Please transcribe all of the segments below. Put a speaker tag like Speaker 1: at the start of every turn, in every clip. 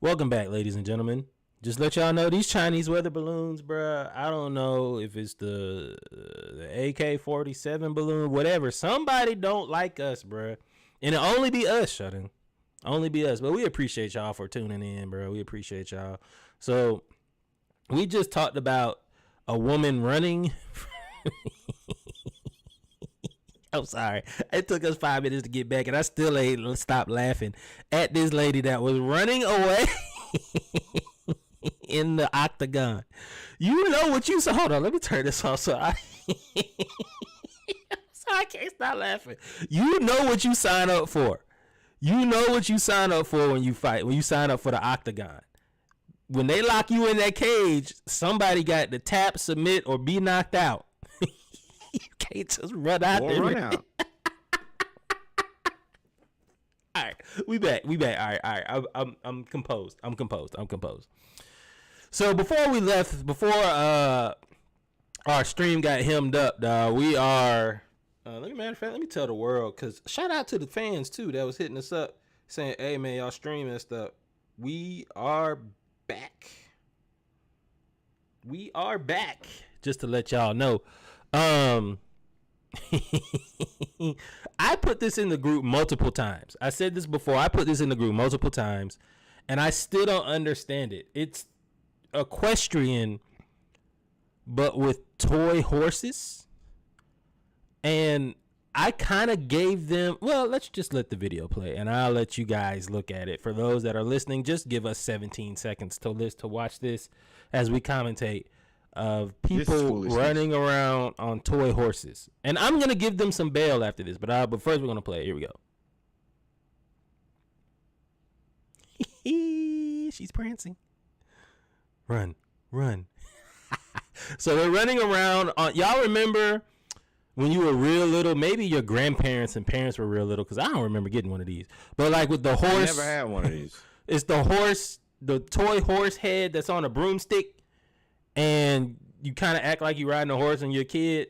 Speaker 1: Welcome back, ladies and gentlemen. Just let y'all know these Chinese weather balloons, bruh. I don't know if it's the AK-47 balloon, whatever. Somebody don't like us, bruh, and it only be us, shutting. Only be us. But we appreciate y'all for tuning in, bro. We appreciate y'all. So we just talked about a woman running. I'm sorry. It took us 5 minutes to get back, and I still ain't stopped laughing at this lady that was running away in the octagon. You know what you saw. Hold on, let me turn this off so I can't stop laughing. You know what you sign up for. You know what you sign up for when you fight, when you sign up for the octagon. When they lock you in that cage, somebody got to tap, submit, or be knocked out. You can't just run out there.
Speaker 2: Run out.
Speaker 1: All right, we back. All right. I'm composed. So before we left, before our stream got hemmed up, we are. Let me tell the world, cause shout out to the fans too that was hitting us up saying, "Hey man, y'all streaming stuff." We are back. Just to let y'all know. I put this in the group multiple times. I said this before. I put this in the group multiple times, and I still don't understand it. It's equestrian, but with toy horses. And I kind of gave them, well, let's just let the video play, and I'll let you guys look at it. For those that are listening, just give us 17 seconds to watch this as we commentate of people running around on toy horses. And I'm going to give them some bail after this, but first we're going to play it. Here we go. She's prancing. Run. So they're running around on, y'all remember when you were real little, maybe your grandparents and parents were real little, because I don't remember getting one of these. But like with the horse.
Speaker 2: I never had one of these.
Speaker 1: It's the horse, the toy horse head that's on a broomstick. And you kind of act like you're riding a horse and you're a kid.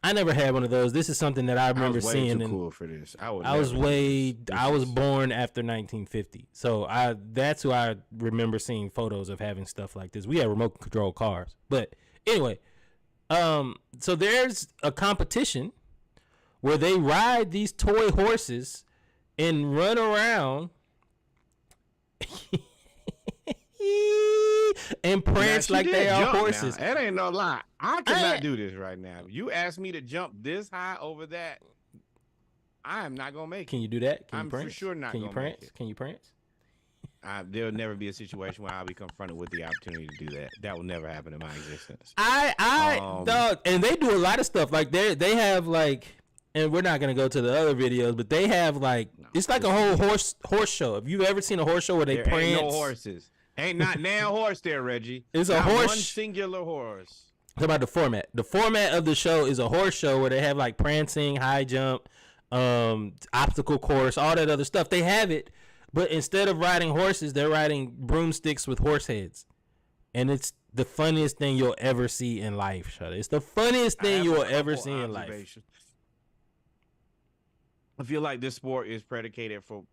Speaker 1: I never had one of those. This is something that I remember seeing.
Speaker 2: Too cool for this. I was
Speaker 1: born after 1950, so that's who I remember seeing photos of having stuff like this. We had remote control cars, but anyway, so there's a competition where they ride these toy horses and run around. And prance like they are horses.
Speaker 2: That ain't no lie. I cannot do this right now. You ask me to jump this high over that, I am not gonna make it.
Speaker 1: Can you do that?
Speaker 2: I'm for sure not gonna make it.
Speaker 1: Can you prance?
Speaker 2: There'll never be a situation where I'll be confronted with the opportunity to do that. That will never happen in my existence.
Speaker 1: Dog, and they do a lot of stuff. Like they have like, and we're not gonna go to the other videos, but they have like, it's like a whole horse show. If you've ever seen a horse show where they prance,
Speaker 2: ain't no horses. Ain't not now horse there, Reggie.
Speaker 1: It's a horse.
Speaker 2: One singular horse.
Speaker 1: Talk about the format. The format of the show is a horse show where they have like prancing, high jump, obstacle course, all that other stuff. They have it, but instead of riding horses, they're riding broomsticks with horse heads, and it's the funniest thing you'll ever see in life. Shut it. It's the funniest thing you'll ever see in life.
Speaker 2: I feel like this sport is predicated for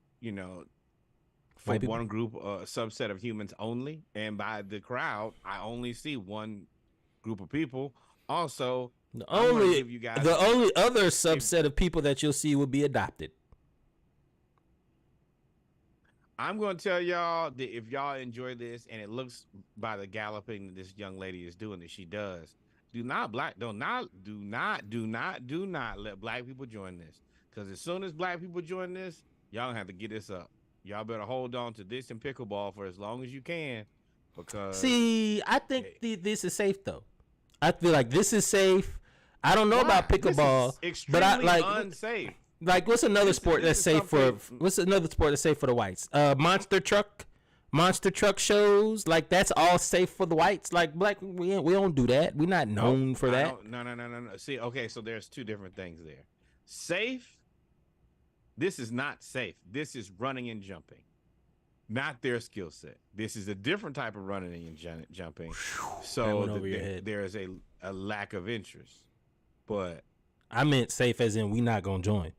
Speaker 2: for one group, a subset of humans only, and by the crowd, I only see one group of people. Also,
Speaker 1: the only other subset of people that you'll see will be adopted.
Speaker 2: I'm going to tell y'all that if y'all enjoy this, and it looks by the galloping that this young lady is doing that she does, do not let black people join this, because as soon as black people join this, y'all gonna have to get this up. Y'all better hold on to this and pickleball for as long as you can, because
Speaker 1: I think this is safe though. I feel like this is safe. I don't know about pickleball, but I like
Speaker 2: unsafe.
Speaker 1: Like what's another sport that's safe for the whites? Monster truck shows, like that's all safe for the whites. Like black, we don't do that. We're not known for that.
Speaker 2: No. See, okay, so there's two different things there. Safe. This is not safe. This is running and jumping, not their skill set. This is a different type of running and jumping. So there is a lack of interest. But
Speaker 1: I meant safe as in we not gonna join.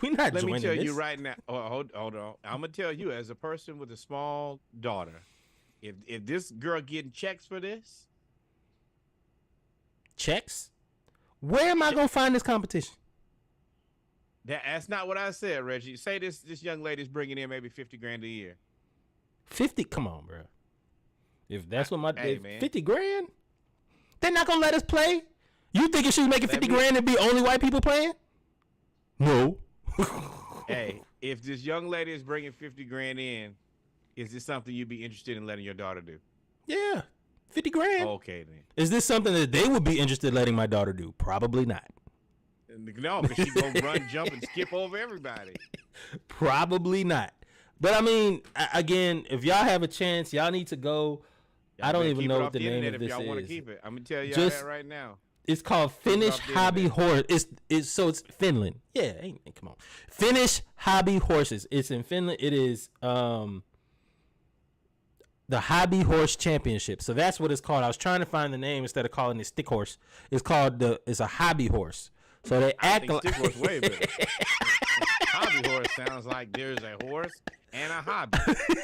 Speaker 1: We're not
Speaker 2: Let me
Speaker 1: joining
Speaker 2: tell
Speaker 1: this.
Speaker 2: you right now. Oh, hold on. I'm gonna tell you, as a person with a small daughter, if this girl getting checks for this,
Speaker 1: Checks? Where am I gonna find this competition?
Speaker 2: that's not what I said, Reggie. Say this young lady's bringing in maybe 50 grand a year.
Speaker 1: 50? Come on, bro. If that's what my
Speaker 2: Hey, man.
Speaker 1: 50 grand, they're not gonna let us play. You thinking she's making 50 grand and be only white people playing? No.
Speaker 2: Hey, if this young lady is bringing 50 grand in, is this something you'd be interested in letting your daughter do?
Speaker 1: Yeah, 50 grand.
Speaker 2: Okay, then.
Speaker 1: Is this something that they would be interested in letting my daughter do? Probably not.
Speaker 2: No, because she's going to run, jump, and skip over everybody.
Speaker 1: Probably not. But I mean, again, if y'all have a chance, y'all need to go.
Speaker 2: Y'all
Speaker 1: I don't
Speaker 2: better
Speaker 1: even
Speaker 2: keep
Speaker 1: know
Speaker 2: it
Speaker 1: what
Speaker 2: off
Speaker 1: the name
Speaker 2: internet
Speaker 1: of
Speaker 2: if
Speaker 1: this
Speaker 2: y'all want to
Speaker 1: is.
Speaker 2: keep it. I'm going to tell y'all
Speaker 1: Just-
Speaker 2: that right now.
Speaker 1: It's called Finnish
Speaker 2: off the
Speaker 1: Hobby
Speaker 2: internet.
Speaker 1: Horse. It's Finland. Yeah, come on. Finnish Hobby Horses. It's in Finland. It is the Hobby Horse Championship. So that's what it's called. I was trying to find the name instead of calling it stick horse. It's a hobby horse. So they
Speaker 2: I
Speaker 1: act
Speaker 2: think
Speaker 1: like
Speaker 2: stick horse way better. Hobby horse sounds like there's a horse and a hobby.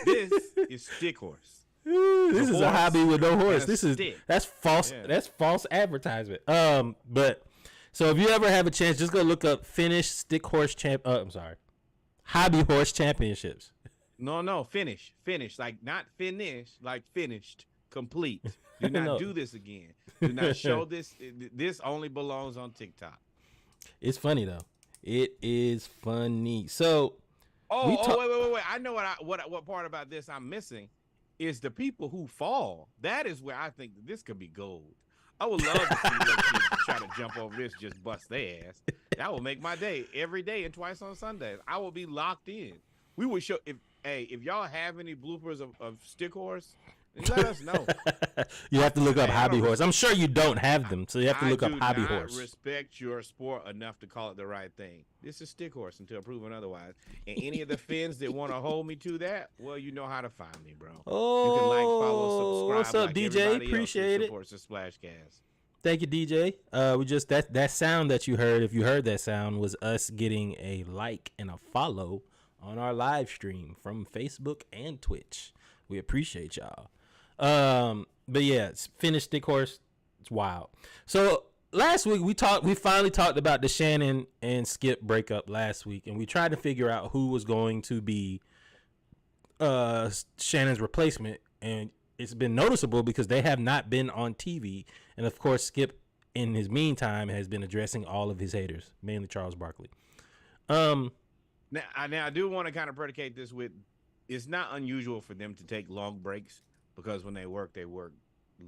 Speaker 2: This is stick horse.
Speaker 1: this is a
Speaker 2: horse
Speaker 1: hobby with no horse.
Speaker 2: and a
Speaker 1: This is
Speaker 2: stick.
Speaker 1: that's false.
Speaker 2: Yeah.
Speaker 1: That's false advertisement. But so if you ever have a chance, just go look up Finnish stick horse Hobby Horse Championships.
Speaker 2: No, finish. Like not finish, like finished, complete. Do not
Speaker 1: No.
Speaker 2: do this again. Do not show this. This only belongs on TikTok.
Speaker 1: It's funny though. It is funny. So
Speaker 2: Oh,
Speaker 1: talk-
Speaker 2: wait. I know what part about this I'm missing is the people who fall. That is where I think that this could be gold. I would love to see little kids try to jump over this, just bust their ass. That will make my day every day and twice on Sundays. I will be locked in. We would show if y'all have any bloopers of stick horse, then let us know.
Speaker 1: you have to look up
Speaker 2: Hey, I
Speaker 1: Hobby
Speaker 2: don't-
Speaker 1: Horse. I'm sure you don't have them, so you have to look up Hobby
Speaker 2: I do not
Speaker 1: Horse.
Speaker 2: respect your sport enough to call it the right thing. This is stick horse until proven otherwise. And any of the fans that want to hold me to that, well, you know how to find me, bro.
Speaker 1: Oh,
Speaker 2: You can like, follow, subscribe.
Speaker 1: what's up,
Speaker 2: like
Speaker 1: DJ?
Speaker 2: everybody else who
Speaker 1: Appreciate it.
Speaker 2: supports the Splashcast.
Speaker 1: Thank you, DJ. We just that sound that you heard, if you heard that sound, was us getting a like and a follow on our live stream from Facebook and Twitch. We appreciate y'all. But yeah, it's Finnish stick horse. It's wild. So last week we finally talked about the Shannon and Skip breakup last week, and we tried to figure out who was going to be Shannon's replacement, and it's been noticeable because they have not been on TV. And of course, Skip, in his meantime, has been addressing all of his haters, mainly Charles Barkley.
Speaker 2: Now I do want to kind of predicate this with, it's not unusual for them to take long breaks because when they work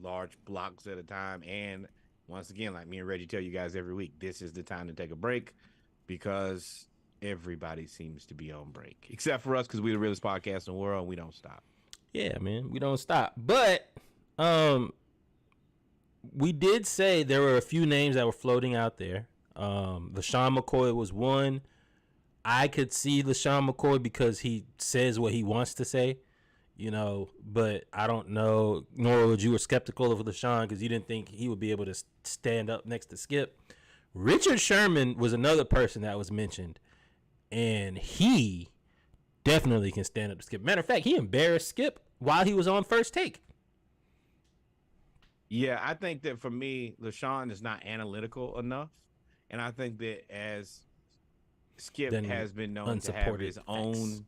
Speaker 2: large blocks at a time. And once again, like me and Reggie tell you guys every week, this is the time to take a break because everybody seems to be on break, except for us because we're the realest podcast in the world and we don't stop.
Speaker 1: Yeah, man, we don't stop. But we did say there were a few names that were floating out there. LaShawn McCoy was one. I could see LaShawn McCoy because he says what he wants to say, but I don't know, nor would you were skeptical of LaShawn because you didn't think he would be able to stand up next to Skip. Richard Sherman was another person that was mentioned, and he definitely can stand up to Skip. Matter of fact, he embarrassed Skip while he was on First Take.
Speaker 2: Yeah, I think that for me, LaShawn is not analytical enough. And I think that as Skip
Speaker 1: Then
Speaker 2: has been known to have
Speaker 1: unsupported
Speaker 2: his
Speaker 1: facts.
Speaker 2: own,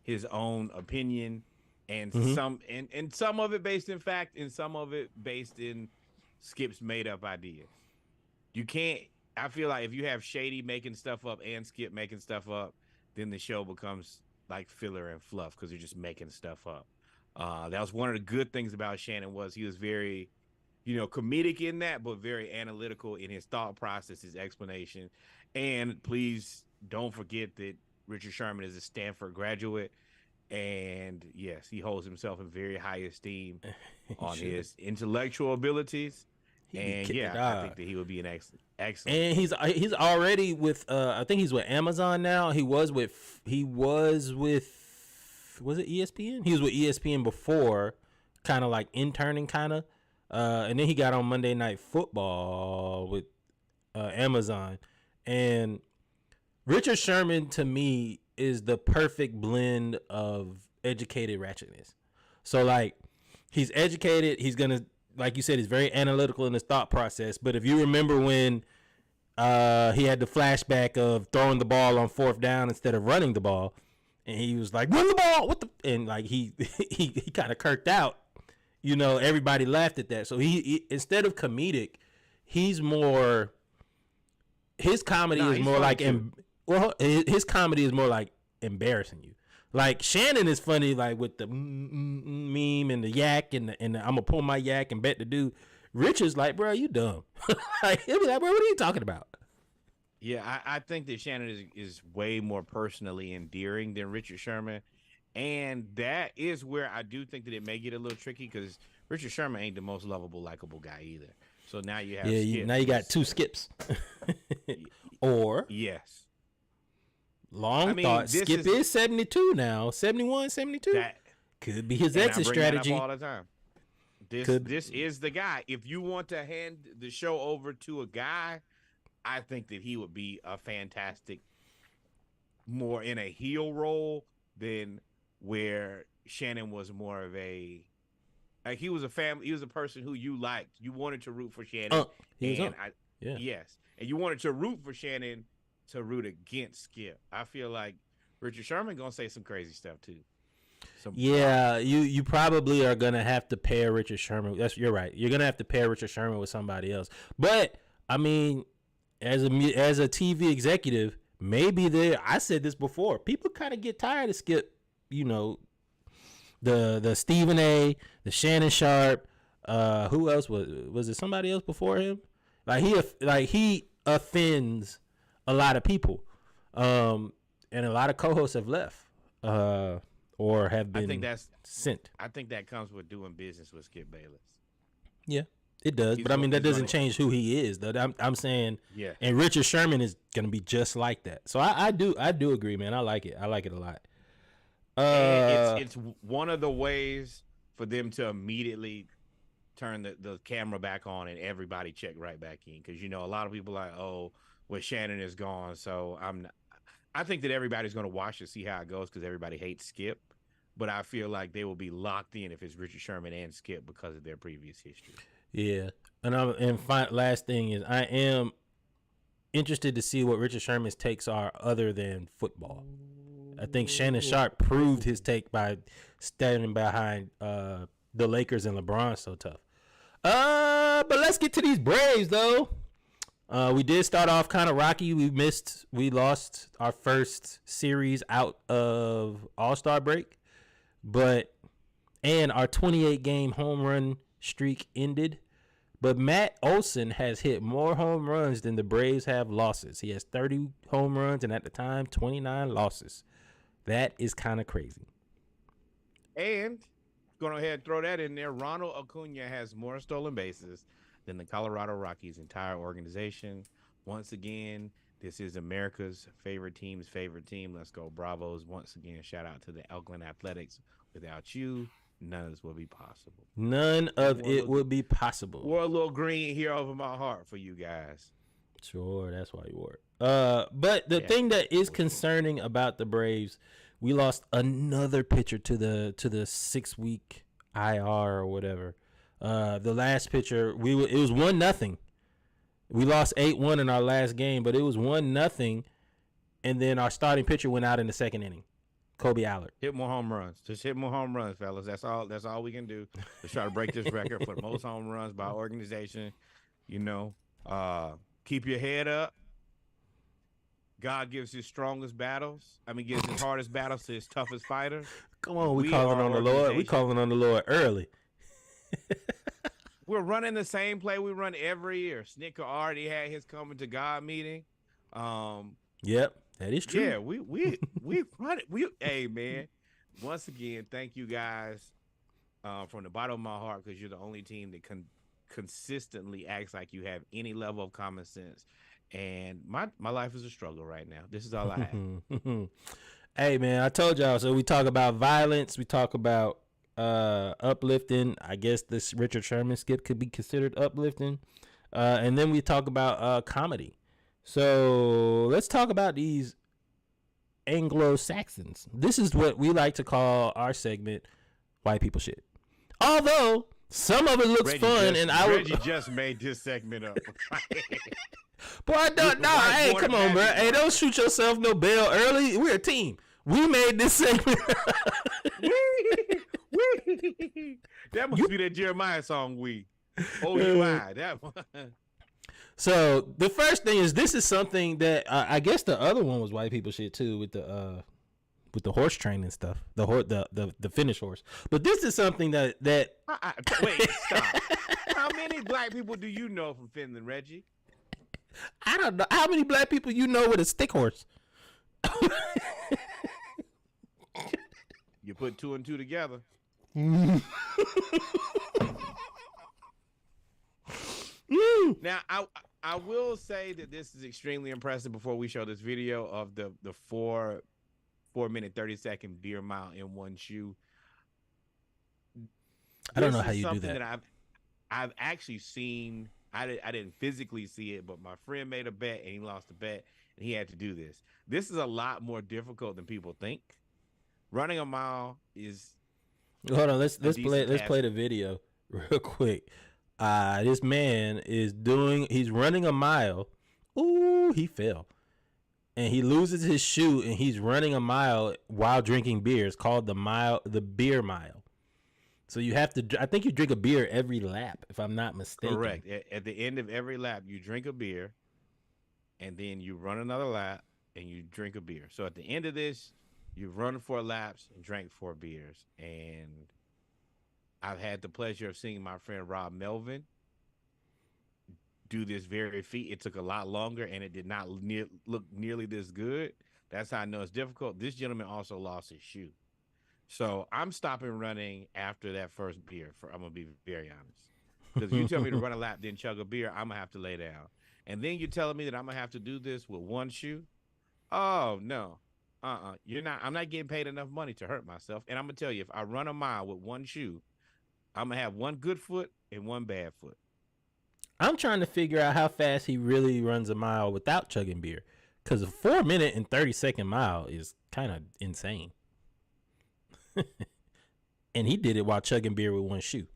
Speaker 2: his own opinion and
Speaker 1: Mhm.
Speaker 2: some of it based in fact and some of it based in Skip's made up ideas. I feel like if you have Shady making stuff up and Skip making stuff up, then the show becomes like filler and fluff because you're just making stuff up. That was one of the good things about Shannon was he was very, comedic in that, but very analytical in his thought process, his explanation. And please don't forget that Richard Sherman is a Stanford graduate. And yes, he holds himself in very high esteem on his intellectual abilities. And I think that he would be an excellent.
Speaker 1: And he's already with I think he's with Amazon now. He was with was it ESPN? He was with ESPN before, kind of like interning and then he got on Monday Night Football with Amazon. And Richard Sherman to me is the perfect blend of educated ratchetness. So like he's educated, he's gonna like you said, he's very analytical in his thought process. But if you remember when he had the flashback of throwing the ball on fourth down instead of running the ball, and he was like, "Run the ball!" What the? And like he kind of kirked out. You know, everybody laughed at that. So he instead of comedic, he's more. His comedy is more like his comedy is more like embarrassing you. Like Shannon is funny, like with the meme and the yak and the I'm gonna pull my yak and bet the dude. Rich is like, bro, you dumb. Like he'll be like, bro, what are you talking about?
Speaker 2: Yeah, I think that Shannon is way more personally endearing than Richard Sherman. And that is where I do think that it may get a little tricky because Richard Sherman ain't the most lovable, likable guy either. So now you have
Speaker 1: now you got two Skips. Or
Speaker 2: yes.
Speaker 1: Thought Skip is 72 now. 71, 72. That could be his exit strategy.
Speaker 2: All the time. This is the guy. If you want to hand the show over to a guy, I think that he would be a fantastic, more in a heel role than where Shannon was more of a. Like he was a person who you liked. You wanted to root for Shannon. Yes, and you wanted to root for Shannon to root against Skip. I feel like Richard Sherman gonna say some crazy stuff too. You
Speaker 1: probably are gonna have to pair Richard Sherman. You're right. You're gonna have to pair Richard Sherman with somebody else. But I mean, as a TV executive, maybe I said this before. People kind of get tired of Skip. You know, the Stephen A, the Shannon Sharp. Who else was it? Somebody else before him? He offends a lot of people, and a lot of co-hosts have left. Or have been sent.
Speaker 2: I think that comes with doing business with Skip Bayless.
Speaker 1: Yeah, it does. But I mean, that doesn't change who he is. Though I'm saying, yeah. And Richard Sherman is gonna be just like that. So I do agree, man. I like it. I like it a lot.
Speaker 2: It's one of the ways for them to immediately turn the camera back on and everybody check right back in, because a lot of people are like, oh, well, Shannon is gone, so I'm not. I think that everybody's going to watch to see how it goes because everybody hates Skip, but I feel like they will be locked in if it's Richard Sherman and Skip because of their previous history.
Speaker 1: Yeah, last thing is I am interested to see what Richard Sherman's takes are other than football. I think Shannon Sharp proved his take by standing behind the Lakers and LeBron so tough. But let's get to these Braves though. We did start off kind of rocky. We lost our first series out of All-Star break, and our 28 game home run streak ended. But Matt Olson has hit more home runs than the Braves have losses. He has 30 home runs and at the time 29 losses. That is kind of crazy.
Speaker 2: And going ahead and throw that in there, Ronald Acuna has more stolen bases than the Colorado Rockies' entire organization. Once again, this is America's favorite team's favorite team. Let's go Bravos. Once again, shout out to the Oakland Athletics. Without you, none of this would be possible.
Speaker 1: None of it would be possible.
Speaker 2: Wore a little green here over my heart for you guys.
Speaker 1: Sure, that's why you wore it. But the thing that is concerning about the Braves, we lost another pitcher to the 6-week IR or whatever. The last pitcher, it was 1-0. We lost 8-1 in our last game, but it was 1-0, and then our starting pitcher went out in the second inning. Kobe Allard.
Speaker 2: Hit more home runs. Just hit more home runs, fellas. That's all we can do. Let's try to break this record for the most home runs by organization. Keep your head up. God gives his strongest battles. Gives his hardest battles to his toughest fighters.
Speaker 1: Come on, we calling on the Lord. We calling on the Lord early.
Speaker 2: We're running the same play we run every year. Snicker already had his coming to God meeting.
Speaker 1: Yep, that is true.
Speaker 2: Yeah, we run it. Hey man, once again, thank you guys from the bottom of my heart, because you're the only team that consistently acts like you have any level of common sense. And my life is a struggle right now. This is all I have.
Speaker 1: Hey man, I told y'all. So we talk about violence. We talk about uplifting. I guess this Richard Sherman skip could be considered uplifting. And then we talk about comedy. So let's talk about these Anglo-Saxons. This is what we like to call our segment, white people shit. Although some of it looks fun, and
Speaker 2: Reggie just made this segment up.
Speaker 1: Boy, I don't know. Hey, come on, bro. Hey, don't shoot yourself no bell early. We're a team. We made this segment.
Speaker 2: That must be that Jeremiah song. O-U-I. That one.
Speaker 1: So the first thing is, this is something that I guess the other one was white people shit too, with the horse training stuff, the Finnish horse. But this is something that
Speaker 2: wait, stop. How many black people do you know from Finland, Reggie?
Speaker 1: I don't know. How many black people you know with a stick horse?
Speaker 2: You put two and two together. Now, I will say that this is extremely impressive. Before we show this video of the 4-minute 30-second beer mile in one shoe,
Speaker 1: I don't know how you do that.
Speaker 2: I've actually seen. I didn't physically see it, but my friend made a bet and he lost the bet, and he had to do this. This is a lot more difficult than people think. Running a mile is.
Speaker 1: Hold on, let's play the video real quick. This man he's running a mile. Ooh, he fell. And he loses his shoe, and he's running a mile while drinking beer. It's called the beer mile. So you have to, I think you drink a beer every lap, if I'm not mistaken.
Speaker 2: Correct. At the end of every lap, you drink a beer, and then you run another lap, and you drink a beer. So at the end of this, you've run 4 laps and drank 4 beers. And I've had the pleasure of seeing my friend Rob Melvin do this very feat. It took a lot longer, and it did not look nearly this good. That's how I know it's difficult. This gentleman also lost his shoe. So I'm stopping running after that first beer. I'm going to be very honest. Because if you tell me to run a lap, then chug a beer, I'm going to have to lay down. And then you're telling me that I'm going to have to do this with one shoe? Oh, no. You're not. I'm not getting paid enough money to hurt myself. And I'm going to tell you, if I run a mile with one shoe, I'm going to have one good foot and one bad foot.
Speaker 1: I'm trying to figure out how fast he really runs a mile without chugging beer. Because a 4-minute and 30-second mile is kind of insane. And he did it while chugging beer with one shoe.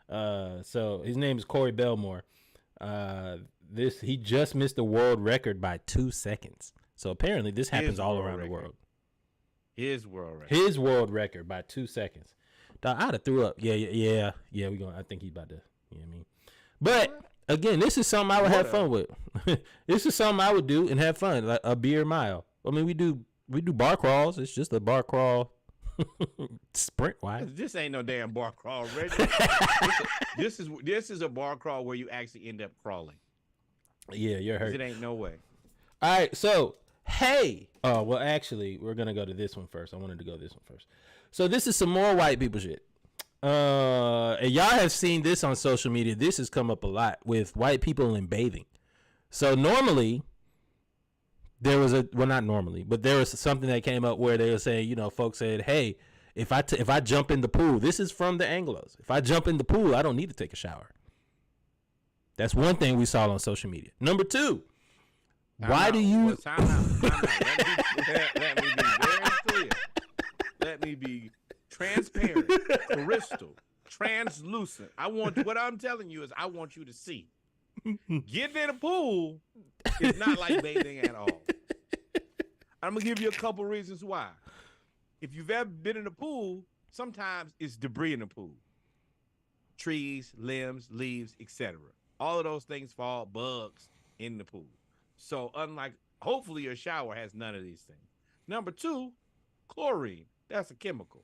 Speaker 1: So his name is Corey Belmore. He just missed the world record by 2 seconds. So apparently this happens all around the world.
Speaker 2: His world record.
Speaker 1: His world record by 2 seconds. I'd have threw up. Yeah. We going. I think he's about to. You know what I mean? But again, this is something I would have fun with. This is something I would do and have fun, like a beer mile. I mean, we do bar crawls. It's just a bar crawl. Sprint wise.
Speaker 2: This ain't no damn bar crawl, Reggie. This is a bar crawl where you actually end up crawling.
Speaker 1: Yeah, you're hurt.
Speaker 2: It ain't no way.
Speaker 1: All right, so hey. Oh, well, actually, we're gonna go to this one first. I wanted to go to this one first. So this is some more white people shit. And y'all have seen this on social media. This has come up a lot with white people in bathing. So normally there was not normally, but there was something that came up where they were saying, folks said, hey, if I jump in the pool, this is from the Anglos. If I jump in the pool, I don't need to take a shower. That's one thing we saw on social media. Number 2, why do you?
Speaker 2: Time out. Let me be very clear. Let me be transparent, crystal, translucent. What I'm telling you is I want you to see. Getting in a pool is not like bathing at all. I'm going to give you a couple reasons why. If you've ever been in a pool, sometimes it's debris in the pool. Trees, limbs, leaves, etc. All of those things fall, bugs in the pool. So hopefully your shower has none of these things. Number 2, chlorine. That's a chemical.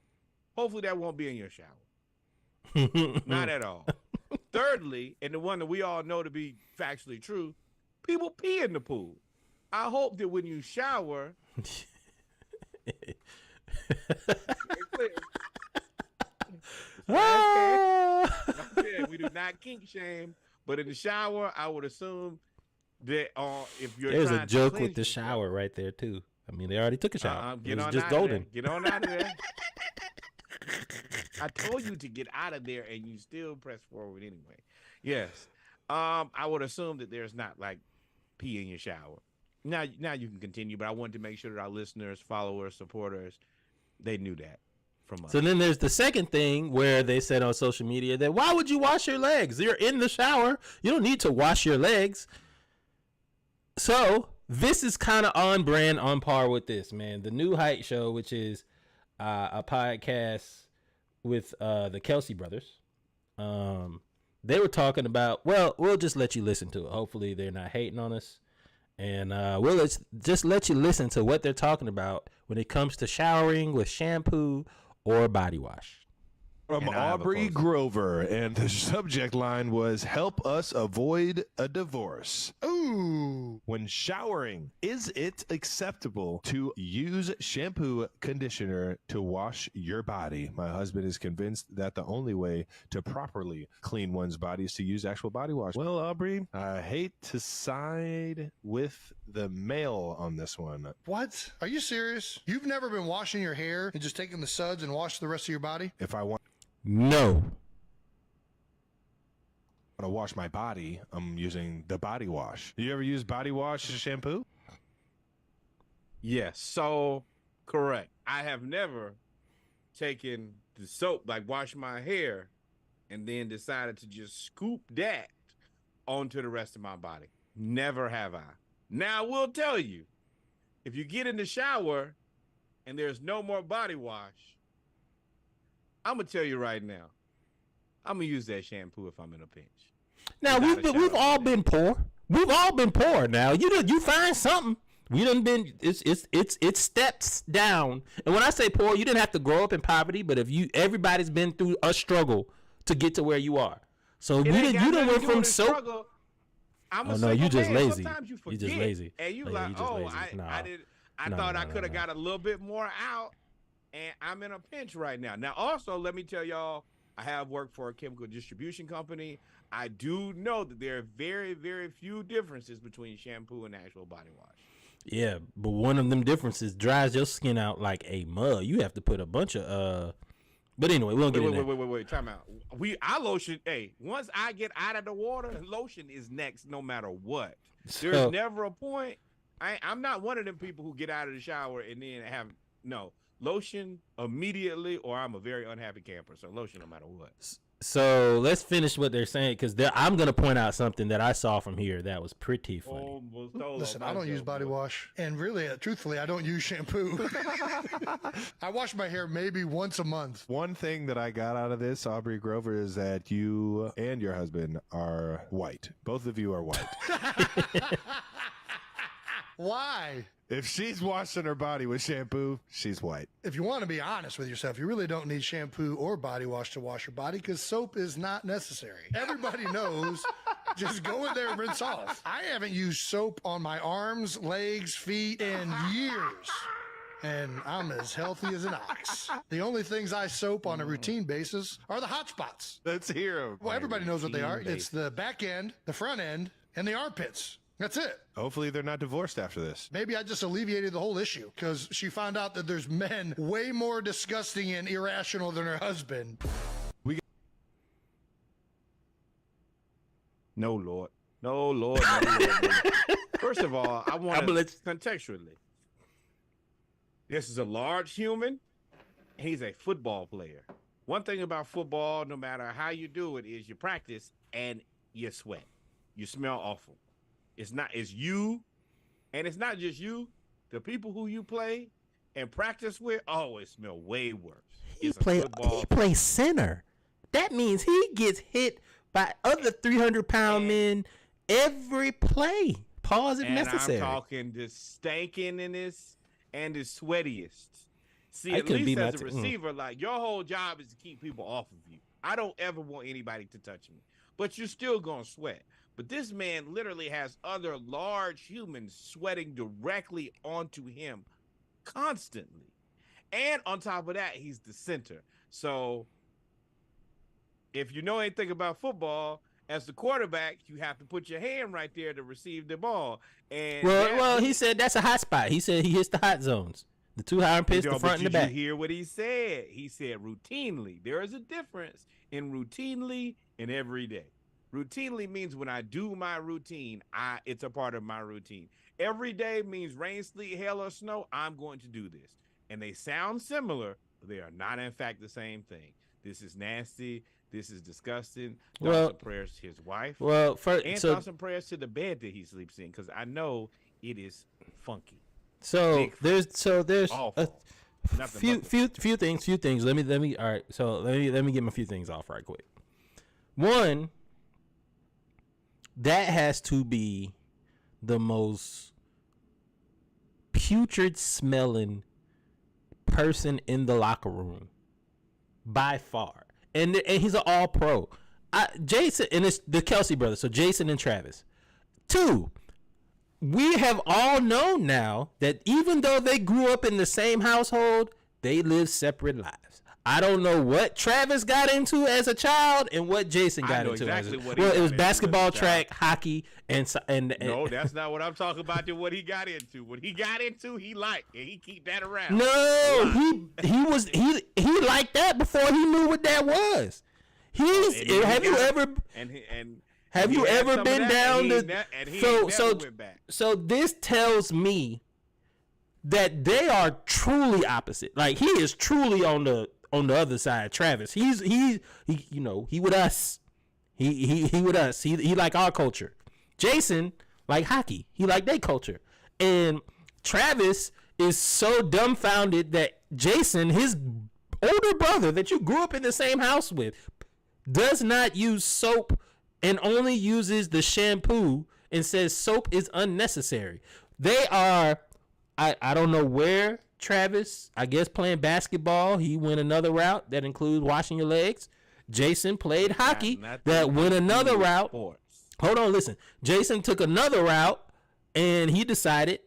Speaker 2: Hopefully that won't be in your shower. Not at all. Thirdly, and the one that we all know to be factually true, people pee in the pool. I hope that when you shower, we do not kink shame, but in the shower, I would assume that if you're
Speaker 1: there's a joke with the shower right there too. I mean, they already took a shower. It was just golden.
Speaker 2: Get on out of there. I told you to get out of there, and you still press forward anyway. Yes. I would assume that there's not like pee in your shower. Now you can continue, but I wanted to make sure that our listeners, followers, supporters, they knew that from us.
Speaker 1: So then there's the second thing where they said on social media that why would you wash your legs? You're in the shower. You don't need to wash your legs. So this is kind of on brand, on par with this, man. The New Height Show, which is a podcast with the Kelsey brothers. They were talking about, well, we'll just let you listen to it. Hopefully they're not hating on us. And we'll just let you listen to what they're talking about when it comes to showering with shampoo or body wash.
Speaker 3: From Aubrey Grover, and the subject line was "Help us avoid a divorce."
Speaker 4: Ooh.
Speaker 3: When showering, is it acceptable to use shampoo conditioner to wash your body? My husband is convinced that the only way to properly clean one's body is to use actual body wash. Well, Aubrey, I hate to side with the male on this one.
Speaker 4: What? Are you serious? You've never been washing your hair and just taking the suds and wash the rest of your body?
Speaker 3: If I want
Speaker 1: No.
Speaker 3: to wash my body, I'm using the body wash. You ever use body wash as shampoo?
Speaker 2: Yes, so correct. I have never taken the soap, like wash my hair, and then decided to just scoop that onto the rest of my body. Never have I. Now, I will tell you, if you get in the shower and there's no more body wash, I'm going to tell you right now, I'm going to use that shampoo if I'm in a pinch.
Speaker 1: Now we've all been poor. We've all been poor. Now you find something. We done been it's steps down. And when I say poor, you didn't have to grow up in poverty, but everybody's been through a struggle to get to where you are. So you done went from soap.
Speaker 2: I'm
Speaker 1: no, you just lazy.
Speaker 2: Sometimes you forget,
Speaker 1: just lazy.
Speaker 2: And you
Speaker 1: Oh, yeah,
Speaker 2: like,
Speaker 1: you just lazy.
Speaker 2: I thought I could have got a little bit more out, and I'm in a pinch right now. Now, also, let me tell y'all, I have worked for a chemical distribution company. I do know that there are very, very few differences between shampoo and actual body wash.
Speaker 1: Yeah, but one of them differences dries your skin out like a mug. You have to put a bunch of But anyway, we won't get into that.
Speaker 2: Wait, time out. I lotion. Hey, once I get out of the water, lotion is next, no matter what. There's never a point. I'm not one of them people who get out of the shower and then have lotion immediately, or I'm a very unhappy camper. So lotion, no matter what.
Speaker 1: So let's finish what they're saying, because I'm going to point out something that I saw from here that was pretty funny.
Speaker 4: Listen, I don't use body wash. And really, truthfully, I don't use shampoo. I wash my hair maybe once a month.
Speaker 3: One thing that I got out of this, Aubrey Grover, is that you and your husband are white. Both of you are white.
Speaker 4: Why?
Speaker 3: If she's washing her body with shampoo, she's white.
Speaker 4: If you want to be honest with yourself, you really don't need shampoo or body wash to wash your body, because soap is not necessary. Everybody knows. Just go in there and rinse off. I haven't used soap on my arms, legs, feet in years. And I'm as healthy as an ox. The only things I soap on a routine basis are the hot spots.
Speaker 3: Let's hear them.
Speaker 4: Well, everybody knows what they are. It's the back end, the front end, and the armpits. That's it.
Speaker 3: Hopefully they're not divorced after this.
Speaker 4: Maybe I just alleviated the whole issue because she found out that there's men way more disgusting and irrational than her husband.
Speaker 2: No, Lord. No, Lord. No, Lord. First of all, I want to contextually. This is a large human. He's a football player. One thing about football, no matter how you do it, is you practice and you sweat. You smell awful. It's you, and it's not just you. The people who you play and practice with always smell way worse.
Speaker 1: He plays center. That means he gets hit by other 300-pound men every play. Pause if necessary.
Speaker 2: I'm talking the stankiness and the sweatiest. See,
Speaker 1: I
Speaker 2: at least as a receiver, like your whole job is to keep people off of you. I don't ever want anybody to touch me, but you're still gonna sweat. But this man literally has other large humans sweating directly onto him constantly. And on top of that, he's the center. So if you know anything about football, as the quarterback, you have to put your hand right there to receive the ball. And
Speaker 1: well, he said that's a hot spot. He said he hits the hot zones. The two high armpits, the front and the back.
Speaker 2: Did you hear what he said? He said routinely. There is a difference in routinely and every day. Routinely means when I do my routine, it's a part of my routine. every day means rain, sleet, hail, or snow, I'm going to do this. And they sound similar, but they are not, in fact, the same thing. This is nasty. This is disgusting.
Speaker 1: Well-
Speaker 2: Thoughts and prayers to his wife.
Speaker 1: Well, first,
Speaker 2: And
Speaker 1: so
Speaker 2: thoughts and prayers to the bed that he sleeps in, because I know it is funky.
Speaker 1: so
Speaker 2: big
Speaker 1: there's
Speaker 2: Awful.
Speaker 1: a
Speaker 2: Nothing
Speaker 1: few things. Let me. All right. So let me get my few things off right quick. One, that has to be the most putrid smelling person in the locker room by far, and he's an all pro. Jason, and it's the Kelsey brothers, so Jason and Travis. Two, we have all known now that even though they grew up in the same household, they live separate lives. I don't know what Travis got into as a child and what Jason
Speaker 2: I
Speaker 1: got
Speaker 2: know
Speaker 1: into.
Speaker 2: exactly
Speaker 1: as
Speaker 2: what
Speaker 1: a,
Speaker 2: he
Speaker 1: well,
Speaker 2: got
Speaker 1: it was
Speaker 2: into as a
Speaker 1: basketball,
Speaker 2: child.
Speaker 1: track, hockey, and
Speaker 2: No, that's not what I'm talking about. What he got into. What he got into, he liked, and he keep that around.
Speaker 1: no, he liked that before he knew what that was. He's
Speaker 2: And then
Speaker 1: have
Speaker 2: he
Speaker 1: you
Speaker 2: got-
Speaker 1: ever
Speaker 2: and
Speaker 1: have
Speaker 2: he
Speaker 1: you
Speaker 2: had
Speaker 1: ever
Speaker 2: some of
Speaker 1: been
Speaker 2: that,
Speaker 1: down
Speaker 2: and
Speaker 1: the
Speaker 2: he
Speaker 1: so
Speaker 2: never
Speaker 1: so
Speaker 2: went back.
Speaker 1: so this tells me that they are truly opposite. Like he is truly on the other side. Travis, he you know, he with us. He with us. He like our culture. Jason like hockey. He like their culture. And Travis is so dumbfounded that Jason, his older brother that you grew up in the same house with, does not use soap and only uses the shampoo and says soap is unnecessary. They are, I don't know where Travis, I guess playing basketball, he went another route that includes washing your legs. Jason played hockey
Speaker 2: Not
Speaker 1: that went another route.
Speaker 2: Sports.
Speaker 1: Hold on, listen. Jason took another route and he decided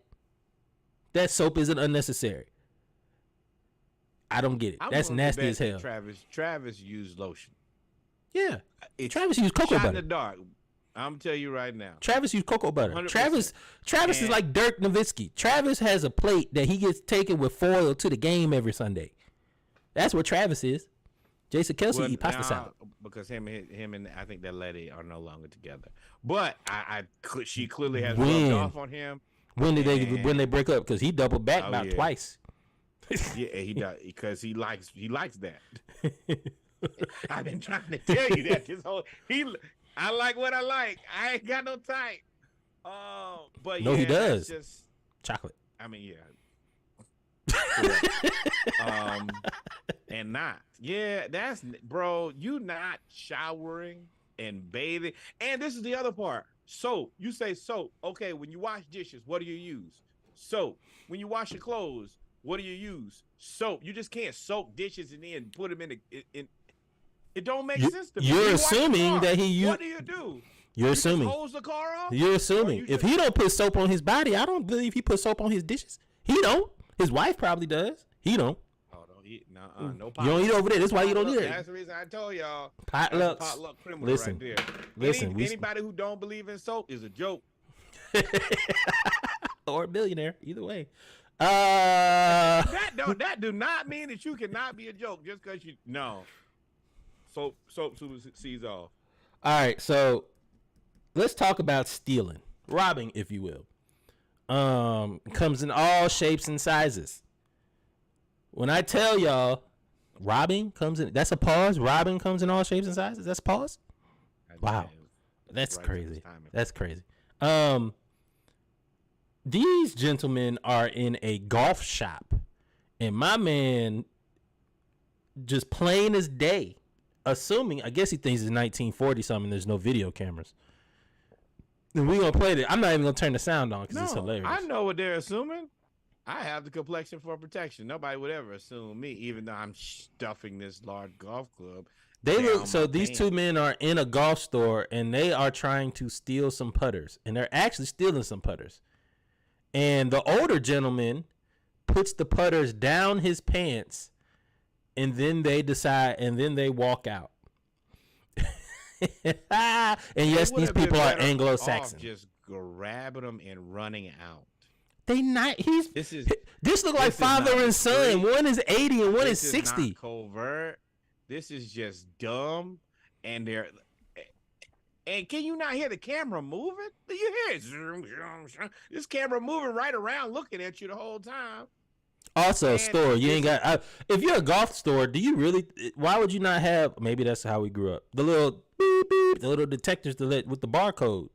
Speaker 1: that soap isn't unnecessary. I don't get it.
Speaker 2: I'm
Speaker 1: That's
Speaker 2: willing to
Speaker 1: nasty
Speaker 2: bet
Speaker 1: as
Speaker 2: that
Speaker 1: hell.
Speaker 2: Travis used lotion.
Speaker 1: Yeah.
Speaker 2: It's
Speaker 1: Travis used cocoa
Speaker 2: shot in
Speaker 1: butter.
Speaker 2: the dark. I'm tell you right now.
Speaker 1: Travis used cocoa butter.
Speaker 2: 100%.
Speaker 1: Travis is
Speaker 2: And-
Speaker 1: like Dirk Nowitzki. Travis has a plate that he gets taken with foil to the game every Sunday. That's what Travis is. Jason Kelsey
Speaker 2: Well,
Speaker 1: eat pasta
Speaker 2: nah,
Speaker 1: salad.
Speaker 2: because him and I think that lady are no longer together. But she clearly has
Speaker 1: When?
Speaker 2: rubbed off on him.
Speaker 1: When did
Speaker 2: and-
Speaker 1: when they break up? Because he doubled back
Speaker 2: Oh,
Speaker 1: about
Speaker 2: yeah.
Speaker 1: twice.
Speaker 2: Yeah, he does because he likes that. I've been trying to tell you that this whole I like what I like. I ain't got no type. But
Speaker 1: No,
Speaker 2: yeah,
Speaker 1: he
Speaker 2: that's
Speaker 1: does.
Speaker 2: Just
Speaker 1: Chocolate.
Speaker 2: I mean, yeah. Correct. And not. Yeah, that's bro, you not showering and bathing. And this is the other part. Soap. You say soap. Okay, when you wash dishes, what do you use? Soap. When you wash your clothes, what do you use? Soap. You just can't soak dishes and then put them in it don't make sense to me.
Speaker 1: You're
Speaker 2: When you wash your
Speaker 1: assuming
Speaker 2: car,
Speaker 1: that he
Speaker 2: what do you do?
Speaker 1: You're
Speaker 2: You
Speaker 1: assuming.
Speaker 2: just hose the car off?
Speaker 1: You're
Speaker 2: Or
Speaker 1: assuming.
Speaker 2: you
Speaker 1: If
Speaker 2: just-
Speaker 1: he don't put soap on his body, I don't believe he put soap on his dishes. He don't. His wife probably does. He don't.
Speaker 2: Oh, don't eat. No, no
Speaker 1: You don't eat over there. That's why you don't eat
Speaker 2: Potluck.
Speaker 1: it.
Speaker 2: That's the reason I told y'all.
Speaker 1: Potlucks.
Speaker 2: That's a potluck criminal
Speaker 1: Listen.
Speaker 2: right there.
Speaker 1: Listen, we-
Speaker 2: Anybody who don't believe in soap is a joke.
Speaker 1: Or a billionaire. Either way.
Speaker 2: That do not mean that you cannot be a joke just because you no. Soap supersedes all.
Speaker 1: All right, so let's talk about stealing, robbing, if you will. Comes in all shapes and sizes. When I tell y'all, robbing comes in. That's a pause. Robbing comes in all shapes and sizes. That's a pause. Wow. That's
Speaker 2: Right for this
Speaker 1: crazy.
Speaker 2: timing.
Speaker 1: That's crazy. These gentlemen are in a golf shop, and my man, just plain as day, assuming, I guess he thinks it's 1940 something. There's no video cameras. And we gonna play it. I'm not even gonna turn the sound on because it's hilarious.
Speaker 2: I know what they're assuming. I have the complexion for protection. Nobody would ever assume me, even though I'm stuffing this large golf club.
Speaker 1: They
Speaker 2: down
Speaker 1: look so
Speaker 2: my
Speaker 1: these
Speaker 2: pants.
Speaker 1: two men are in a golf store and they are trying to steal some putters, and they're actually stealing some putters. And the older gentleman puts the putters down his pants, and then they decide, and then they walk out. And yes,
Speaker 2: They would
Speaker 1: these
Speaker 2: have been
Speaker 1: people are
Speaker 2: better off
Speaker 1: Anglo-Saxon.
Speaker 2: Just grabbing them and running out.
Speaker 1: They not. He's
Speaker 2: This is
Speaker 1: this look like
Speaker 2: this is not
Speaker 1: father and son.
Speaker 2: discreet.
Speaker 1: One is 80 and one is
Speaker 2: this
Speaker 1: 60.
Speaker 2: not covert. This is just dumb, and they're And can you not hear the camera moving? Do you hear it? Zoom, zoom, zoom. This camera moving right around looking at you the whole time.
Speaker 1: Also,
Speaker 2: Man,
Speaker 1: store. You ain't
Speaker 2: this-
Speaker 1: got. If you're a golf store, do you really? Why would you not have? Maybe that's how we grew up. The little beep beep, the little detectors to let with the barcode.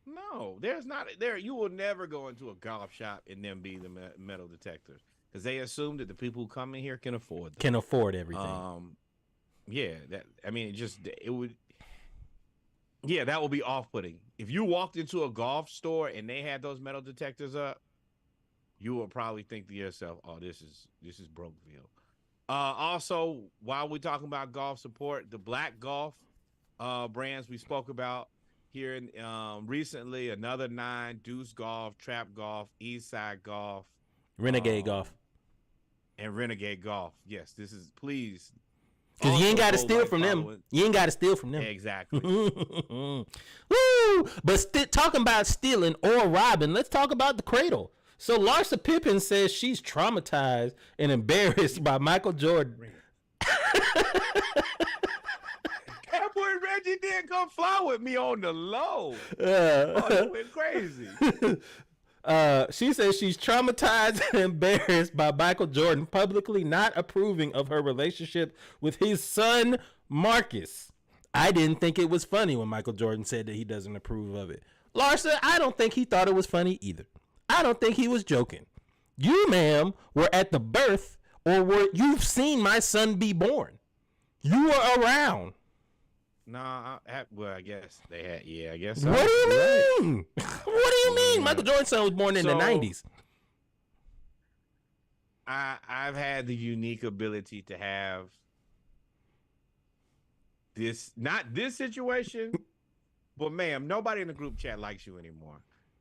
Speaker 2: No, there's not there. You will never go into a golf shop and then be the metal detectors because they assume that the people who come in here can afford them.
Speaker 1: Can afford everything.
Speaker 2: Yeah, that I mean, it would. Yeah, that would be off-putting. If you walked into a golf store and they had those metal detectors up, you would probably think to yourself, "Oh, this is Brokeville." Also, while we're talking about golf support, the black golf brands we spoke about here in recently, another 9, Deuce Golf, Trap Golf, Eastside Golf,
Speaker 1: Renegade golf.
Speaker 2: and Renegade Golf. Yes, this is please.
Speaker 1: Because you ain't got to
Speaker 2: Also,
Speaker 1: steal
Speaker 2: like
Speaker 1: from them.
Speaker 2: following-
Speaker 1: You ain't got to steal from them.
Speaker 2: Exactly.
Speaker 1: Woo! But talking about stealing or robbing, let's talk about the cradle. So Larsa Pippen says she's traumatized and embarrassed by Michael Jordan.
Speaker 2: That boy Reggie did come fly with me on the low. Oh,
Speaker 1: Uh,
Speaker 2: he went crazy.
Speaker 1: she says she's traumatized and embarrassed by Michael Jordan publicly not approving of her relationship with his son, Marcus. I didn't think it was funny when Michael Jordan said that he doesn't approve of it. Larsa, I don't think he thought it was funny either. I don't think he was joking. You, ma'am, were at the birth you've seen my son be born. You were around.
Speaker 2: Nah, well, I guess they had. Yeah, I guess. So.
Speaker 1: What do you
Speaker 2: You're right.
Speaker 1: mean? What do you mean? Michael Jordan's son was born in the
Speaker 2: So-
Speaker 1: 90s.
Speaker 2: I've had the unique ability to have this, not this situation, but ma'am, nobody in the group chat likes you anymore.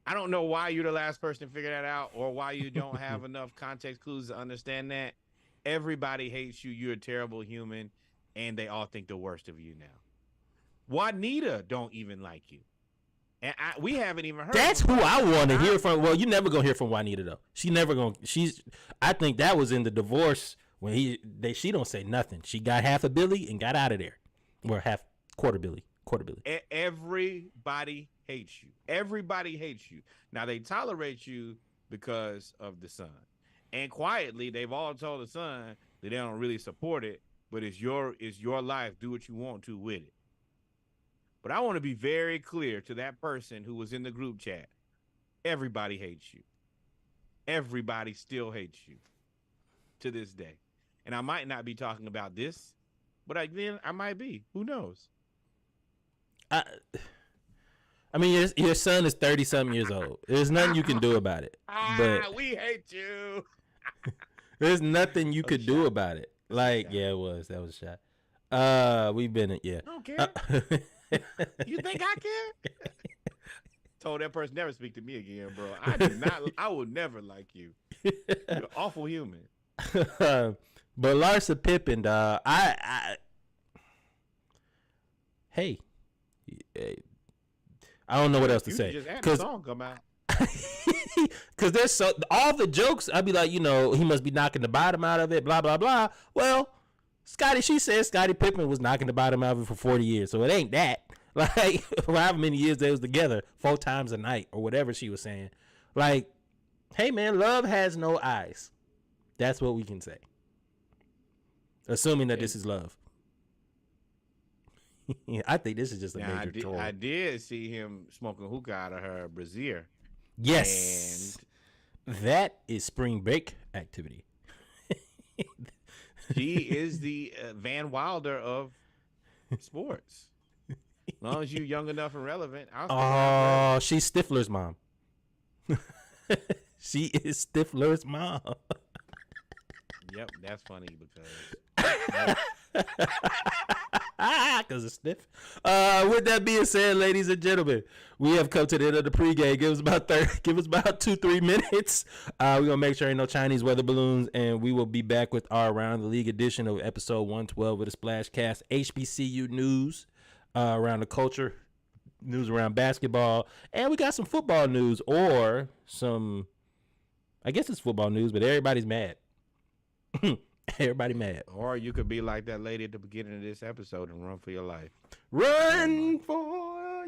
Speaker 2: I don't know why you're the last person to figure that out or why you don't have enough context clues to understand that. Everybody hates you. You're a terrible human, and they all think the worst of you now. Juanita don't even like you. And we haven't even heard.
Speaker 1: That's
Speaker 2: from
Speaker 1: who
Speaker 2: her.
Speaker 1: I want to hear from. Well, you never gonna hear from Juanita though. She never gonna. I think that was in the divorce when she don't say nothing. She got half a billy and got out of there, or quarter billy.
Speaker 2: Everybody hates you. Everybody hates you. Now they tolerate you because of the son, and quietly they've all told the son that they don't really support it. But it's your life. Do what you want to with it. But I want to be very clear to that person who was in the group chat. Everybody hates you. Everybody still hates you to this day. And I might not be talking about this, but then I might be. Who knows?
Speaker 1: I mean, your son is 30-something years old. There's nothing you can do about it. But
Speaker 2: We hate you.
Speaker 1: there's nothing you could do
Speaker 2: shot.
Speaker 1: about it. Like, yeah, it was. That was a shot. We've been, yeah.
Speaker 2: I don't care. You think I care? Told that person never speak to me again, bro. I would never like you. You're an awful human.
Speaker 1: But Larsa Pippen, hey, I don't know what else to
Speaker 2: You
Speaker 1: say
Speaker 2: just had the song come out.
Speaker 1: because there's all the jokes. I'd be like, he must be knocking the bottom out of it, blah blah blah. Well, she says Scottie Pippen was knocking the bottom out of it for 40 years, so it ain't that. Like, however many years they was together, 4 times a night or whatever she was saying. Like, hey man, love has no eyes. That's what we can say. Assuming that this is love. I think this is just a
Speaker 2: Now,
Speaker 1: major troll.
Speaker 2: I did see him smoking hookah out of her brassiere.
Speaker 1: Yes. That is spring break activity.
Speaker 2: She is the Van Wilder of sports. As long as you're young enough and relevant, I'll stick around
Speaker 1: Oh, she's Stifler's mom. She is Stifler's mom.
Speaker 2: forever. Yep, that's funny because
Speaker 1: Because it's stiff. With that being said, ladies and gentlemen, we have come to the end of the pregame. Give us about 2-3 minutes. We're gonna make sure ain't no Chinese weather balloons, and we will be back with our Around the League edition of episode 112 with a Splashcast HBCU news around the culture, news around basketball, and we got some football news or some. I guess it's football news, but everybody's mad. Everybody mad.
Speaker 2: or you could be like that lady at the beginning of this episode and run for your life.
Speaker 1: Run for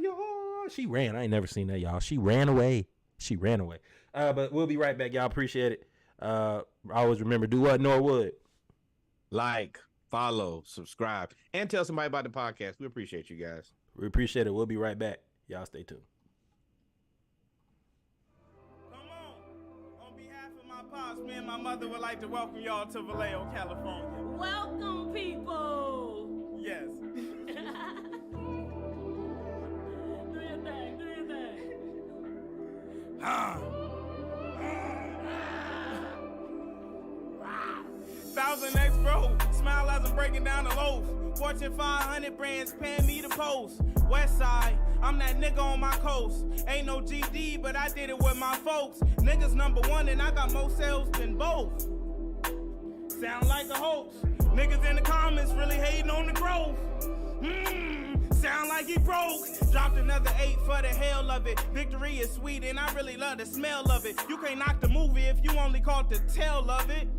Speaker 1: She ran. I ain't never seen that, y'all. She ran away. But we'll be right back, y'all. Appreciate it. Always remember, do what Norwood.
Speaker 2: Like, follow, subscribe, and tell somebody about the podcast. We appreciate you guys.
Speaker 1: We appreciate it. We'll be right back. Y'all stay tuned.
Speaker 5: Come on behalf of my pops, me and my mother would like to welcome y'all to Vallejo, California.
Speaker 6: Welcome, people.
Speaker 5: Yes.
Speaker 6: Do your thing.
Speaker 5: Thousand X bro, smile as I'm breaking down the loaf. Fortune 500 brands paying me to post. West side, I'm that nigga on my coast. Ain't no GD, but I did it with my folks. Niggas number one and I got more sales than both. Sound like a hoax. Niggas in the comments really hating on the growth. Sound like he broke. Dropped another 8 for the hell of it. Victory is sweet and I really love the smell of it. You can't knock the movie if you only caught the tail of it.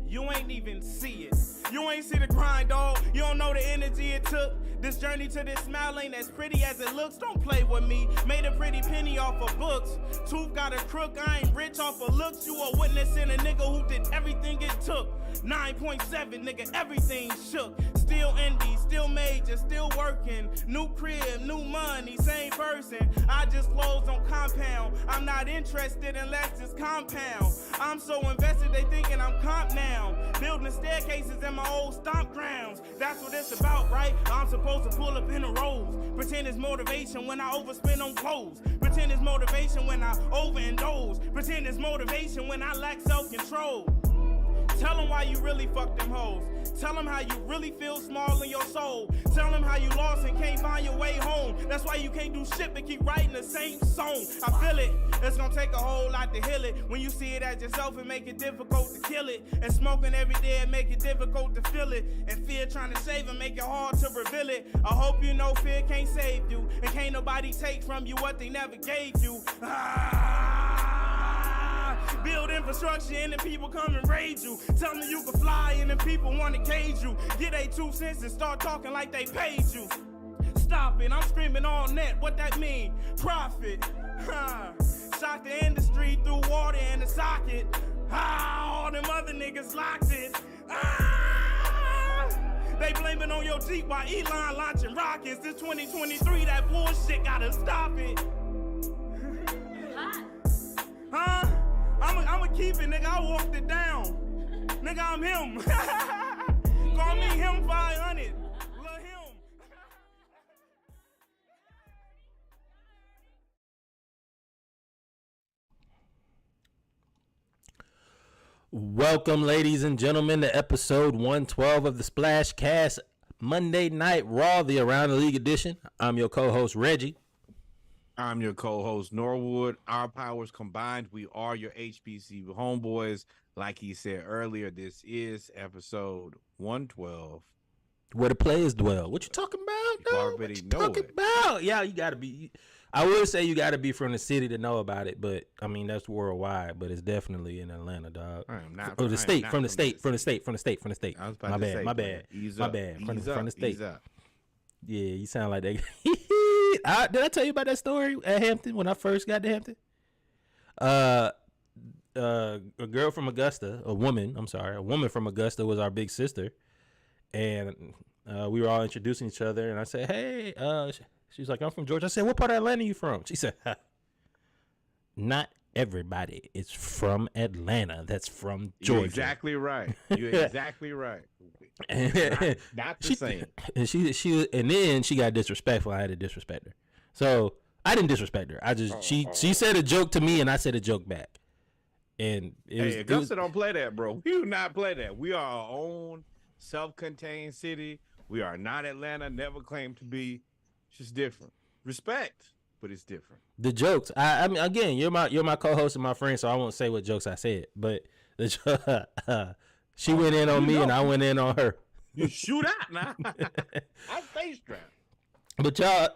Speaker 5: You ain't even see it. You ain't see the grind, dog. You don't know the energy it took. This journey to this smile ain't as pretty as it looks. Don't play with me. Made a pretty penny off of books. Tooth got a crook. I ain't rich off of looks. You a witness in a nigga who did everything it took. 9.7, nigga, everything shook. Still indie, still major, still working. New crib, new money, same person. I just closed on compound. I'm not interested unless it's compound. I'm so invested they thinking I'm comp now. Building staircases in my old stomp grounds. That's what it's about, right? I'm supposed to pull up in a rose. Pretend it's motivation when I overspend on clothes. Pretend it's motivation when I overindulge. Pretend it's motivation when I lack self-control. Tell them why you really fuck them hoes. Tell them how you really feel small in your soul. Tell them how you lost and can't find your way home. That's why you can't do shit but keep writing the same song. I feel it. It's gonna take a whole lot to heal it. When you see it as yourself, it make it difficult to kill it. And smoking every day, it make it difficult to feel it. And fear trying to save it, make it hard to reveal it. I hope you know fear can't save you. And can't nobody take from you what they never gave you. Build infrastructure and then people come and raid you. Tell me you can fly and then people want to cage you. Get they 2 cents and start talking like they paid you. Stop it, I'm screaming all net, what that mean? Profit, shock the industry through water in the socket. All them other niggas locked it. They blame it on your Jeep while Elon launching rockets. This 2023, that bullshit gotta stop it.
Speaker 6: Hot.
Speaker 5: I'ma keep it, nigga. I walked it down. Nigga, I'm him. Call me him 500. Lil' him.
Speaker 1: Welcome, ladies and gentlemen, to episode 112 of the Splash Cast Monday Night Raw, the Around the League edition. I'm your co-host, Reggie.
Speaker 2: I'm your co-host, Norwood. Our powers combined, we are your HBC homeboys. Like he said earlier, this is episode 112.
Speaker 1: Where the players dwell. What you talking about?
Speaker 2: You
Speaker 1: dog?
Speaker 2: already
Speaker 1: What you
Speaker 2: know
Speaker 1: talking
Speaker 2: it.
Speaker 1: about? Yeah, you gotta be. I would say you gotta be from the city to know about it, but I mean that's worldwide. But it's definitely in Atlanta, dog.
Speaker 2: I am not
Speaker 1: From the state,
Speaker 2: I am
Speaker 1: from the
Speaker 2: not
Speaker 1: state,
Speaker 2: this.
Speaker 1: from the state, from the state, from the state.
Speaker 2: I was about
Speaker 1: My
Speaker 2: to
Speaker 1: bad,
Speaker 2: say,
Speaker 1: my
Speaker 2: player,
Speaker 1: bad,
Speaker 2: ease
Speaker 1: my
Speaker 2: up,
Speaker 1: bad. From
Speaker 2: ease
Speaker 1: the
Speaker 2: up,
Speaker 1: state.
Speaker 2: ease up.
Speaker 1: Yeah, you sound like that. Did I tell you about that story at Hampton when I first got to Hampton? A girl from Augusta, a woman from Augusta was our big sister, and we were all introducing each other. And I said, "Hey," she's like, "I'm from Georgia." I said, "What part of Atlanta are you from?" She said, "Not everybody is from Atlanta. That's from Georgia."
Speaker 2: You're exactly right. You're exactly right. Not the same.
Speaker 1: And and then she got disrespectful. I had to disrespect her. So I didn't disrespect her. I just she said a joke to me and I said a joke back. And
Speaker 2: Augusta don't play that, bro. We do not play that. We are our own self-contained city. We are not Atlanta. Never claimed to be. It's just different. Respect, but it's different.
Speaker 1: the jokes. I mean, again, you're my co-host and my friend, so I won't say what jokes I said. But she went in on me and I went in on her.
Speaker 2: You shoot out now. I face trap.
Speaker 1: But y'all,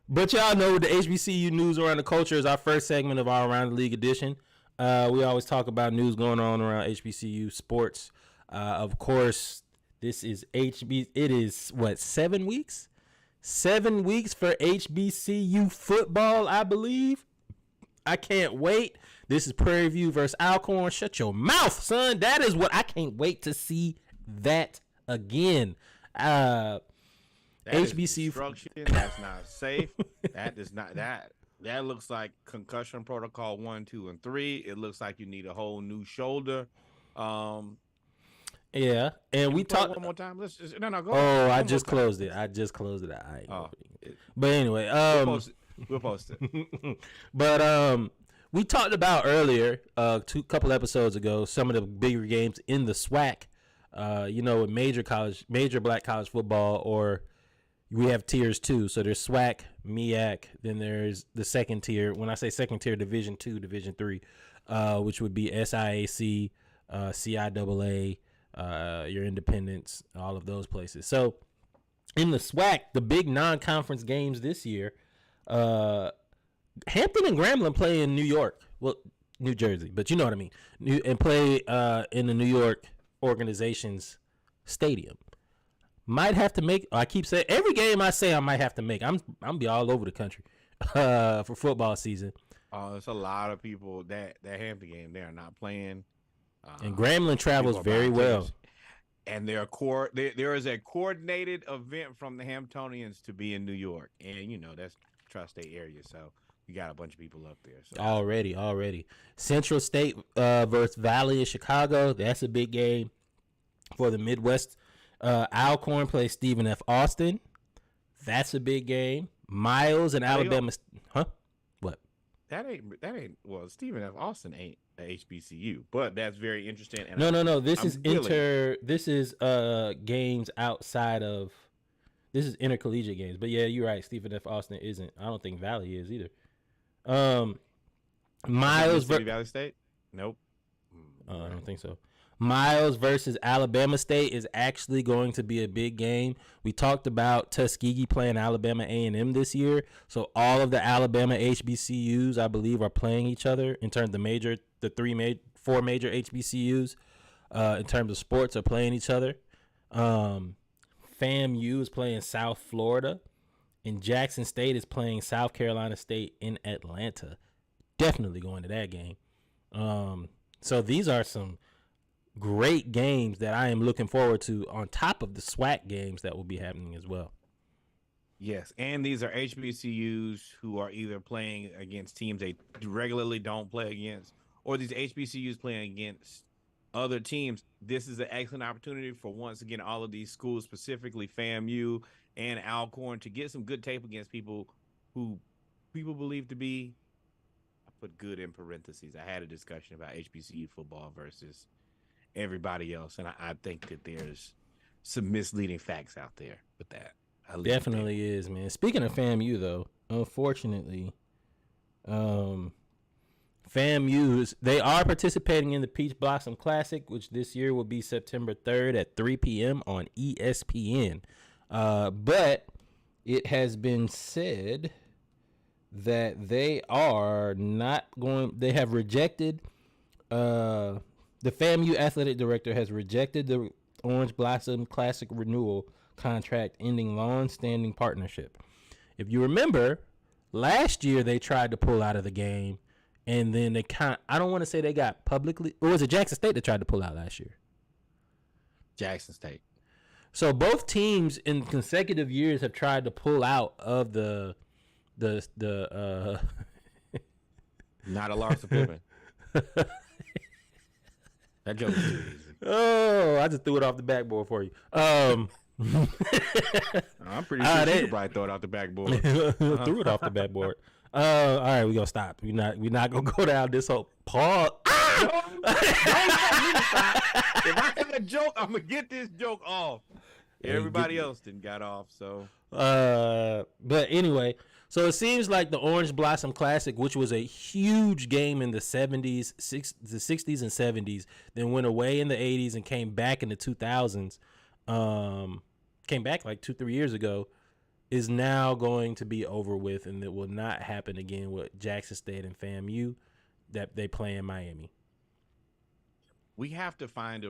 Speaker 1: but y'all know the HBCU news around the culture is our first segment of our Around the League edition. We always talk about news going on around HBCU sports. Of course, this is It is what, 7 weeks 7 weeks for HBCU football, I believe. I can't wait. This is Prairie View versus Alcorn. Shut your mouth, son. That is what I can't wait to see that again.
Speaker 2: That is
Speaker 1: HBCU
Speaker 2: instruction. That's not safe. That is not that. That looks like concussion protocol 1, 2, and 3. It looks like you need a whole new shoulder.
Speaker 1: Yeah, and we
Speaker 2: Play
Speaker 1: talked
Speaker 2: one more time. Let's just no. Go.
Speaker 1: Oh,
Speaker 2: ahead.
Speaker 1: I
Speaker 2: One
Speaker 1: just
Speaker 2: more time.
Speaker 1: closed it. I just closed it. I ain't
Speaker 2: Oh,
Speaker 1: but anyway,
Speaker 2: we'll post it.
Speaker 1: but we talked about earlier, couple episodes ago, some of the bigger games in the SWAC. With major black college football, or we have tiers too. So there's SWAC, MEAC, then there's the second tier. When I say second tier, Division 2, Division 3, which would be SIAC, CIAA, your independents, all of those places. So in the SWAC, the big non-conference games this year, Hampton and Grambling play in New York. Well, New Jersey, but you know what I mean. And play in the New York organization's stadium. Might have to make. I keep saying every game I say I might have to make. I'm be all over the country for football season.
Speaker 2: There's a lot of people that Hampton game they are not playing.
Speaker 1: And Grambling travels
Speaker 2: people are
Speaker 1: very
Speaker 2: buying
Speaker 1: well.
Speaker 2: tickets. And there is a coordinated event from the Hamptonians to be in New York, and that's tri-state area, so you got a bunch of people up there. So.
Speaker 1: Already. Central State versus Valley of Chicago. That's a big game for the Midwest. Alcorn plays Stephen F. Austin. That's a big game. Miles and Alabama. Huh? What?
Speaker 2: That ain't. Well, Stephen F. Austin ain't a HBCU, but that's very interesting. And
Speaker 1: No. This is
Speaker 2: willing.
Speaker 1: This is games outside of. This is intercollegiate games. But yeah, you're right. Stephen F. Austin isn't. I don't think Valley is either. Miles
Speaker 2: Mississippi Valley State. Nope.
Speaker 1: I don't think so. Miles versus Alabama State is actually going to be a big game. We talked about Tuskegee playing Alabama A&M this year, so all of the Alabama HBCUs, I believe, are playing each other in terms of four major HBCUs. In terms of sports, are playing each other. FAMU is playing South Florida, and Jackson State is playing South Carolina State in Atlanta. Definitely going to that game. So these are some great games that I am looking forward to on top of the SWAC games that will be happening as well.
Speaker 2: Yes, and these are HBCUs who are either playing against teams they regularly don't play against, or these HBCUs playing against other teams. This is an excellent opportunity for, once again, all of these schools, specifically FAMU and Alcorn, to get some good tape against people who people believe to be, I put good in parentheses. I had a discussion about HBCU football versus everybody else, and I think that there's some misleading facts out there with that.
Speaker 1: Definitely is, man. Speaking of FAMU, though, unfortunately, FAMU they are participating in the Peach Blossom Classic, which this year will be September 3rd at 3 p.m. on ESPN. But it has been said that they are not going. They have rejected. The FAMU athletic director has rejected the Orange Blossom Classic renewal contract, ending long-standing partnership. If you remember, last year they tried to pull out of the game, and then I don't want to say they got publicly, or was it Jackson State that tried to pull out last year?
Speaker 2: Jackson State.
Speaker 1: So both teams in consecutive years have tried to pull out of the
Speaker 2: Not a Larson Pippen. That joke was too easy.
Speaker 1: Oh, I just threw it off the backboard for you.
Speaker 2: I'm pretty sure you could probably throw it out the backboard.
Speaker 1: Threw it off the backboard. All right, we're gonna stop. We're not gonna go down this whole Paul.
Speaker 2: If I have a joke, I'm gonna get this joke off. Everybody else didn't got off, so.
Speaker 1: But anyway, so it seems like the Orange Blossom Classic, which was a huge game in the 70s, the 60s and 70s, then went away in the 80s and came back in the 2000s. Came back like 2-3 years ago, is now going to be over with, and it will not happen again with Jackson State and FAMU that they play in Miami.
Speaker 2: We have to find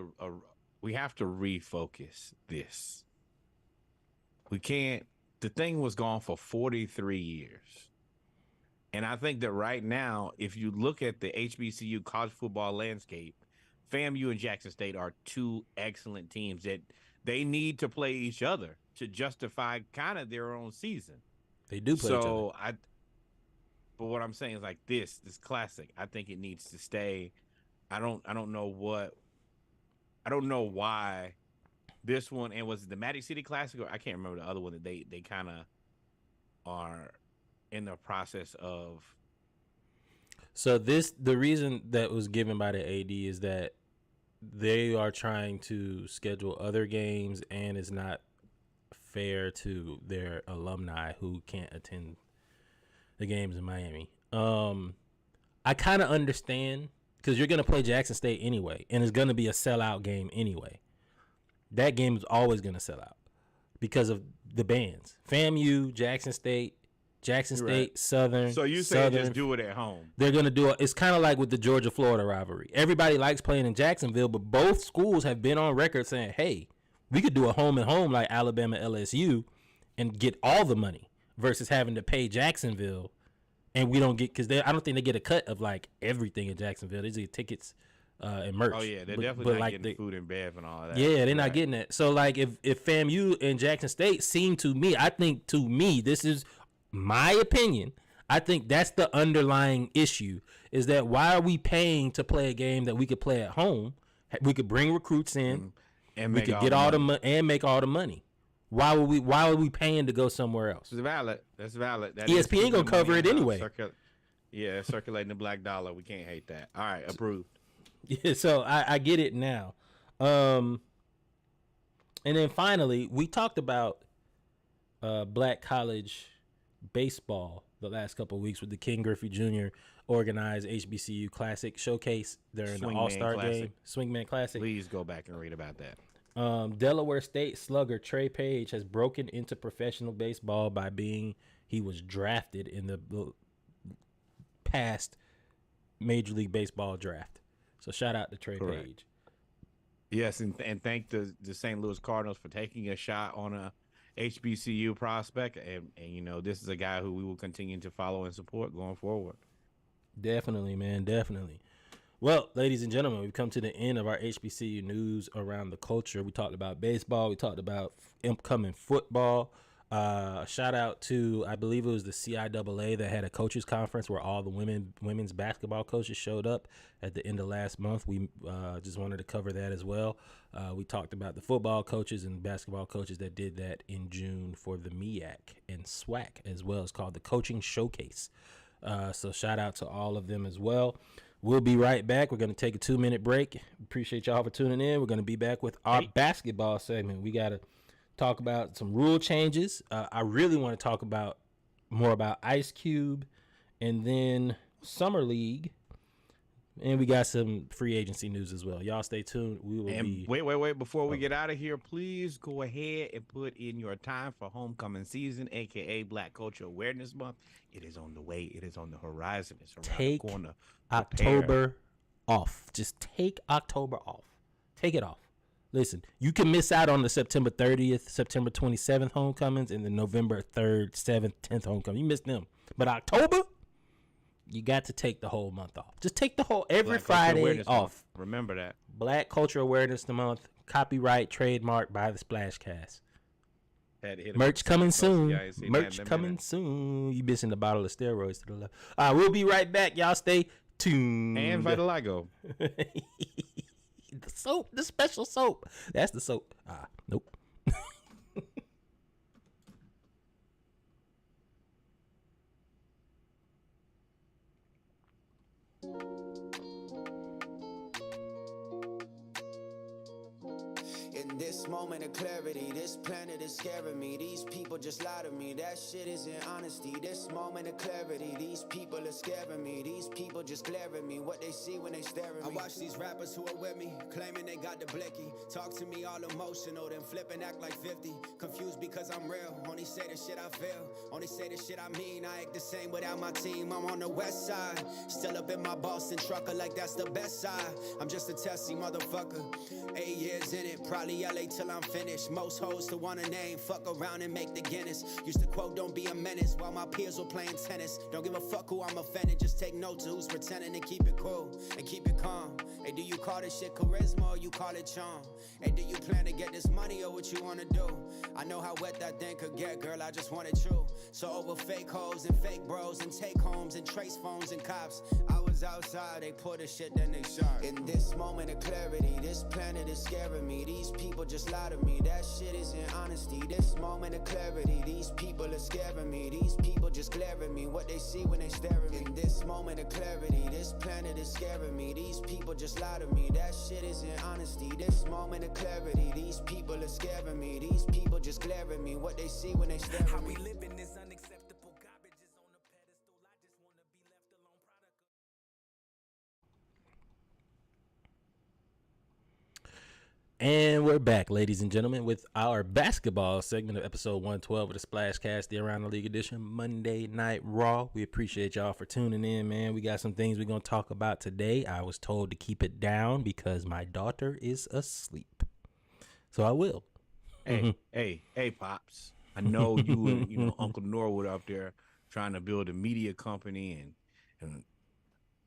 Speaker 2: we have to refocus this. We can't the thing was gone for 43 years. And I think that right now, if you look at the HBCU college football landscape, FAMU and Jackson State are two excellent teams that they need to play each other to justify kind of their own season.
Speaker 1: They do play each other.
Speaker 2: But what I'm saying is like this classic, I think it needs to stay. I don't know why this one, and was it the Magic City Classic, or I can't remember the other one that they kind of are in the process of.
Speaker 1: So the reason that was given by the AD is that they are trying to schedule other games, and it's not fair to their alumni who can't attend the games in Miami. I kind of understand, because you're going to play Jackson State anyway, and it's going to be a sellout game anyway. That game is always going to sell out because of the bands. FAMU, Jackson State,
Speaker 2: Right.
Speaker 1: Southern.
Speaker 2: So you say
Speaker 1: Southern,
Speaker 2: just do it at home.
Speaker 1: they're going to do it. It's kind of like with the Georgia-Florida rivalry. Everybody likes playing in Jacksonville, but both schools have been on record saying, hey, we could do a home and home like Alabama, LSU and get all the money versus having to pay Jacksonville. And we don't get, because I don't think they get a cut of like everything in Jacksonville. They just get tickets and merch.
Speaker 2: Oh yeah, they're
Speaker 1: But
Speaker 2: definitely not
Speaker 1: like
Speaker 2: getting food and bev and all of that.
Speaker 1: yeah, they're not
Speaker 2: Right.
Speaker 1: getting that. So like if FAMU and Jackson State seem to me, I think to me, this is my opinion, I think that's the underlying issue, is that why are we paying to play a game that we could play at home? We could bring recruits in,
Speaker 2: And
Speaker 1: we
Speaker 2: make
Speaker 1: could get all the money and make all the money. Why are we paying to go somewhere else?
Speaker 2: It's valid. That's valid. That
Speaker 1: ESPN
Speaker 2: is keeping
Speaker 1: gonna
Speaker 2: the
Speaker 1: cover
Speaker 2: money
Speaker 1: it
Speaker 2: in-house.
Speaker 1: anyway.
Speaker 2: Yeah, circulating the black dollar. We can't hate that. All right, approved.
Speaker 1: Yeah, so I get it now. And then finally, we talked about black college baseball the last couple of weeks with the King Griffey Jr. organized HBCU Classic Showcase during the
Speaker 2: Swingman
Speaker 1: All-Star
Speaker 2: Classic.
Speaker 1: game. Swingman Classic.
Speaker 2: Please go back and read about that.
Speaker 1: Delaware State slugger Trey Page has broken into professional baseball by he was drafted in the past Major League Baseball draft. So shout out to Trey
Speaker 2: Correct.
Speaker 1: Page.
Speaker 2: Yes, and thank the St. Louis Cardinals for taking a shot on a HBCU prospect, and you know, this is a guy who we will continue to follow and support going forward.
Speaker 1: Definitely, man, definitely. Well, ladies and gentlemen, we've come to the end of our HBCU news around the culture. We talked about baseball. We talked about upcoming football. Shout out to, I believe it was the CIAA that had a coaches conference where all the women's basketball coaches showed up at the end of last month. We just wanted to cover that as well. We talked about the football coaches and basketball coaches that did that in June for the MEAC and SWAC as well. It's called the Coaching Showcase. So shout out to all of them as well. We'll be right back. We're going to take a 2-minute break. Appreciate y'all for tuning in. We're going to be back with our basketball segment. We got to talk about some rule changes. I really want to talk about more about Ice Cube and then Summer League. And we got some free agency news as well. Y'all stay tuned. We will be.
Speaker 2: Wait. Before we get out of here, please go ahead and put in your time for homecoming season, a.k.a. Black Culture Awareness Month. It is on the way. It is on the horizon. It's around
Speaker 1: Take
Speaker 2: the corner.
Speaker 1: October off. Just take October off. Take it off. Listen, you can miss out on the September 30th, September 27th homecomings and the November 3rd, 7th, 10th homecoming. You missed them. But October, you got to take the whole month off. Just take the whole every
Speaker 2: Black Culture
Speaker 1: Friday
Speaker 2: Awareness
Speaker 1: off.
Speaker 2: Month. Remember that.
Speaker 1: Black Culture Awareness Month. Copyright, trademark by the Splashcast.
Speaker 2: Had to hit him
Speaker 1: Merch
Speaker 2: with the
Speaker 1: coming
Speaker 2: sauce.
Speaker 1: soon.
Speaker 2: Yeah, I ain't seen that
Speaker 1: Merch
Speaker 2: in a
Speaker 1: coming
Speaker 2: minute.
Speaker 1: soon. You missing the bottle of steroids to the left. All right, we'll be right back. Y'all stay tuned.
Speaker 2: And vitiligo.
Speaker 1: The soap, the special soap. That's the soap. Nope.
Speaker 7: In this moment of clarity, this planet is scaring me. These people just lie to me. That shit isn't honesty. This moment of clarity, these people are scaring me. These people just glare at me. What they see when they stare at me. I watch these rappers who are with me, claiming they got the blicky. Talk to me all emotional, then flip and act like 50. Confused because I'm real. Only say the shit I feel. Only say the shit I mean. I act the same without my team. I'm on the west side. Still up in my Boston trucker like that's the best side. I'm just a testy motherfucker. 8 years in it, probably yelling Wale till I'm finished. Most hoes to want a name, fuck around and make the Guinness. Used to quote, don't be a menace, while my peers were playing tennis. Don't give a fuck who I'm offended, just take notes of who's pretending and keep it cool and keep it calm. Hey, do you call this shit charisma or you call it charm? Hey, do you plan to get this money or what you wanna do? I know how wet that thing could get, girl, I just want it true. So over fake hoes and fake bros and take homes and trace phones and cops, I was outside, they put the shit, then they shot. In this moment of clarity, this planet is scaring me. These people just lie to me, that shit isn't honesty. This moment of clarity, these people are scaring me. These people just glare at me, what they see when they stare at me. In this moment of clarity, this planet is scaring me. These people just lie to me, that shit isn't honesty. This moment of clarity, these people are scaring me. These people just glare at me, what they see when they stare at me. How we living is unacceptable, garbage is on a pedestal. I just wanna be left alone, product.
Speaker 1: And we're back, ladies and gentlemen, with our basketball segment of episode 112 of the Splashcast, the Around the League edition, Monday Night Raw. We appreciate y'all for tuning in, man. We got some things we're going to talk about today. I was told to keep it down because my daughter is asleep. So I will.
Speaker 2: Hey, Pops. I know you and Uncle Norwood up there trying to build a media company and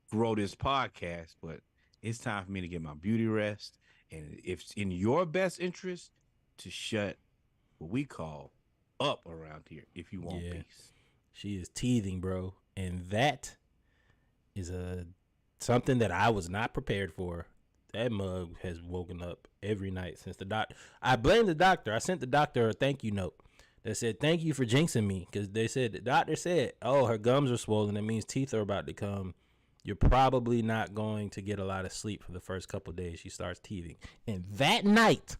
Speaker 2: grow this podcast, but it's time for me to get my beauty rest. And if it's in your best interest to shut what we call up around here, if you want peace.
Speaker 1: She is teething, bro. And that is something that I was not prepared for. That mug has woken up every night since the doctor. I blame the doctor. I sent the doctor a thank you note that said, thank you for jinxing me. Because they said, the doctor said, oh, her gums are swollen. That means teeth are about to come. You're probably not going to get a lot of sleep for the first couple of days. She starts teething. And that night,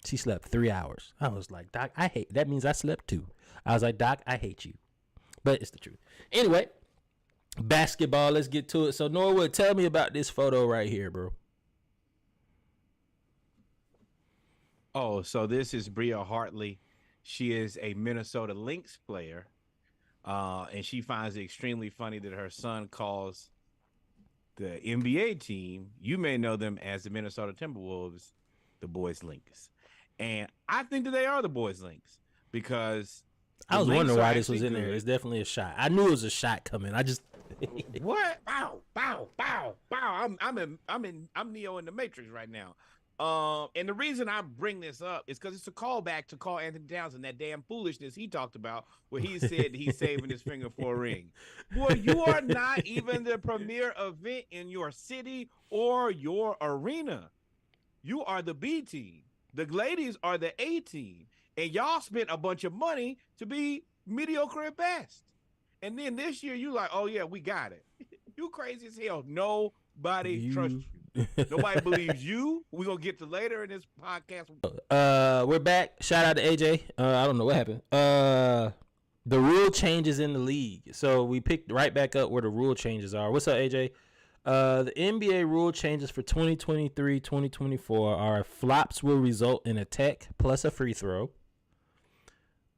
Speaker 1: she slept 3 hours. I was like, Doc, that means I slept 2. I was like, Doc, I hate you. But it's the truth. Anyway, basketball, let's get to it. So, Norwood, tell me about this photo right here, bro.
Speaker 2: Oh, so this is Bria Hartley. She is a Minnesota Lynx player. And she finds it extremely funny that her son calls the NBA team, you may know them as the Minnesota Timberwolves, the Boys Lynx. And I think that they are the Boys Lynx because
Speaker 1: I was wondering why this was in there. It's definitely a shot. I knew it was a shot coming. I just
Speaker 2: what? Bow, bow, bow, bow. I'm Neo in the Matrix right now. And the reason I bring this up is because it's a callback to Karl Anthony Towns and that damn foolishness he talked about where he said he's saving his finger for a ring. Boy, you are not even the premier event in your city or your arena. You are the B team. The ladies are the A team. And y'all spent a bunch of money to be mediocre at best. And then this year you like, oh yeah, we got it. You crazy as hell. Nobody trusts you. Nobody believes you. We're gonna get to later in this podcast.
Speaker 1: We're back. Shout out to AJ. I don't know what happened. The rule changes in the league. So we picked right back up where the rule changes are. What's up, AJ? The NBA rule changes for 2023-2024 are flops will result in a tech plus a free throw.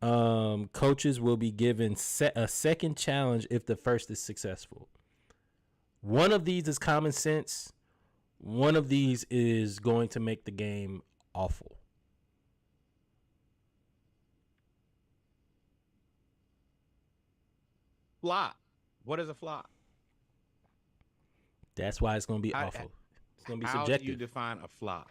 Speaker 1: Coaches will be given a second challenge if the first is successful. One of these is common sense. One of these is going to make the game awful.
Speaker 2: Flop. What is a flop?
Speaker 1: That's why it's going to be awful. It's going to be subjective.
Speaker 2: How do you define a flop?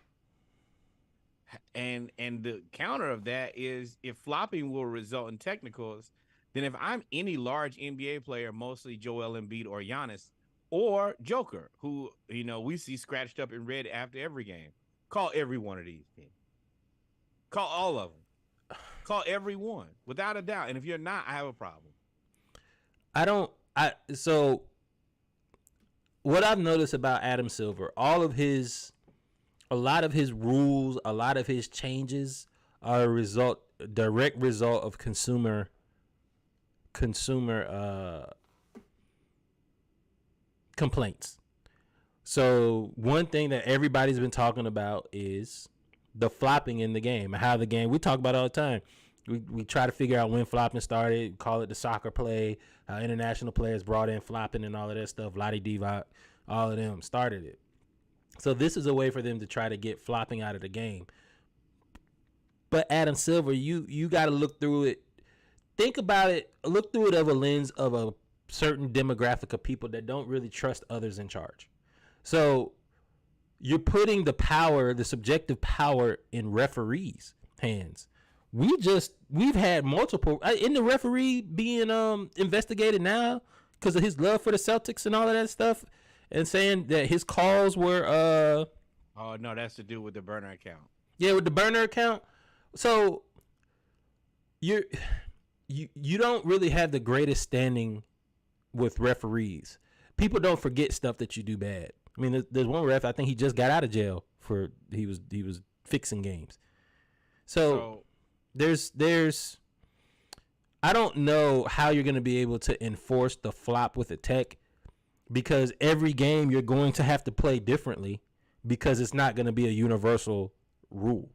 Speaker 2: And the counter of that is if flopping will result in technicals, then if I'm any large NBA player, mostly Joel Embiid or Giannis, or Joker, who, we see scratched up in red after every game. Call every one of these teams. Call all of them. Call every one, without a doubt. And if you're not, I have a problem.
Speaker 1: So what I've noticed about Adam Silver, a lot of his rules, a lot of his changes are a direct result of consumer complaints. So one thing that everybody's been talking about is the flopping in the game, how the game, we talk about it all the time. We try to figure out when flopping started, call it the soccer play, how international players brought in flopping and all of that stuff. Lottie Divac, all of them started it. So this is a way for them to try to get flopping out of the game. But Adam Silver, you got to look through it. Think about it. Look through it of a lens of a certain demographic of people that don't really trust others in charge. So you're putting the power, the subjective power, in referees' hands. We've had multiple in the referee being investigated now because of his love for the Celtics and all of that stuff, and saying that his calls were
Speaker 2: Oh no, that's to do with the burner account.
Speaker 1: yeah, with the burner account. So you don't really have the greatest standing with referees. People don't forget stuff that you do bad. I mean, there's one ref, I think he just got out of jail for he was fixing games. So there's I don't know how you're going to be able to enforce the flop with a tech, because every game you're going to have to play differently because it's not going to be a universal rule.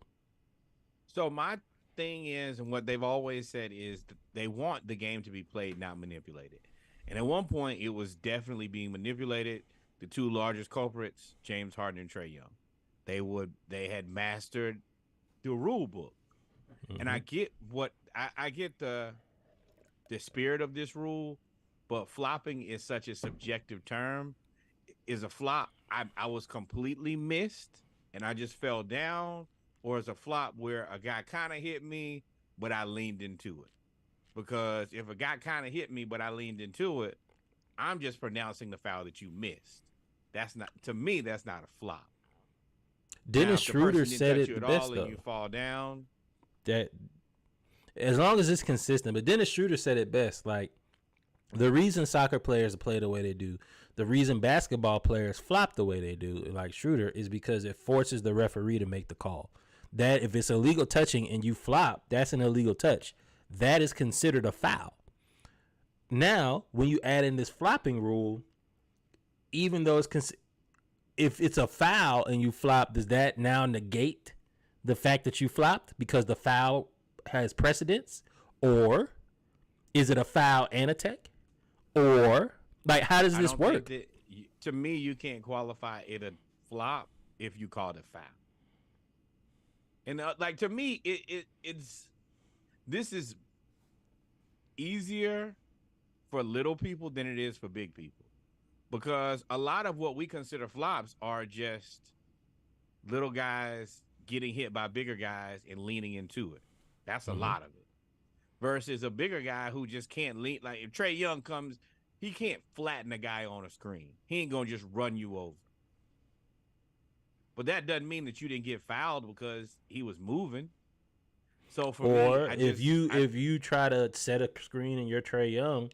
Speaker 2: So my thing is, and what they've always said is they want the game to be played, not manipulated. And at one point, it was definitely being manipulated. The two largest culprits, James Harden and Trae Young, they had mastered the rule book. Mm-hmm. And I get I get the spirit of this rule, but flopping is such a subjective term. Is a flop I was completely missed and I just fell down, or is a flop where a guy kind of hit me, but I leaned into it? Because if a guy kind of hit me, but I leaned into it, I'm just pronouncing the foul that you missed. That's not, to me, that's not a flop.
Speaker 1: Dennis Schroeder said it the best, though.
Speaker 2: You fall down.
Speaker 1: That as long as it's consistent, but Dennis Schroeder said it best. Like, the reason soccer players play the way they do, the reason basketball players flop the way they do, like Schroeder, is because it forces the referee to make the call. That if it's illegal touching and you flop, that's an illegal touch. That is considered a foul. Now, when you add in this flopping rule, even though if it's a foul and you flop, does that now negate the fact that you flopped because the foul has precedence? Or is it a foul and a tech? Or, like, how does this work?
Speaker 2: To me, you can't qualify it a flop if you call it a foul. And like, to me, this is easier for little people than it is for big people, because a lot of what we consider flops are just little guys getting hit by bigger guys and leaning into it. That's a lot of it. Versus a bigger guy who just can't lean. Like, if Trae Young comes, he can't flatten a guy on a screen. He ain't gonna just run you over. But that doesn't mean that you didn't get fouled because he was moving. So for
Speaker 1: me, if
Speaker 2: if
Speaker 1: you try to set a screen and you're Trae Young,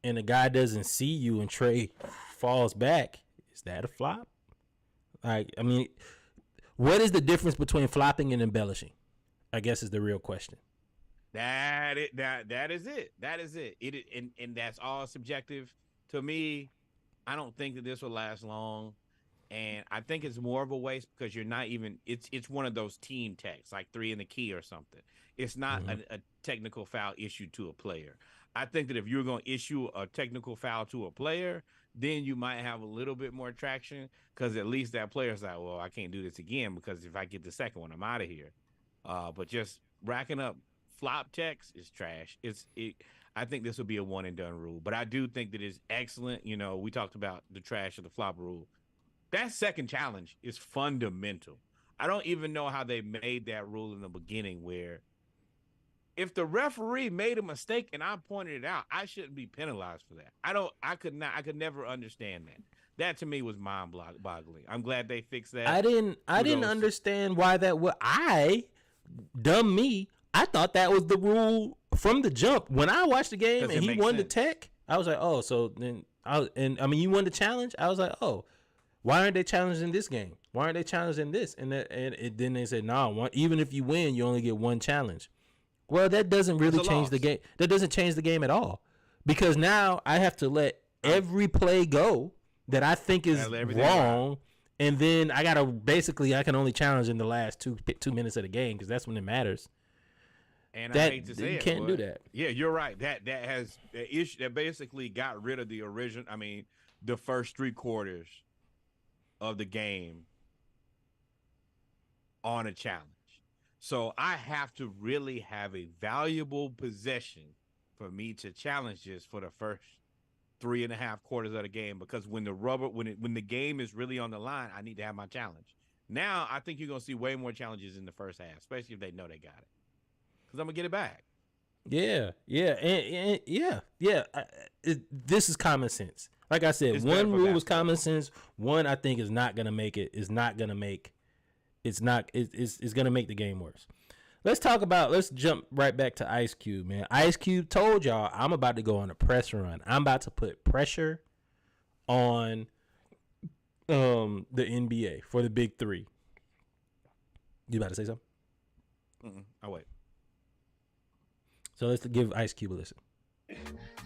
Speaker 1: and the guy doesn't see you and Trae falls back, is that a flop? Like, I mean, what is the difference between flopping and embellishing? I guess is the real question.
Speaker 2: That is it. That is it. And that's all subjective. To me, I don't think that this will last long. And I think it's more of a waste because you're not even, it's one of those team techs, like 3 in the key or something. It's not a technical foul issued to a player. I think that if you're going to issue a technical foul to a player, then you might have a little bit more traction, because at least that player's like, well, I can't do this again, because if I get the second one, I'm out of here. But just racking up flop techs is trash. I think this will be a one and done rule, but I do think that it's excellent. You know, we talked about the trash of the flop rule. That second challenge is fundamental. I don't even know how they made that rule in the beginning, where if the referee made a mistake and I pointed it out, I shouldn't be penalized for that. I could never understand that. That to me was mind-boggling. I'm glad they fixed that.
Speaker 1: I didn't understand why that was. Dumb me, I thought that was the rule from the jump. When I watched the game and he won the tech, I was like, oh, so then you won the challenge. I was like, oh, why aren't they challenging this game? Why aren't they challenging this? And then they said, no, even if you win, you only get one challenge. Well, that doesn't really change the game. That doesn't change the game at all, because now I have to let every play go that I think is wrong. And then I can only challenge in the last 2 minutes of the game, because that's when it matters.
Speaker 2: And I hate to say
Speaker 1: you can't do that.
Speaker 2: Yeah, you're right. That has the issue that basically got rid of the original. I mean, the first 3 quarters of the game on a challenge. So I have to really have a valuable possession for me to challenge this for the first 3.5 quarters of the game, because when the game is really on the line, I need to have my challenge. Now I think you're gonna see way more challenges in the first half, especially if they know they got it, because I'm gonna get it back.
Speaker 1: Yeah, and this is common sense. Like I said,
Speaker 2: It's better
Speaker 1: one
Speaker 2: for
Speaker 1: rule was
Speaker 2: basketball.
Speaker 1: common sense. One I think is not gonna make it. It's gonna make the game worse. Let's jump right back to Ice Cube, man. Ice Cube told y'all, I'm about to go on a press run. I'm about to put pressure on the NBA for the big three. You about to say something?
Speaker 2: I'll wait.
Speaker 1: So let's give Ice Cube a listen.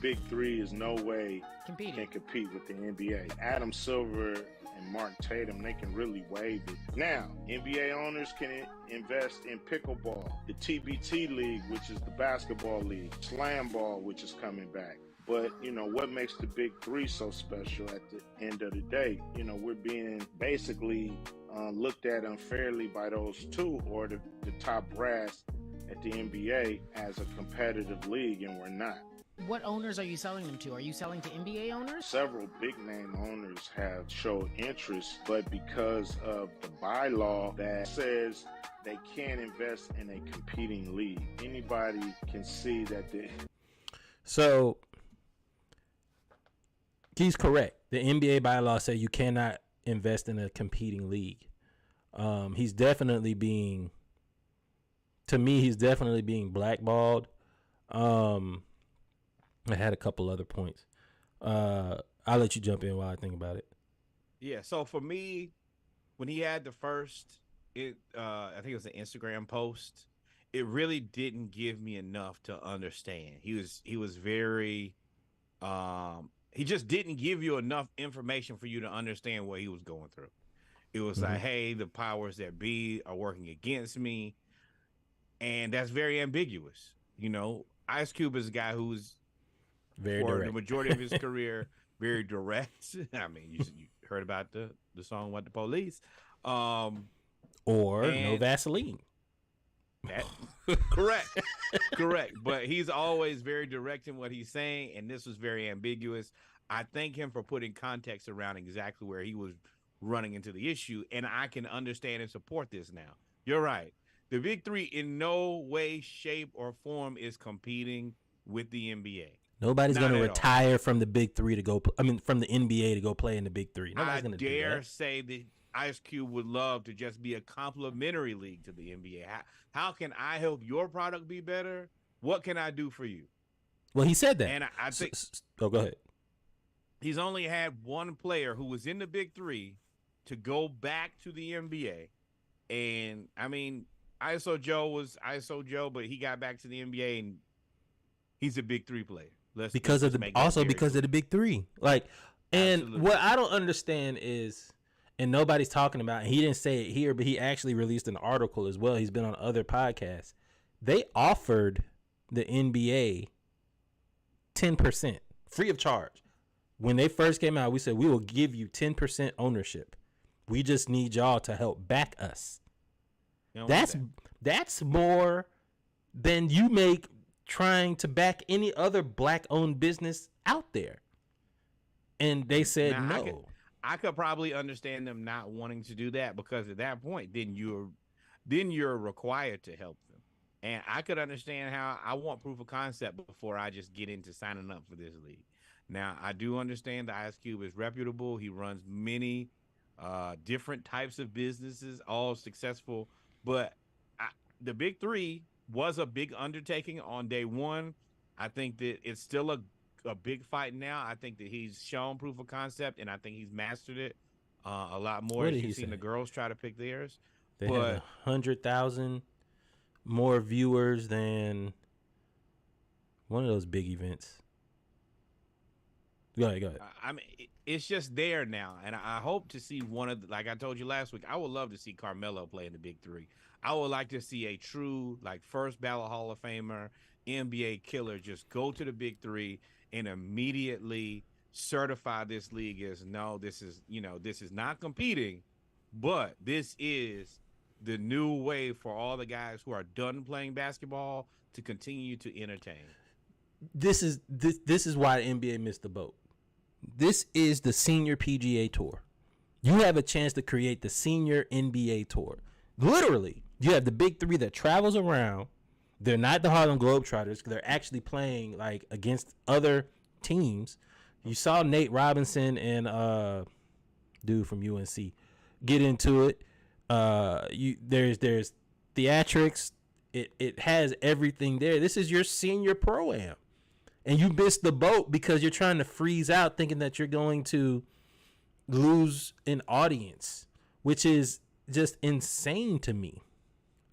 Speaker 8: Big Three is no way
Speaker 9: Competing.
Speaker 8: can compete with the NBA. Adam Silver and Mark Tatum, they can really wave it. Now, NBA owners can invest in pickleball, the TBT League, which is the basketball league, slam ball, which is coming back. But, what makes the Big Three so special at the end of the day? We're being basically looked at unfairly by those two, or the top brass at the NBA, as a competitive league, and we're not.
Speaker 9: What owners are you selling them to? Are you selling to NBA owners?
Speaker 8: Several big name owners have showed interest, but because of the bylaw that says they can't invest in a competing league, anybody can see that
Speaker 1: So he's correct. The NBA bylaw say you cannot invest in a competing league. He's definitely being blackballed. I had a couple other points. I'll let you jump in while I think about it.
Speaker 2: Yeah, so for me, when he had the first, I think it was an Instagram post, it really didn't give me enough to understand. He was very, he just didn't give you enough information for you to understand what he was going through. It was like, hey, the powers that be are working against me, and that's very ambiguous. Ice Cube is a guy who's
Speaker 1: Very
Speaker 2: for
Speaker 1: direct.
Speaker 2: the majority of his career, very direct. I mean, you heard about the song "What the Police,"
Speaker 1: Or no
Speaker 2: and-
Speaker 1: Vaseline.
Speaker 2: correct. But he's always very direct in what he's saying, and this was very ambiguous. I thank him for putting context around exactly where he was running into the issue, and I can understand and support this now. You're right. The Big Three in no way, shape, or form is competing with the NBA.
Speaker 1: Nobody's
Speaker 2: Not
Speaker 1: going to
Speaker 2: at all.
Speaker 1: retire from the Big Three to go. From the NBA to go play in the Big Three. Nobody's
Speaker 2: I
Speaker 1: going to do
Speaker 2: dare
Speaker 1: that.
Speaker 2: say that Ice Cube would love to just be a complimentary league to the NBA. How can I help your product be better? What can I do for you?
Speaker 1: Well, he said that.
Speaker 2: And I think
Speaker 1: go ahead.
Speaker 2: he's only had one player who was in the Big Three to go back to the NBA. And I mean, ISO Joe was ISO Joe, but he got back to the NBA and he's a Big Three player.
Speaker 1: Because of the Big Three. And
Speaker 2: Absolutely.
Speaker 1: what I don't understand is, and nobody's talking about, and he didn't say it here, but he actually released an article as well. He's been on other podcasts. They offered the NBA 10% free of charge. When they first came out, we said, we will give you 10% ownership. We just need y'all to help back us. That's more than you make trying to back any other black-owned business out there. And they said
Speaker 2: Now,
Speaker 1: no.
Speaker 2: I could probably understand them not wanting to do that, because at that point, then you're required to help them. And I could understand how I want proof of concept before I just get into signing up for this league. Now, I do understand that Ice Cube is reputable. He runs many different types of businesses, all successful. But the Big Three was a big undertaking on day one. I think that it's still a big fight now. I think that he's shown proof of concept, and I think he's mastered it a lot more.
Speaker 1: What
Speaker 2: As
Speaker 1: did he
Speaker 2: you've seen
Speaker 1: say?
Speaker 2: the girls try to pick theirs.
Speaker 1: They
Speaker 2: But
Speaker 1: had 100,000 more viewers than one of those big events. Go ahead.
Speaker 2: I mean, it's just there now, and I hope to see one of like I told you last week. I would love to see Carmelo play in the Big Three. I would like to see a true first ballot Hall of Famer, NBA killer just go to the Big Three and immediately certify this league as no, this is not competing, but this is the new way for all the guys who are done playing basketball to continue to entertain.
Speaker 1: This is why the NBA missed the boat. This is the senior PGA Tour. You have a chance to create the senior NBA Tour. Literally, you have the big three that travels around. They're not the Harlem Globetrotters. They're actually playing like against other teams. You saw Nate Robinson and dude from UNC get into it. There's theatrics. It has everything there. This is your senior pro-am. And you missed the boat because you're trying to freeze out thinking that you're going to lose an audience, which is just insane to me.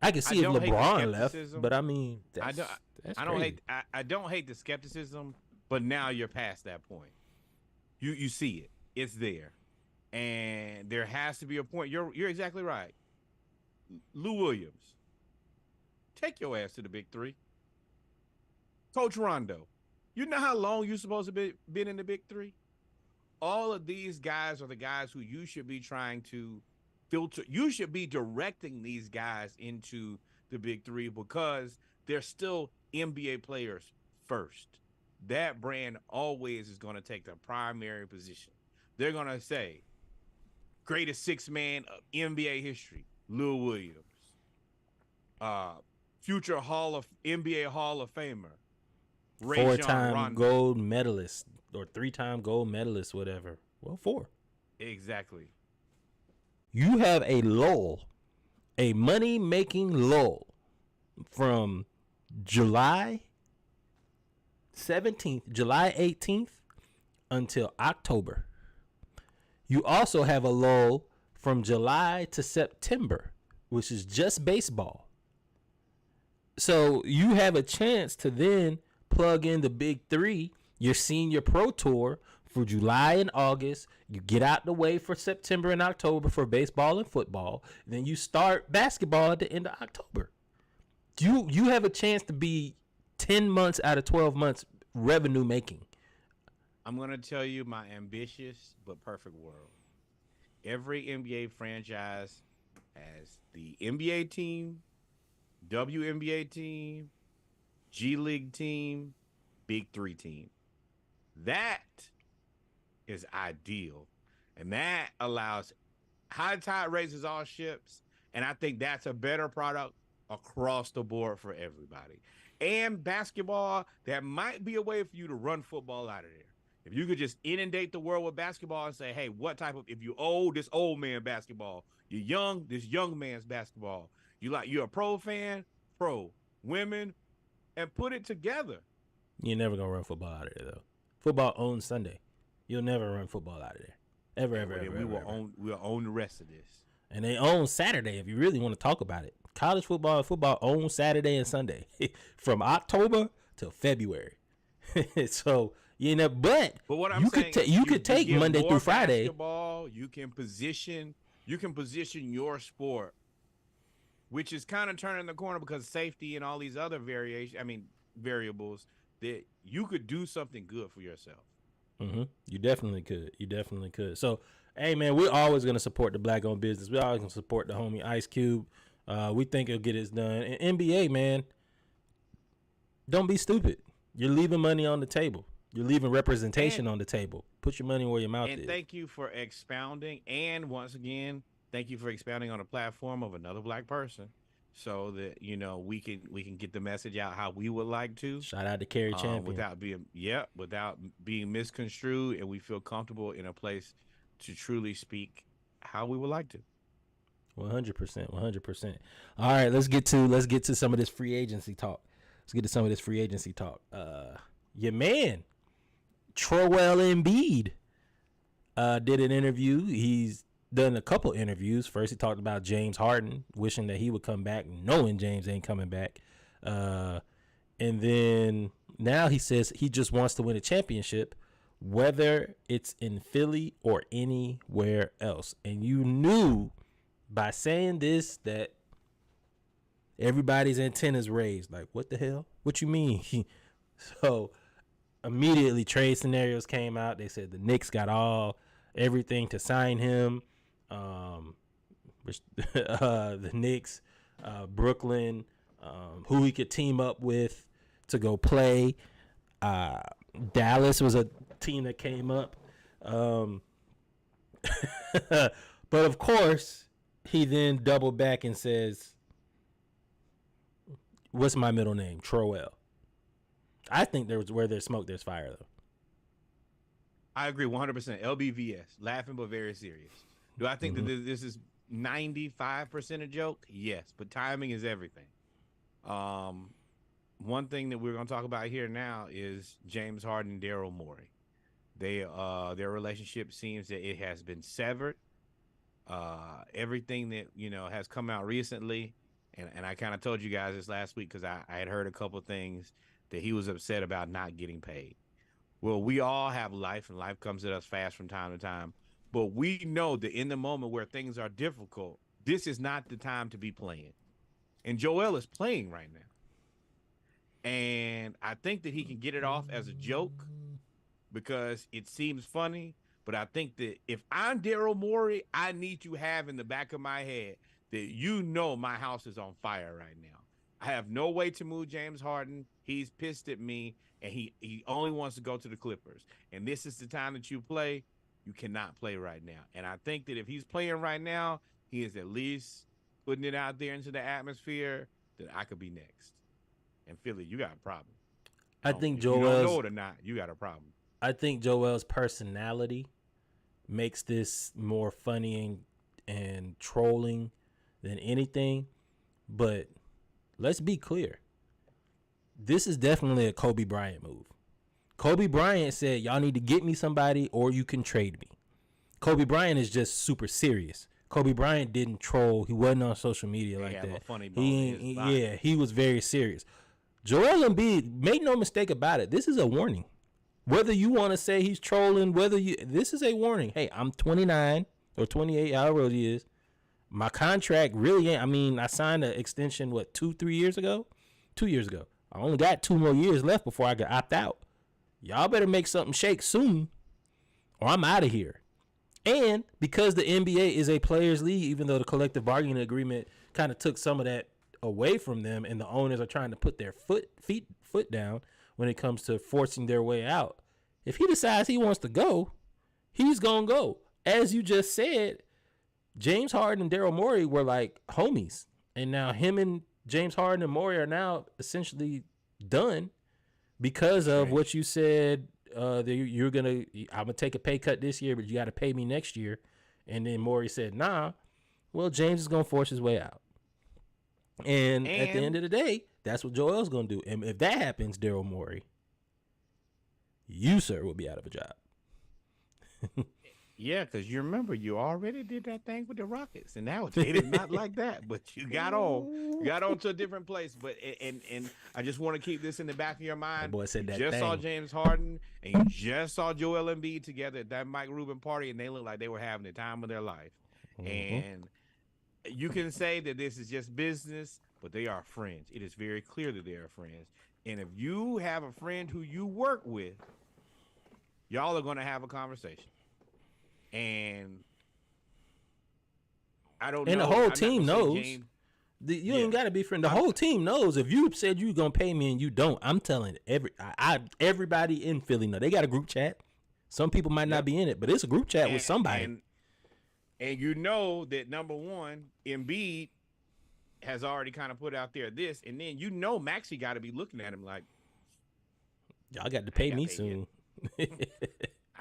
Speaker 1: I can see if LeBron left, but I mean,
Speaker 2: I don't hate the skepticism, but now you're past that point. You see it. It's there. And there has to be a point. You're exactly right. Lou Williams, take your ass to the big three. Coach Rondo, you know how long you're supposed to be been in the big three? All of these guys are the guys who you should be trying to filter. You should be directing these guys into the big three because they're still NBA players first. That brand always is going to take the primary position. They're going to say, greatest six man of NBA history, Lou Williams. Future NBA Hall of Famer, Rajon
Speaker 1: 4-time
Speaker 2: Rondo.
Speaker 1: gold medalist or 3-time gold medalist, whatever. Well, 4.
Speaker 2: Exactly.
Speaker 1: You have a lull, a money-making lull from July 17th, July 18th until October. You also have a lull from July to September, which is just baseball. So you have a chance to then plug in the big three, your senior pro tour for July and August. You get out the way for September and October for baseball and football. Then you start basketball at the end of October. You have a chance to be 10 months out of 12 months revenue making.
Speaker 2: I'm going to tell you my ambitious but perfect world. Every NBA franchise has the NBA team, WNBA team, G League team, Big Three team. That is ideal. And that allows high tide raises all ships. And I think that's a better product across the board for everybody. And basketball, that might be a way for you to run football out of there. If you could just inundate the world with basketball and say, hey, what type of, if you old, this old man basketball. You're young, this young man's basketball. You're a pro fan, pro, women, and put it together.
Speaker 1: You're never going to run football out of there, though. Football owns Sunday. You'll never run football out of there. Ever.
Speaker 2: We'll own the rest of this.
Speaker 1: And they own Saturday if you really want to talk about it. College football and football own Saturday and Sunday from October till February. So, you know, but
Speaker 2: what I'm saying,
Speaker 1: you could take Monday through Friday.
Speaker 2: Basketball, you can position your sport, which is kind of turning the corner because safety and all these other variables that you could do something good for yourself.
Speaker 1: Mm-hmm. You definitely could. So, hey, man, we're always going to support the black-owned business. We're always going to support the homie Ice Cube. We think it'll get it done. And NBA, man, don't be stupid. You're leaving money on the table. You're leaving representation on the table. Put your money where your mouth is.
Speaker 2: And thank you for expounding. And once again, thank you for expounding on a platform of another black person so that, you know, we can get the message out how we would like to.
Speaker 1: Shout out to Kerry Champion.
Speaker 2: Without being misconstrued, and we feel comfortable in a place to truly speak how we would like to.
Speaker 1: 100%. All right, let's get to some of this free agency talk. Your man, Joel Embiid, did an interview. He's done a couple interviews. First, he talked about James Harden, wishing that he would come back, knowing James ain't coming back. And then now he says he just wants to win a championship, whether it's in Philly or anywhere else. And you knew by saying this that everybody's antennas raised. Like, what the hell? What you mean? So immediately trade scenarios came out. They said the Knicks got everything to sign him. The Knicks, Brooklyn, who he could team up with to go play. Dallas was a team that came up. But of course, he then doubled back and says, what's my middle name? Troel. I think where there's smoke, there's fire, though.
Speaker 2: I agree 100%. LBVS, laughing but very serious. Do I think that this is 95% a joke? Yes, but timing is everything. One thing that we're going to talk about here now is James Harden and Daryl Morey. Their relationship seems that it has been severed. Everything that has come out recently, and I kind of told you guys this last week because I had heard a couple of things that he was upset about not getting paid. Well, we all have life, and life comes at us fast from time to time. But we know that in the moment where things are difficult, this is not the time to be playing. And Joel is playing right now. And I think that he can get it off as a joke because it seems funny. But I think that if I'm Daryl Morey, I need to have in the back of my head that my house is on fire right now. I have no way to move James Harden. He's pissed at me, and he only wants to go to the Clippers. And this is the time that you play. You cannot play right now. And I think that if he's playing right now, he is at least putting it out there into the atmosphere that I could be next. And Philly, you got a problem.
Speaker 1: I think
Speaker 2: Joel's, you don't know it or
Speaker 1: Joel's
Speaker 2: not, you got a problem.
Speaker 1: I think Joel's personality makes this more funny and trolling than anything. But let's be clear. This is definitely a Kobe Bryant move. Kobe Bryant said, y'all need to get me somebody or you can trade me. Kobe Bryant is just super serious. Kobe Bryant didn't troll. He wasn't on social media like that.
Speaker 2: A funny bone
Speaker 1: he was very serious. Joel Embiid, make no mistake about it, this is a warning. Whether you want to say he's trolling, this is a warning. Hey, I'm 29 or 28, however old he is. My contract really ain't. I mean, I signed an extension, 2-3 years ago? 2 years ago. I only got 2 more years left before I could opt out. Y'all better make something shake soon or I'm out of here. And because the NBA is a players' league, even though the collective bargaining agreement kind of took some of that away from them and the owners are trying to put their foot down when it comes to forcing their way out. If he decides he wants to go, he's going to go. As you just said, James Harden and Daryl Morey were like homies. And now him and James Harden and Morey are now essentially done because of what you said. I'm gonna take a pay cut this year, but you got to pay me next year. And then Morey said, nah. Well, James is gonna force his way out. And at the end of the day, that's what Joel's gonna do. And if that happens, Daryl Morey, you, sir, will be out of a job.
Speaker 2: Yeah, because you remember you already did that thing with the Rockets, and now they did not like that. But you got on to a different place. But and I just want to keep this in the back of your mind.
Speaker 1: That boy said that
Speaker 2: you just
Speaker 1: thing.
Speaker 2: saw James Harden, and you just saw Joel Embiid together at that Mike Rubin party, and they looked like they were having the time of their life. And you can say that this is just business, but they are friends. It is very clear that they are friends. And if you have a friend who you work with, y'all are going to have a conversation. And I don't know.
Speaker 1: And the whole team knows. You ain't got to be friend. The whole team knows. If you said you're going to pay me and you don't, I'm telling everybody in Philly know. They got a group chat. Some people might not be in it, but it's a group chat with somebody.
Speaker 2: And you know that, number one, Embiid has already kind of put out there this. And then Maxey got to be looking at him like,
Speaker 1: y'all got to pay me soon.
Speaker 2: I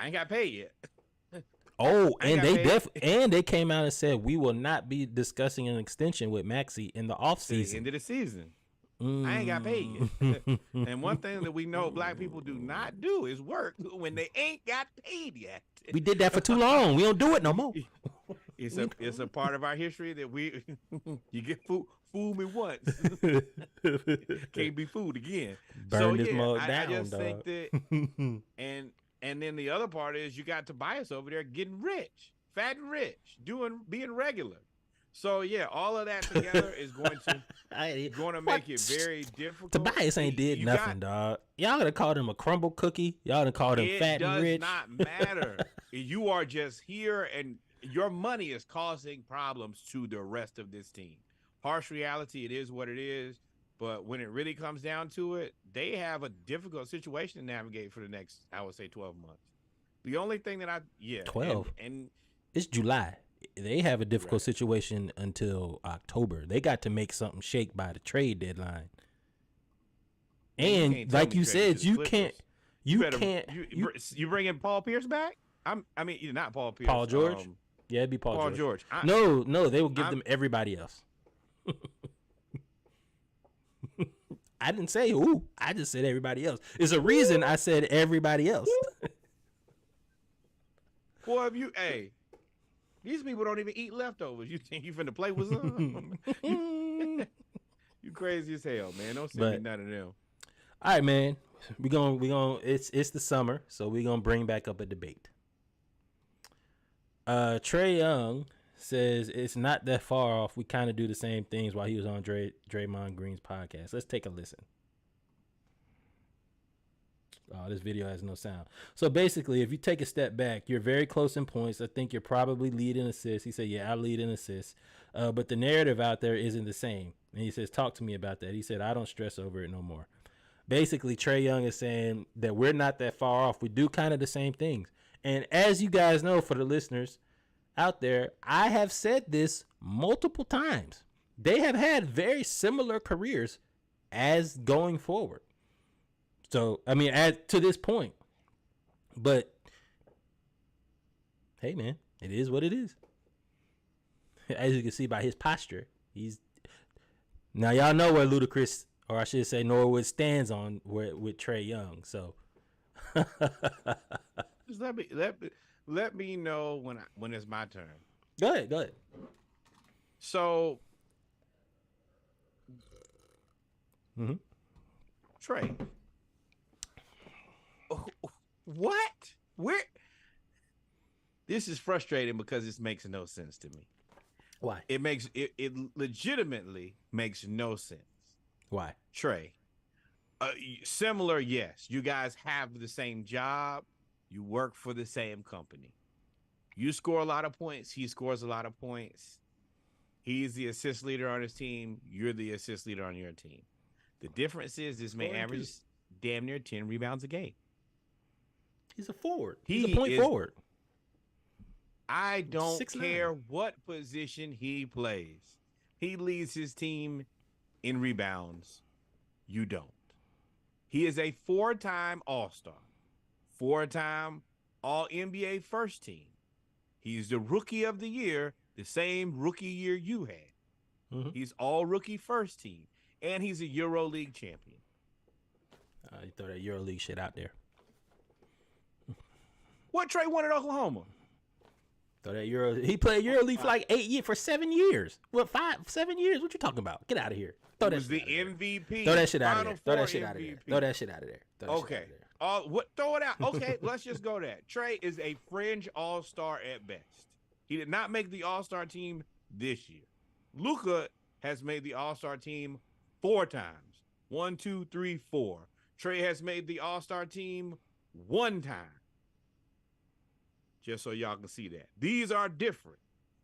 Speaker 2: ain't got paid yet.
Speaker 1: Oh, and they came out and said we will not be discussing an extension with Maxey in the offseason.
Speaker 2: End of the season. I ain't got paid yet. And one thing that we know black people do not do is work when they ain't got paid yet.
Speaker 1: We did that for too long. We don't do it no more.
Speaker 2: It's a part of our history that you get fooled me once. Can't be fooled again.
Speaker 1: Burn this mug down,
Speaker 2: I just
Speaker 1: dog.
Speaker 2: think that and then the other part is you got Tobias over there getting rich, fat and rich, being regular. So yeah, all of that together is going to make it very difficult.
Speaker 1: Tobias ain't did nothing, dog. Y'all gonna call him a crumble cookie. Y'all gonna call him fat and rich.
Speaker 2: It does not matter. You are just here, and your money is causing problems to the rest of this team. Harsh reality, it is what it is. But when it really comes down to it, they have a difficult situation to navigate for the next, I would say, 12 months. The only thing that
Speaker 1: 12
Speaker 2: and
Speaker 1: it's July. They have a difficult situation until October. They got to make something shake by the trade deadline. And like you said, you can't. You
Speaker 2: bring in Paul Pierce back? I mean, not Paul Pierce.
Speaker 1: Paul George. Yeah, it'd be Paul George. No, they will give them everybody else. I didn't say who. I just said everybody else. There's a reason I said everybody else.
Speaker 2: Boy, these people don't even eat leftovers. You think you finna play with some? You crazy as hell, man. Don't send me none of them.
Speaker 1: All right, man. We gonna. It's the summer, so we gonna bring back up a debate. Trae Young says it's not that far off. We kind of do the same things while he was on Draymond Green's podcast. Let's take a listen. Oh, this video has no sound. So basically, if you take a step back, you're very close in points. I think you're probably lead in assists. He said, yeah, I lead in assists. But the narrative out there isn't the same. And he says, talk to me about that. He said, I don't stress over it no more. Basically, Trae Young is saying that we're not that far off. We do kind of the same things. And as you guys know, for the listeners out there, I have said this multiple times. They have had very similar careers as going forward. So, I mean, to this point. But, hey, man, it is what it is. As you can see by his posture, now y'all know where Ludacris, or I should say Norwood, stands on with Trae Young. So,
Speaker 2: just let me know when it's my turn.
Speaker 1: Go ahead.
Speaker 2: So, Trae. What? Where? This is frustrating because this makes no sense to me.
Speaker 1: Why?
Speaker 2: It legitimately makes no sense.
Speaker 1: Why?
Speaker 2: Trae. Similar, yes. You guys have the same job. You work for the same company. You score a lot of points. He scores a lot of points. He's the assist leader on his team. You're the assist leader on your team. The difference is this man averages damn near 10 rebounds a game.
Speaker 1: He's a forward. He's a point forward.
Speaker 2: I don't care what position he plays. He leads his team in rebounds. You don't. He is a 4-time All-Star, 4-time All-NBA first team. He's the rookie of the year, the same rookie year you had. Mm-hmm. He's all-rookie first team, and he's a EuroLeague champion.
Speaker 1: You throw that EuroLeague shit out there.
Speaker 2: What Trae won at Oklahoma?
Speaker 1: Throw that he played EuroLeague for like 8 years, for 7 years. What, 7 years? What you talking about? Get out of here. Throw that shit
Speaker 2: the MVP.
Speaker 1: Throw that shit out of there. Throw that shit out of there. Throw that shit out of there.
Speaker 2: Okay. Throw it out. Okay, let's just go that. Trae is a fringe all-star at best. He did not make the all-star team this year. Luka has made the all-star team 4 times. 1, 2, 3, 4. Trae has made the all-star team 1 time. Just so y'all can see that. These are different.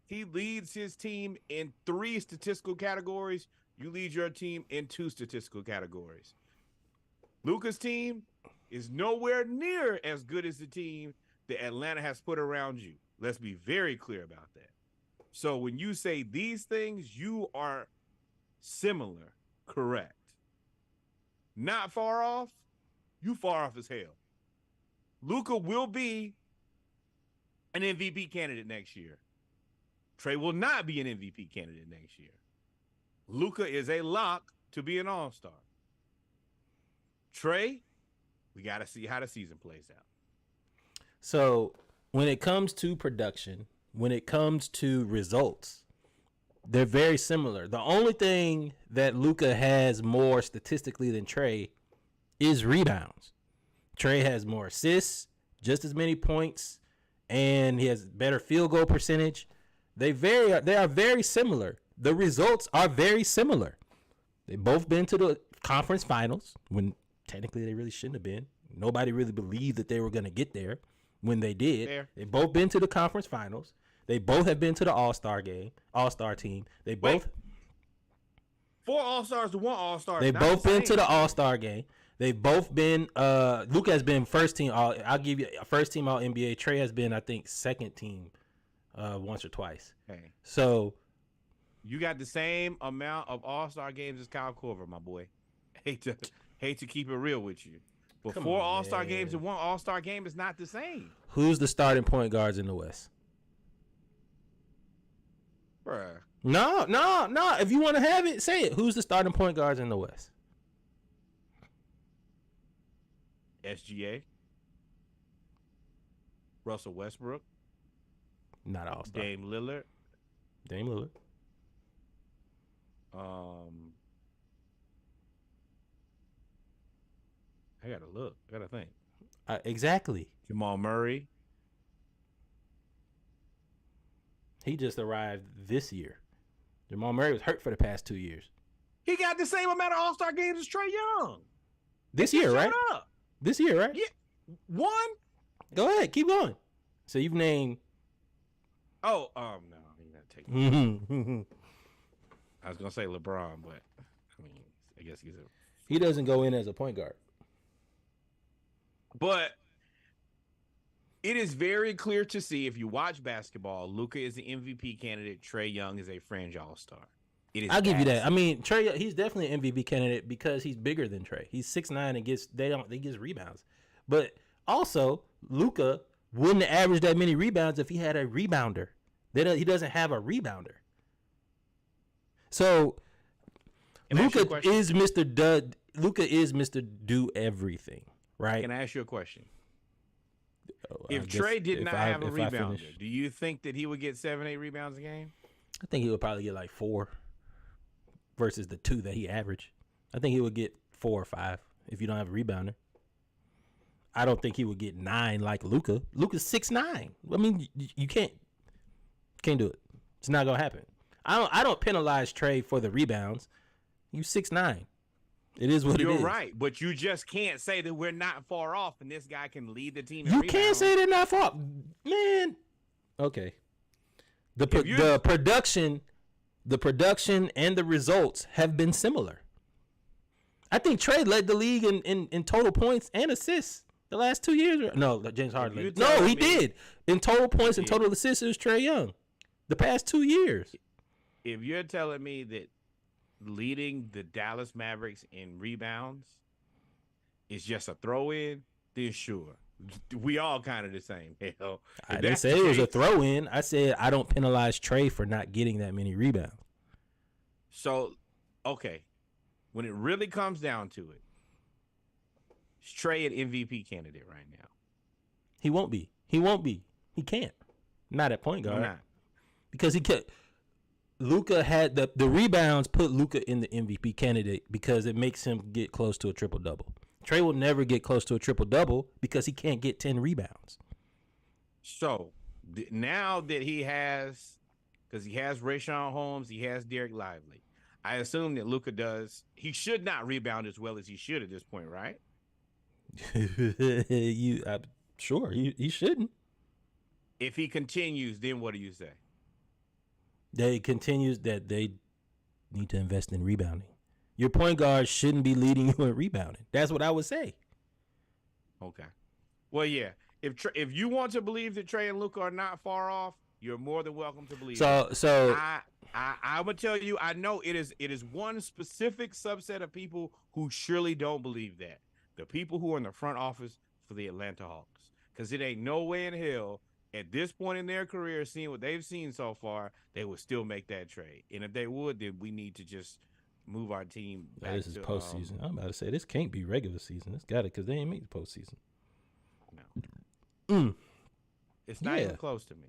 Speaker 2: He leads his team in 3 statistical categories. You lead your team in 2 statistical categories. Luka's team is nowhere near as good as the team that Atlanta has put around you. Let's be very clear about that. So when you say these things, you are similar, correct. Not far off, you far off as hell. Luka will be an MVP candidate next year. Trae will not be an MVP candidate next year. Luka is a lock to be an all-star. Trae, we got to see how the season plays out.
Speaker 1: So when it comes to production, when it comes to results, they're very similar. The only thing that Luka has more statistically than Trae is rebounds. Trae has more assists, just as many points, and he has better field goal percentage. They are very similar. The results are very similar. They both been to the conference finals when technically they really shouldn't have been. Nobody really believed that they were going to get there when they did.
Speaker 2: Fair.
Speaker 1: They both been to the conference finals. They both have been to the All-Star team. They both
Speaker 2: 4 All-Stars to 1 All-Star.
Speaker 1: They both been to the All-Star game. They've both been Luka has been first team I'll give you first team All NBA. Trey has been, I think, second team once or twice.
Speaker 2: Hey,
Speaker 1: So
Speaker 2: you got the same amount of All-Star games as Kyle Korver, my boy. Hate to keep it real with you. But
Speaker 1: Come
Speaker 2: 4
Speaker 1: on,
Speaker 2: All-Star
Speaker 1: man.
Speaker 2: games and 1 All-Star game is not the same.
Speaker 1: who's the starting point guards in the West?
Speaker 2: Bruh.
Speaker 1: No. If you want to have it, say it. Who's the starting point guards in the West?
Speaker 2: SGA. Russell Westbrook.
Speaker 1: Not All-Star.
Speaker 2: Dame Lillard.
Speaker 1: Dame Lillard.
Speaker 2: I gotta look. I gotta think.
Speaker 1: Exactly.
Speaker 2: Jamal Murray.
Speaker 1: He just arrived this year. Jamal Murray was hurt for the past 2 years.
Speaker 2: He got the same amount of All-Star games as Trae Young.
Speaker 1: This year, right?
Speaker 2: Shut up.
Speaker 1: This year, right?
Speaker 2: Yeah. 1?
Speaker 1: Go ahead, keep going. So you've named.
Speaker 2: Oh, no. You gotta take
Speaker 1: He
Speaker 2: I was gonna say LeBron, but I mean, I guess he's a.
Speaker 1: doesn't go in as a point guard.
Speaker 2: But it is very clear to see if you watch basketball, Luka is the MVP candidate. Trae Young is a fringe All-Star. It is.
Speaker 1: I'll give you that.
Speaker 2: as-
Speaker 1: I mean, Trey, he's definitely an MVP candidate because he's bigger than Trey. He's 6'9" and gets rebounds. But also, Luka wouldn't average that many rebounds if he had a rebounder. He doesn't have a rebounder. So
Speaker 2: Can I ask you a
Speaker 1: Luka
Speaker 2: question?
Speaker 1: is Mr. Dud. Luka is Mr. Do Everything, right?
Speaker 2: Can I ask you a question?
Speaker 1: I
Speaker 2: If
Speaker 1: guess
Speaker 2: Trae did
Speaker 1: if
Speaker 2: not
Speaker 1: I-
Speaker 2: have a
Speaker 1: if I
Speaker 2: rebounder,
Speaker 1: finish-
Speaker 2: do you think that he would get 7-8 rebounds a game?
Speaker 1: I think he would probably get like 4 versus the 2 that he averaged. I think he would get 4 or 5 if you don't have a rebounder. I don't think he would get 9 like Luka. Luka's 6'9". I mean, you can't do it. It's not gonna happen. I don't penalize Trey for the rebounds. You 6'9". It is what it
Speaker 2: You're
Speaker 1: is.
Speaker 2: right, but you just can't say that we're not far off, and this guy can lead the team. In
Speaker 1: You
Speaker 2: rebounds.
Speaker 1: can't say they're not far, man. Okay.
Speaker 2: If you-
Speaker 1: The production and the results have been similar. I think Trey led the league in total points and assists the last 2 years. No, James Harden.
Speaker 2: you
Speaker 1: led. No,
Speaker 2: telling
Speaker 1: he
Speaker 2: me-
Speaker 1: did. In total points
Speaker 2: He
Speaker 1: and
Speaker 2: did.
Speaker 1: total assists, it was Trey Young. The past 2 years.
Speaker 2: If you're telling me that leading the Dallas Mavericks in rebounds is just a throw-in, then sure. We all kind of the same. Hell,
Speaker 1: I
Speaker 2: if
Speaker 1: didn't
Speaker 2: that's
Speaker 1: say
Speaker 2: the
Speaker 1: it was a
Speaker 2: case-
Speaker 1: throw in. I said I don't penalize Trey for not getting that many rebounds.
Speaker 2: So, okay, when it really comes down to it, is Trey an MVP candidate right now?
Speaker 1: He won't be. He can't. Not at point
Speaker 2: Why
Speaker 1: guard.
Speaker 2: not?
Speaker 1: Because he kept Luka had the rebounds put Luka in the MVP candidate because it makes him get close to a triple double. Trey will never get close to a triple double because he can't get 10 rebounds.
Speaker 2: So now that he has, because he has Rashawn Holmes, he has Derek Lively. I assume that Luka does. He should not rebound as well as he should at this point, right?
Speaker 1: Sure, he shouldn't.
Speaker 2: If he continues, then what do you say?
Speaker 1: They continues that they need to invest in rebounding. Your point guard shouldn't be leading you in rebounding. That's what I would say.
Speaker 2: Okay. Well, yeah. If you want to believe that Trey and Luka are not far off, you're more than welcome to believe.
Speaker 1: So
Speaker 2: I'm gonna tell you, I know it is one specific subset of people who surely don't believe that. The people who are in the front office for the Atlanta Hawks. Because it ain't no way in hell at this point in their career, seeing what they've seen so far, they would still make that trade. And if they would, then we need to just move our team back.
Speaker 1: this is
Speaker 2: to,
Speaker 1: postseason. I'm about to say this can't be regular season. It's got it because they ain't make the postseason.
Speaker 2: No. It's not
Speaker 1: Yeah.
Speaker 2: even close to me.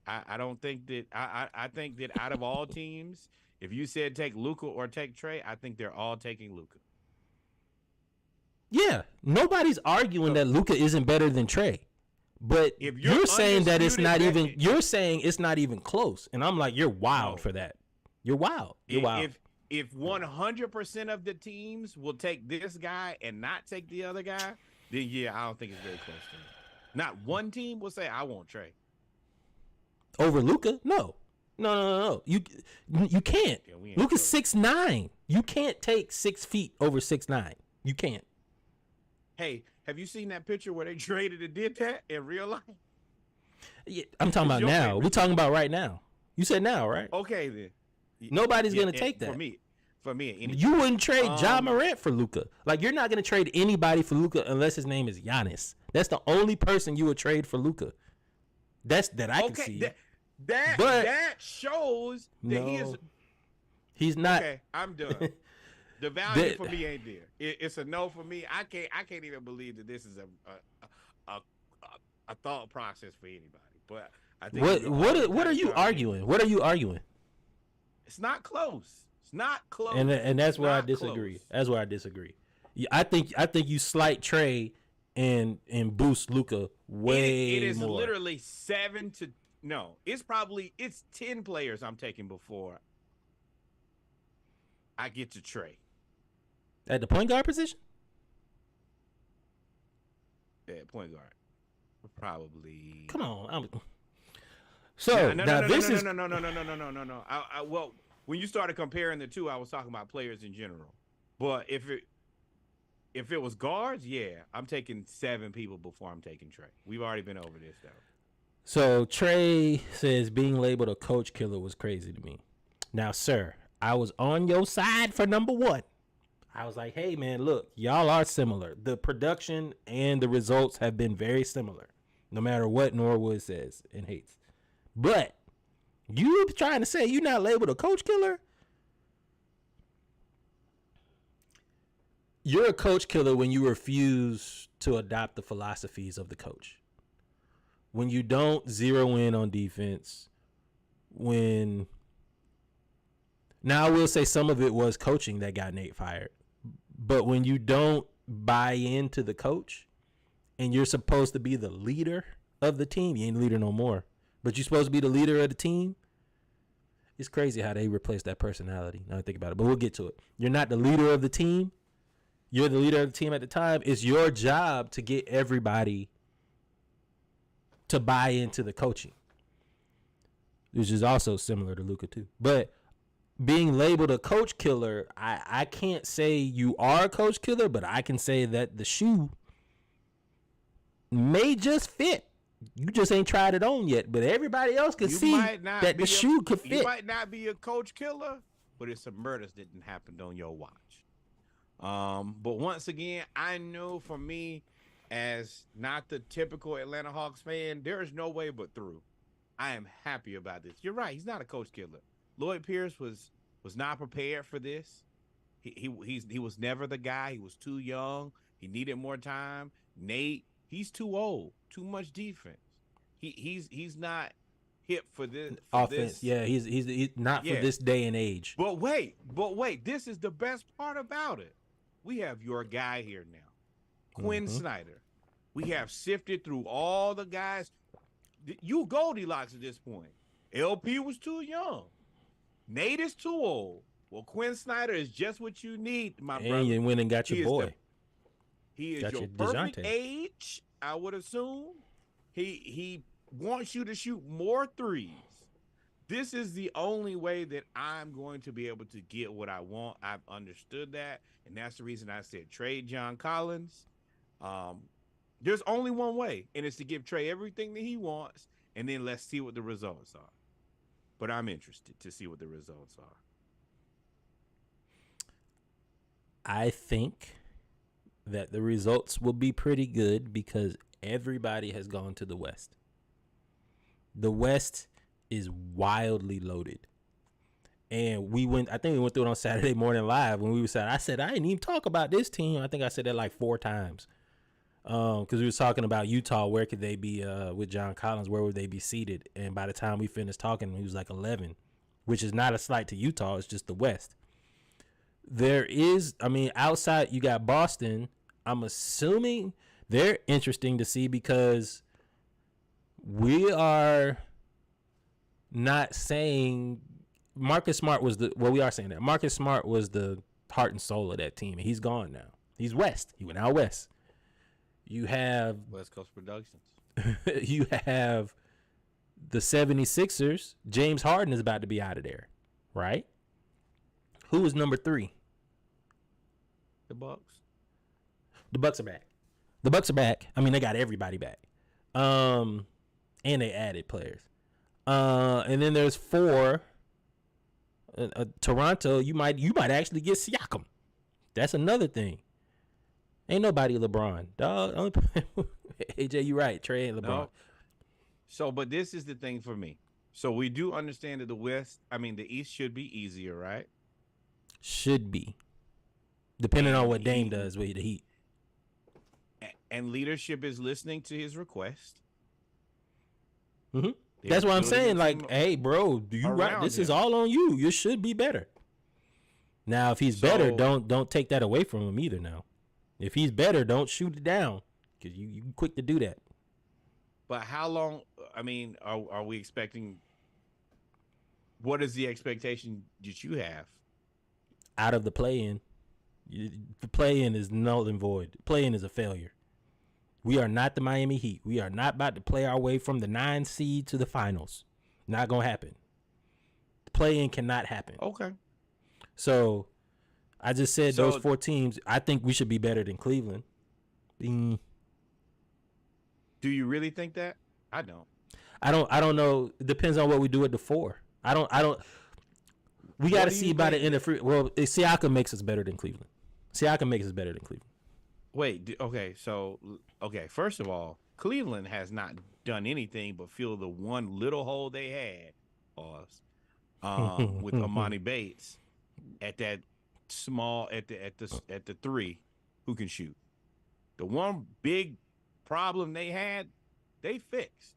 Speaker 2: I don't think that I think that out of all teams, if you said take Luka or take Trey, I think they're all taking Luka.
Speaker 1: Yeah, nobody's arguing that Luka isn't better than Trey, But
Speaker 2: If
Speaker 1: you're saying that it's not
Speaker 2: undisputed,
Speaker 1: even. You're saying it's not even close, and I'm like, you're wild
Speaker 2: No.
Speaker 1: for that. You're wild. You're wild.
Speaker 2: If 100% of the teams will take this guy and not take the other guy, then yeah, I don't think it's very close to me. Not one team will say I want Trey.
Speaker 1: Over Luka? No. You can't.
Speaker 2: Yeah, we ain't
Speaker 1: Luka's
Speaker 2: close.
Speaker 1: 6'9". You can't take 6 feet over 6'9". You can't.
Speaker 2: Hey, have you seen that picture where they traded and did that in real life?
Speaker 1: Yeah, I'm talking about
Speaker 2: your
Speaker 1: now.
Speaker 2: favorite
Speaker 1: We're talking about right now. You said now, right?
Speaker 2: Okay then.
Speaker 1: Nobody's gonna
Speaker 2: and
Speaker 1: take that.
Speaker 2: For me, any
Speaker 1: You wouldn't trade Ja
Speaker 2: Um,
Speaker 1: Morant for Luka. Like, you're not gonna trade anybody for Luka unless his name is Giannis. That's the only person you would trade for Luka. That I can see.
Speaker 2: that
Speaker 1: But-
Speaker 2: that shows that he is.
Speaker 1: He's not.
Speaker 2: Okay, I'm done. The value
Speaker 1: That-
Speaker 2: for me ain't there. It's a no for me. I can't even believe that this is a thought process for anybody. But I think
Speaker 1: What are you arguing? What are you arguing?
Speaker 2: It's not close. It's not close.
Speaker 1: And that's where I
Speaker 2: Not
Speaker 1: disagree.
Speaker 2: close.
Speaker 1: That's where I disagree. Yeah, I think you slight Trey and boost Luka way
Speaker 2: It is
Speaker 1: more.
Speaker 2: literally 7 to no. It's 10 players I'm taking before I get to Trey.
Speaker 1: At the point guard position.
Speaker 2: At point guard, probably.
Speaker 1: Come on. So
Speaker 2: no. Well, when you started comparing the two, I was talking about players in general. But if it was guards, yeah, I'm taking 7 people before I'm taking Trey. We've already been over this though.
Speaker 1: So Trey says being labeled a coach killer was crazy to me. Now, sir, I was on your side for number 1. I was like, hey, man, look, y'all are similar. The production and the results have been very similar, no matter what Norwood says and hates. But you trying to say you're not labeled a coach killer? You're a coach killer when you refuse to adopt the philosophies of the coach. When you don't zero in on defense, now I will say some of it was coaching that got Nate fired. But when you don't buy into the coach and you're supposed to be the leader of the team, you ain't the leader no more, but you're supposed to be the leader of the team, it's crazy how they replaced that personality. Now I think about it, but we'll get to it. You're not the leader of the team. You're the leader of the team at the time. It's your job to get everybody to buy into the coaching, which is also similar to Luka too. But being labeled a coach killer, I can't say you are a coach killer, but I can say that the shoe may just fit. You just ain't tried it on yet, but everybody else can see that the shoe could fit.
Speaker 2: You might not be a coach killer, but it's some murders that didn't happen on your watch. But once again, I know for me, as not the typical Atlanta Hawks fan, there is no way but through. I am happy about this. You're right. He's not a coach killer. Lloyd Pierce was not prepared for this. He was never the guy. He was too young. He needed more time. Nate, he's too old. Too much defense. He's not hip for this
Speaker 1: Offense.
Speaker 2: this.
Speaker 1: Yeah, he's not for
Speaker 2: Yeah.
Speaker 1: this day and age.
Speaker 2: But wait, this is the best part about it. We have your guy here now, Quinn Snyder. We have sifted through all the guys. You Goldilocks at this point. LP was too young. Nate is too old. Well, Quinn Snyder is just what you need, my brother.
Speaker 1: And you went and got
Speaker 2: He
Speaker 1: your
Speaker 2: is
Speaker 1: boy.
Speaker 2: He is
Speaker 1: Got
Speaker 2: your
Speaker 1: your
Speaker 2: perfect
Speaker 1: DeJounte.
Speaker 2: age, I would assume. He wants you to shoot more threes. This is the only way that I'm going to be able to get what I want. I've understood that, and that's the reason I said trade John Collins. There's only one way, and it's to give Trey everything that he wants, and then let's see what the results are. But I'm interested to see what the results are.
Speaker 1: I think that the results will be pretty good because everybody has gone to the West. The West is wildly loaded. And I think we went through it on Saturday Morning Live when we said, I didn't even talk about this team. I think I said that like 4 times. Because we was talking about Utah, where could they be with John Collins, where would they be seated? And by the time we finished talking, he was like 11, which is not a slight to Utah. It's just the West. Outside you got Boston. I'm assuming they're interesting to see because we are not saying Marcus Smart was we are saying that Marcus Smart was the heart and soul of that team, and he's gone now. He's west. He went out west. You have
Speaker 2: West Coast Productions.
Speaker 1: you have the 76ers. James Harden is about to be out of there, right? Who is number 3?
Speaker 2: The Bucks.
Speaker 1: The Bucks are back. The Bucks are back. I mean, they got everybody back. And they added players. And then there's 4. Toronto, you might actually get Siakam. That's another thing. Ain't nobody LeBron. Dog. AJ, you right. Trey and LeBron.
Speaker 2: No. So, but this is the thing for me. So we do understand that the East should be easier, right?
Speaker 1: Should be. Depending on what Dame does with the Heat.
Speaker 2: And leadership is listening to his request.
Speaker 1: Mm-hmm. That's what I'm saying. Like, hey, bro, you right?
Speaker 2: around
Speaker 1: This is
Speaker 2: him.
Speaker 1: all on you. You should be better. Now, if he's better, don't take that away from him either. Now, if he's better, don't shoot it down because you quick to do that.
Speaker 2: But how long? I mean, are we expecting? What is the expectation that you have?
Speaker 1: Out of the play-in, the play-in is null and void. Play-in is a failure. We are not the Miami Heat. We are not about to play our way from the 9 seed to the finals. Not gonna happen. The play-in cannot happen.
Speaker 2: Okay.
Speaker 1: So, I just said those 4 teams. I think we should be better than Cleveland.
Speaker 2: Do you really think that? I don't.
Speaker 1: I don't know. It depends on what we do at the 4. I don't. We got to see by the end of free. Well, Siakam makes us better than Cleveland. Siakam makes us better than Cleveland.
Speaker 2: Wait. Okay. First of all, Cleveland has not done anything but fill the one little hole they had, with Amani Bates at that small at the 3 who can shoot. The one big problem they had, they fixed.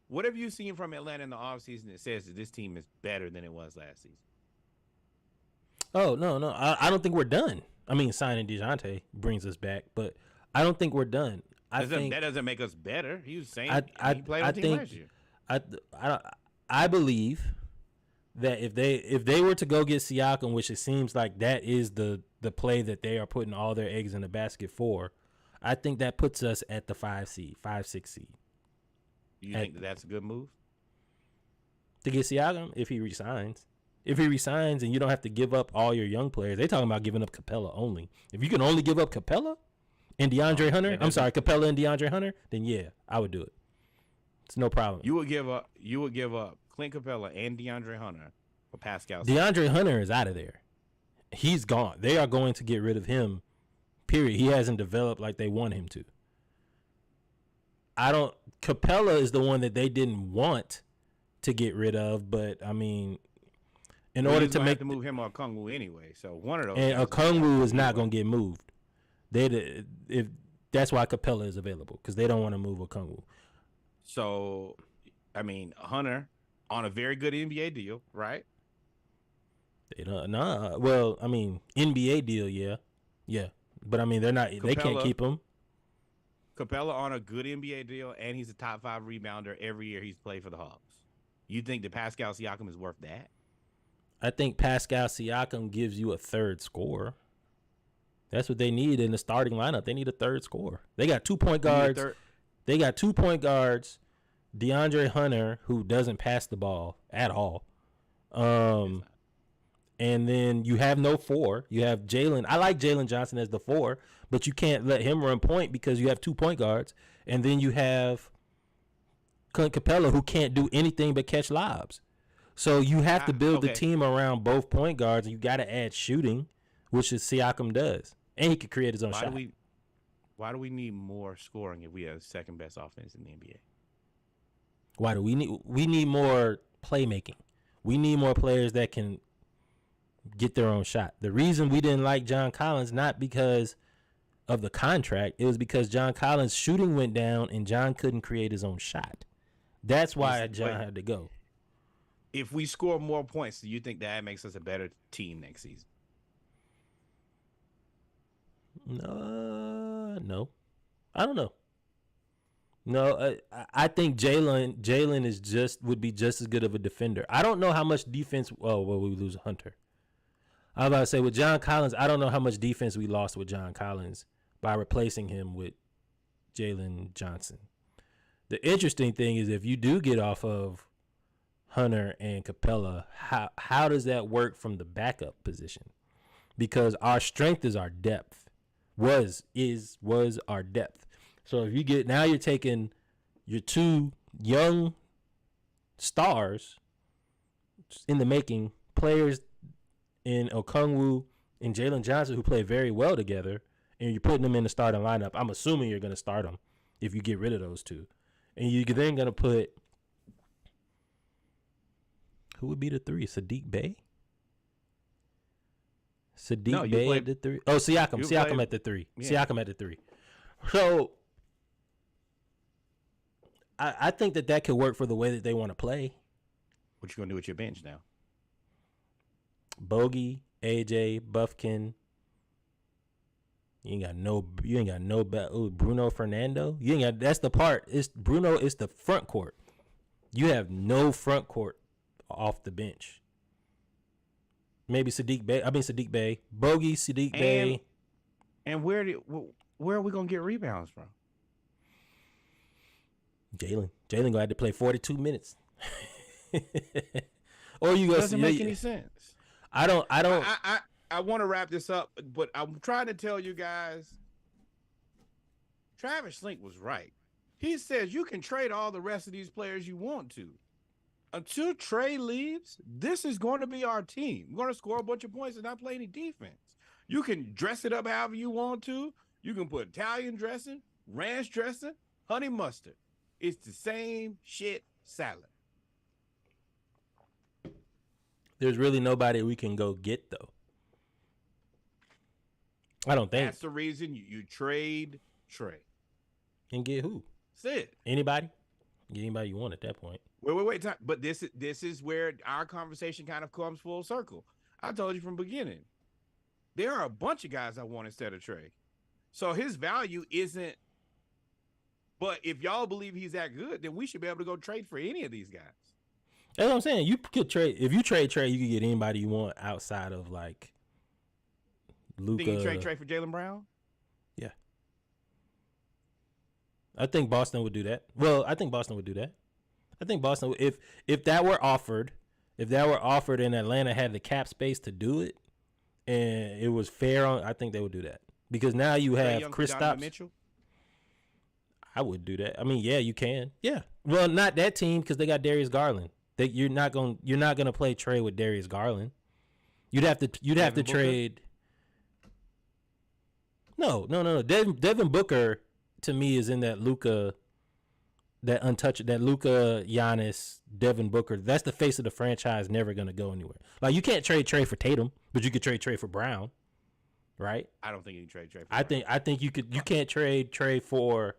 Speaker 2: What have you seen from Atlanta in the offseason that says that this team is better than it was last season?
Speaker 1: Oh, no. I don't think we're done. I mean, signing DeJounte brings us back, but I don't think we're done.
Speaker 2: That doesn't make us better. He was saying he played on the team last year.
Speaker 1: I believe that if they were to go get Siakam, which it seems like that is the play that they are putting all their eggs in the basket for, I think that puts us at the 5-6 seed.
Speaker 2: You think that's a good move?
Speaker 1: To get Siakam if he resigns. If he resigns and you don't have to give up all your young players, they talking about giving up Capella only. If you can only give up Capella and DeAndre Hunter, Capella and DeAndre Hunter, then yeah, I would do it. It's no problem.
Speaker 2: You would give up Clint Capella and DeAndre Hunter for Pascal.
Speaker 1: DeAndre Hunter is out of there. He's gone. They are going to get rid of him. Period. He hasn't developed like they want him to. Capella is the one that they didn't want to get rid of, but I mean, in order to make
Speaker 2: have to move him or Okongwu anyway, so one of those.
Speaker 1: And Okongwu is not going to get moved. If that's why Capella is available because they don't want to move Okongwu.
Speaker 2: So, I mean, Hunter on a very good NBA deal, right?
Speaker 1: They don't. Nah. Well, I mean, NBA deal, yeah. But I mean, they're not. They can't keep him.
Speaker 2: Capella on a good NBA deal, and he's a top 5 rebounder every year he's played for the Hawks. You think that Pascal Siakam is worth that?
Speaker 1: I think Pascal Siakam gives you a third scorer. That's what they need in the starting lineup. They need a third scorer. They got 2 point guards. They got 2 point guards. DeAndre Hunter, who doesn't pass the ball at all. And then you have no 4. You have Jalen. I like Jalen Johnson as the 4, but you can't let him run point because you have 2 point guards. And then you have Clint Capella, who can't do anything but catch lobs. So you have to build the team around both point guards, and you got to add shooting, which is Siakam does. And he could create his own shot.
Speaker 2: Why do we need more scoring if we have the second best offense in the NBA?
Speaker 1: Why do we need more playmaking? We need more players that can get their own shot. The reason we didn't like John Collins, not because of the contract, it was because John Collins' shooting went down and John couldn't create his own shot. That's why John had to go.
Speaker 2: If we score more points, do you think that makes us a better team next season?
Speaker 1: No. I don't know. No, I think Jalen would be just as good of a defender. I don't know how much defense. Oh, well, we lose Hunter. I was about to say with John Collins, I don't know how much defense we lost with John Collins by replacing him with Jalen Johnson. The interesting thing is if you do get off of Hunter and Capella, how does that work from the backup position? Because our strength is our depth. Was our depth. So if you get now, you're taking your two young stars in the making, players in Okongwu and Jalen Johnson who play very well together, and you're putting them in the starting lineup. I'm assuming you're going to start them if you get rid of those two, and you're then going to put who would be the three? Sadiq Bey. Bey at the three. Oh, Siakam at the three. Yeah. Siakam at the three. So I think that could work for the way that they want to play.
Speaker 2: What you gonna do with your bench now?
Speaker 1: Bogey, AJ, Buffkin. You ain't got no Bruno Fernando. You ain't got. That's the part. It's Bruno. It's the front court. You have no front court off the bench. Maybe Sadiq Bey, Bogey, Sadiq Bey.
Speaker 2: And where are we gonna get rebounds from?
Speaker 1: Jalen gonna have to play 42 minutes. Or you gonna
Speaker 2: doesn't make any sense.
Speaker 1: I don't.
Speaker 2: I want to wrap this up, but I'm trying to tell you guys. Travis Schlenk was right. He says you can trade all the rest of these players you want to. Until Trey leaves, this is going to be our team. We're going to score a bunch of points and not play any defense. You can dress it up however you want to. You can put Italian dressing, ranch dressing, honey mustard. It's the same shit salad.
Speaker 1: There's really nobody we can go get, though. I don't think.
Speaker 2: That's the reason you trade Trey.
Speaker 1: And get who?
Speaker 2: That's it.
Speaker 1: Anybody? Get anybody you want at that point.
Speaker 2: Wait. But this is where our conversation kind of comes full circle. I told you from the beginning. There are a bunch of guys I want instead of Trey. So his value isn't. But if y'all believe he's that good, then we should be able to go trade for any of these guys.
Speaker 1: That's what I'm saying. You could trade. If you trade Trey, you could get anybody you want outside of like Luka.
Speaker 2: Think you trade Trey for Jaylen Brown?
Speaker 1: Yeah. I think Boston would do that. Well, I think Boston would do that. I think Boston, if that were offered, and Atlanta had the cap space to do it, and it was fair I think they would do that because now you have Kristaps Mitchell. I would do that. I mean, yeah, you can. Yeah. Well, not that team because they got Darius Garland. You're not gonna play Trey with Darius Garland. You'd have to trade. No. Devin Booker to me is in that Luka. That Luka, Giannis, Devin Booker, that's the face of the franchise, never going to go anywhere. Like, you can't trade Trey for Tatum, but you could trade Trey for Brown, right?
Speaker 2: I don't think you can trade Trey for
Speaker 1: Brown. I think you could. You can't trade Trey for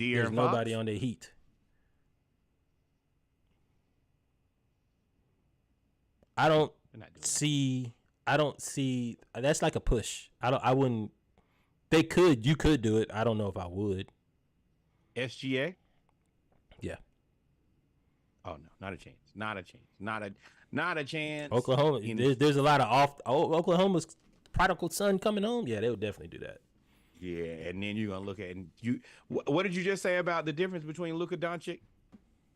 Speaker 1: there's nobody on the Heat. I don't see. That's like a push. I wouldn't. You could do it. I don't know if I would.
Speaker 2: SGA?
Speaker 1: Yeah.
Speaker 2: Oh no, not a chance. Not a chance.
Speaker 1: Oklahoma. There's a lot of Oklahoma's prodigal son coming home. Yeah, they would definitely do that.
Speaker 2: Yeah, and then you're gonna look at what did you just say about the difference between Luka Doncic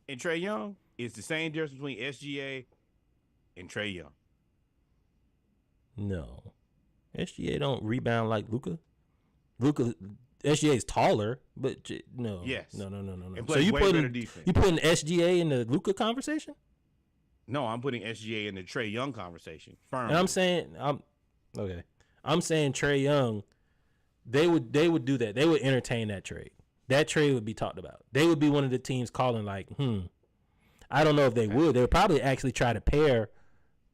Speaker 2: and Trae Young? It's the same difference between SGA and Trae Young.
Speaker 1: No, SGA don't rebound like Luka. SGA is taller, but no.
Speaker 2: Yes.
Speaker 1: No.
Speaker 2: So you putting
Speaker 1: SGA in the Luka conversation?
Speaker 2: No, I'm putting SGA in the Trae Young conversation.
Speaker 1: Firmly. And I'm saying Trae Young. They would do that. They would entertain that trade. That trade would be talked about. They would be one of the teams calling like, I don't know if they would. They would probably actually try to pair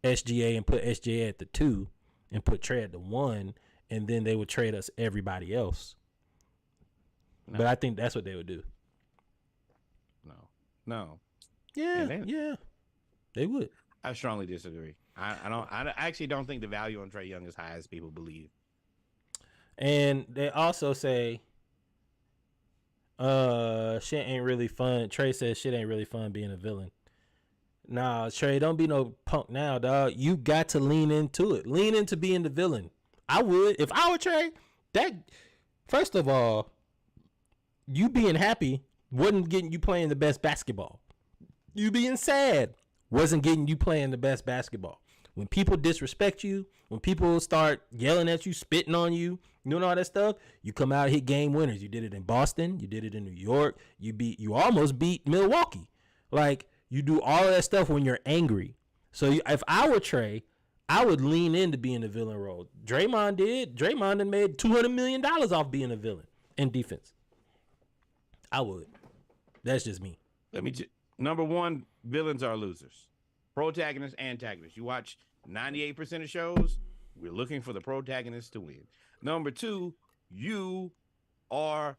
Speaker 1: SGA and put SGA at the 2 and put Trae at the 1, and then they would trade us everybody else. No. But I think that's what they would do.
Speaker 2: No.
Speaker 1: Yeah. They would.
Speaker 2: I strongly disagree. I actually don't think the value on Trae Young is high as people believe.
Speaker 1: And they also say, Shit ain't really fun. Trey says shit ain't really fun being a villain. Nah, Trey, don't be no punk now, dog. You got to lean into it. Lean into being the villain. I would. If I were Trey, first of all, you being happy wasn't getting you playing the best basketball. You being sad wasn't getting you playing the best basketball. When people disrespect you, when people start yelling at you, spitting on you, doing all that stuff, you come out and hit game winners. You did it in Boston. You did it in New York. You almost beat Milwaukee. Like, you do all of that stuff when you're angry. So if I were Trey, I would lean into being the villain role. Draymond did. Draymond had made $200 million off being a villain in defense. I would. That's just me.
Speaker 2: Number one, villains are losers. Protagonists, antagonists. You watch 98% of shows, we're looking for the protagonist to win. Number two, you are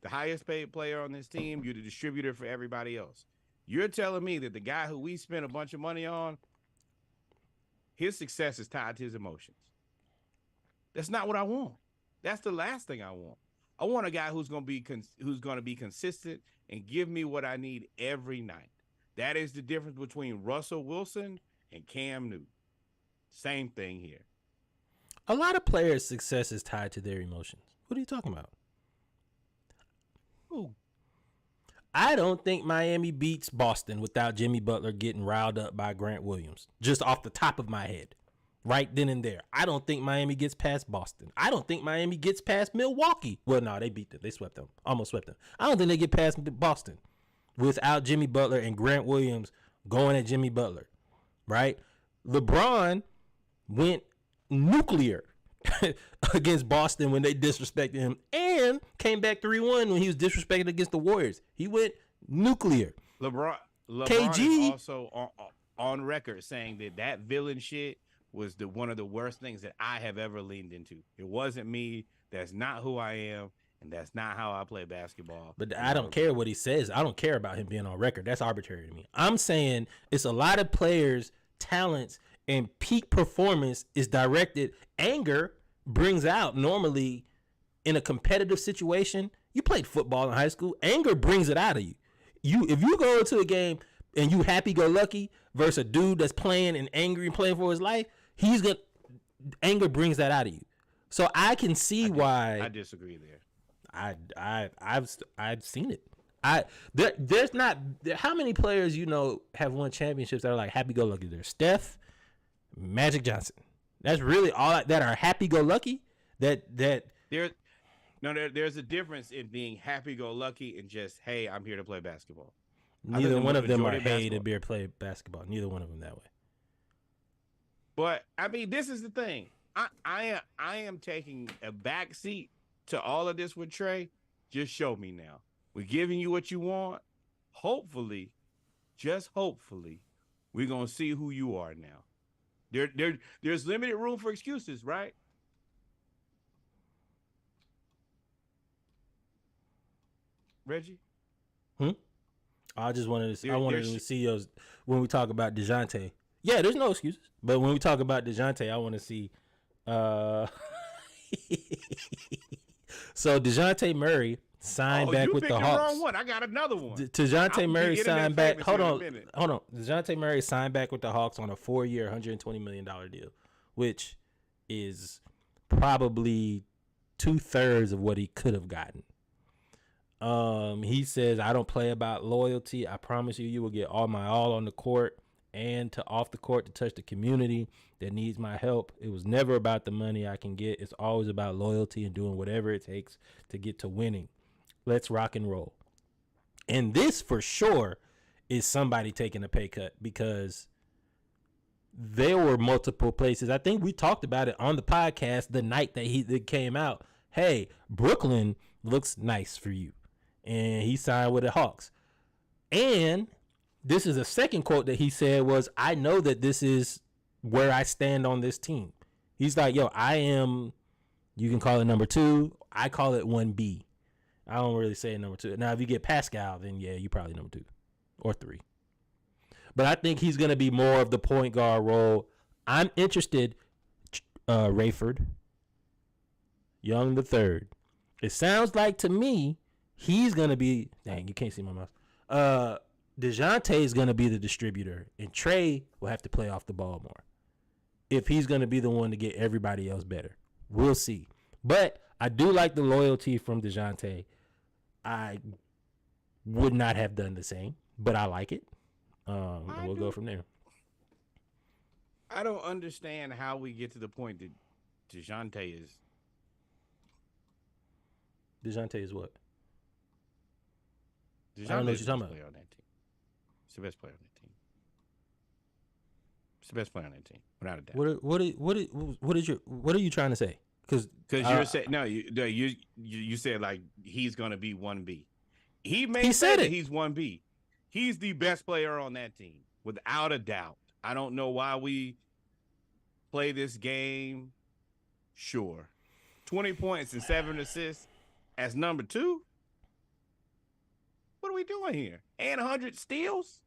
Speaker 2: the highest paid player on this team. You're the distributor for everybody else. You're telling me that the guy who we spent a bunch of money on, his success is tied to his emotions. That's not what I want. That's the last thing I want. I want a guy who's going to be consistent and give me what I need every night. That is the difference between Russell Wilson and Cam Newton. Same thing here.
Speaker 1: A lot of players' success is tied to their emotions. What are you talking about?
Speaker 2: Ooh.
Speaker 1: I don't think Miami beats Boston without Jimmy Butler getting riled up by Grant Williams. Just off the top of my head. Right then and there. I don't think Miami gets past Boston. I don't think Miami gets past Milwaukee. Well, no, they beat them. They swept them. Almost swept them. I don't think they get past Boston without Jimmy Butler and Grant Williams going at Jimmy Butler. Right? LeBron went nuclear against Boston when they disrespected him and came back 3-1 when he was disrespected against the Warriors. He went nuclear.
Speaker 2: LeBron
Speaker 1: KG
Speaker 2: is also on record saying that villain shit was one of the worst things that I have ever leaned into. It wasn't me. That's not who I am. And that's not how I play basketball.
Speaker 1: But I don't care what he says. I don't care about him being on record. That's arbitrary to me. I'm saying it's a lot of players' talents and peak performance is directed. Anger brings out normally in a competitive situation. You played football in high school. Anger brings it out of you. If you go into a game and you happy-go-lucky versus a dude that's playing and angry and playing for his life, anger brings that out of you. So I can see why.
Speaker 2: I disagree there.
Speaker 1: I've seen it. There's not how many players have won championships that are like happy-go-lucky. There's Steph, Magic Johnson. That's really all that are happy-go-lucky.
Speaker 2: There's a difference in being happy-go-lucky and just, hey, I'm here to play basketball.
Speaker 1: Neither one of them are hey to be play basketball. Neither one of them that way.
Speaker 2: But I mean, this is the thing. I am taking a back seat to all of this with Trey. Just show me now. We're giving you what you want. Hopefully, just hopefully, we're gonna see who you are now. There's limited room for excuses, right? Reggie?
Speaker 1: I just wanted to. I wanted to see yours when we talk about DeJounte. Yeah, there's no excuses. But when we talk about DeJounte, I want to see. So DeJounte Murray signed back with the Hawks.
Speaker 2: You picked the wrong one. I got another one.
Speaker 1: DeJounte Murray signed back. Hold on. DeJounte Murray signed back with the Hawks on a 4-year, $120 million deal, which is probably 2/3 of what he could have gotten. He says, I don't play about loyalty. I promise you will get all my all on the court and off the court to touch the community that needs my help. It was never about the money I can get. It's always about loyalty and doing whatever it takes to get to winning. Let's rock and roll. And this for sure is somebody taking a pay cut because there were multiple places. I think we talked about it on the podcast the night that it came out. Hey, Brooklyn looks nice for you. And he signed with the Hawks. And this is a second quote that he said was, I know that this is where I stand on this team. He's like, yo, I am, you can call it number 2. I call it 1B. I don't really say number 2. Now, if you get Pascal, then yeah, you probably number 2 or 3. But I think he's going to be more of the point guard role. I'm interested, Rayford, Young the third. It sounds like to me he's gonna be. Dang, you can't see my mouse. DeJounte is gonna be the distributor, and Trey will have to play off the ball more. If he's gonna be the one to get everybody else better, we'll see. But I do like the loyalty from DeJounte. I would not have done the same, but I like it. And we'll go from there.
Speaker 2: I don't understand how we get to the point that DeJounte is.
Speaker 1: DeJounte is what?
Speaker 2: DeJounte
Speaker 1: I don't know what
Speaker 2: is
Speaker 1: you're
Speaker 2: the
Speaker 1: talking
Speaker 2: best
Speaker 1: about.
Speaker 2: player on that team. It's the best player on that team. It's the best player on that team, without a doubt.
Speaker 1: What are you trying to say? Because
Speaker 2: you're saying you said like he's gonna be 1B. He may
Speaker 1: He
Speaker 2: say
Speaker 1: said
Speaker 2: that
Speaker 1: it.
Speaker 2: he's 1B. He's the best player on that team, without a doubt. I don't know why we play this game. Sure, 20 points and 7 assists as number 2. What are we doing here? And 100 steals?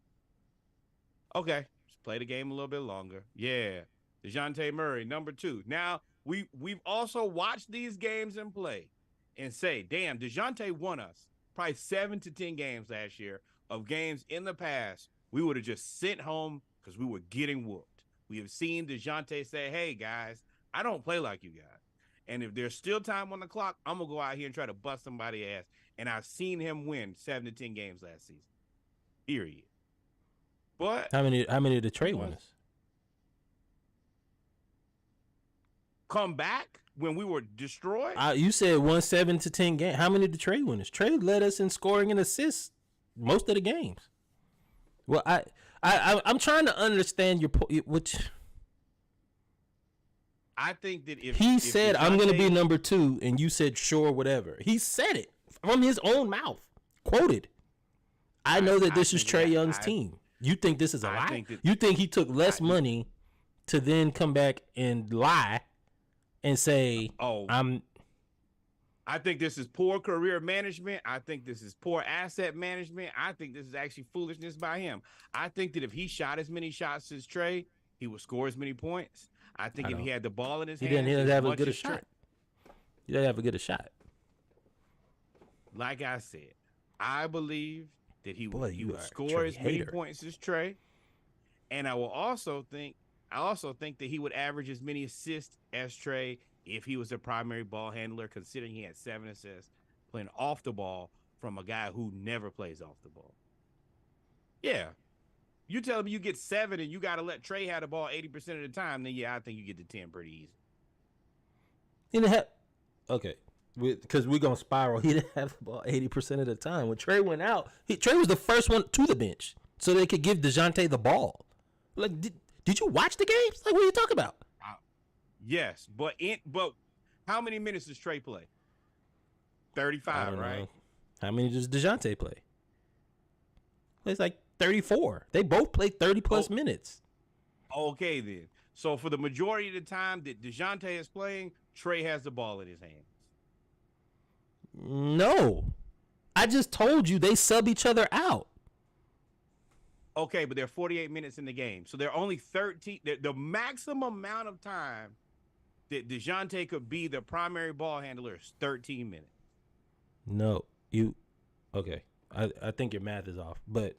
Speaker 2: Okay, let's play the game a little bit longer. Yeah, DeJounte Murray, number 2. Now, we've also watched these games and play and say, damn, DeJounte won us probably 7 to 10 games last year of games in the past we would have just sent home because we were getting whooped. We have seen DeJounte say, hey, guys, I don't play like you guys. And if there's still time on the clock, I'm going to go out here and try to bust somebody's ass. And I've seen him win 7 to 10 games last season. Period. But
Speaker 1: how many did Trey win us?
Speaker 2: come back when we were destroyed?
Speaker 1: You said 7 to 10 games. How many did Trey win us? Trey led us in scoring and assists most of the games. Well, I'm trying to understand your point. Which
Speaker 2: I think that if
Speaker 1: he
Speaker 2: if
Speaker 1: said, I'm going to be
Speaker 2: DeJounte-
Speaker 1: number 2, and you said, sure, whatever. He said it from his own mouth, quoted. I know that this is
Speaker 2: think
Speaker 1: Trey
Speaker 2: that-
Speaker 1: Young's team. You think this is a
Speaker 2: I
Speaker 1: lie?
Speaker 2: think that-
Speaker 1: You think he took less money to then come back and lie and say,
Speaker 2: Oh, I think this is poor career management. I think this is poor asset management. I think this is actually foolishness by him. I think that if he shot as many shots as Trey, he would score as many points. I think
Speaker 1: I
Speaker 2: if
Speaker 1: know.
Speaker 2: he had the ball in his
Speaker 1: he
Speaker 2: hands,
Speaker 1: didn't
Speaker 2: as
Speaker 1: have a
Speaker 2: much
Speaker 1: good a
Speaker 2: as Trey-
Speaker 1: shot. He didn't have a good a shot.
Speaker 2: Like I said, I believe that he
Speaker 1: Boy,
Speaker 2: would
Speaker 1: you are a
Speaker 2: score
Speaker 1: Trey
Speaker 2: as many
Speaker 1: hater.
Speaker 2: points as Trey. And I also think that he would average as many assists as Trey if he was a primary ball handler, considering he had 7 assists playing off the ball from a guy who never plays off the ball. Yeah. You tell me you get 7 and you got to let Trey have the ball 80% of the time, then yeah, I think you get to 10 pretty easy.
Speaker 1: He didn't have. Okay. Because we're going to spiral. He didn't have the ball 80% of the time. When Trey went out, Trey was the first one to the bench so they could give DeJounte the ball. Like, did you watch the games? Like, what are you talking about?
Speaker 2: Yes, but how many minutes does Trey play? 35, right?
Speaker 1: Know. How many does DeJounte play? Plays like 34. They both play 30-plus minutes.
Speaker 2: Okay, then. So for the majority of the time that DeJounte is playing, Trey has the ball in his hands.
Speaker 1: No. I just told you they sub each other out.
Speaker 2: Okay, but there are 48 minutes in the game. So there are only 13. The maximum amount of time that DeJounte could be the primary ball handler is 13 minutes.
Speaker 1: No. Okay. I think your math is off. But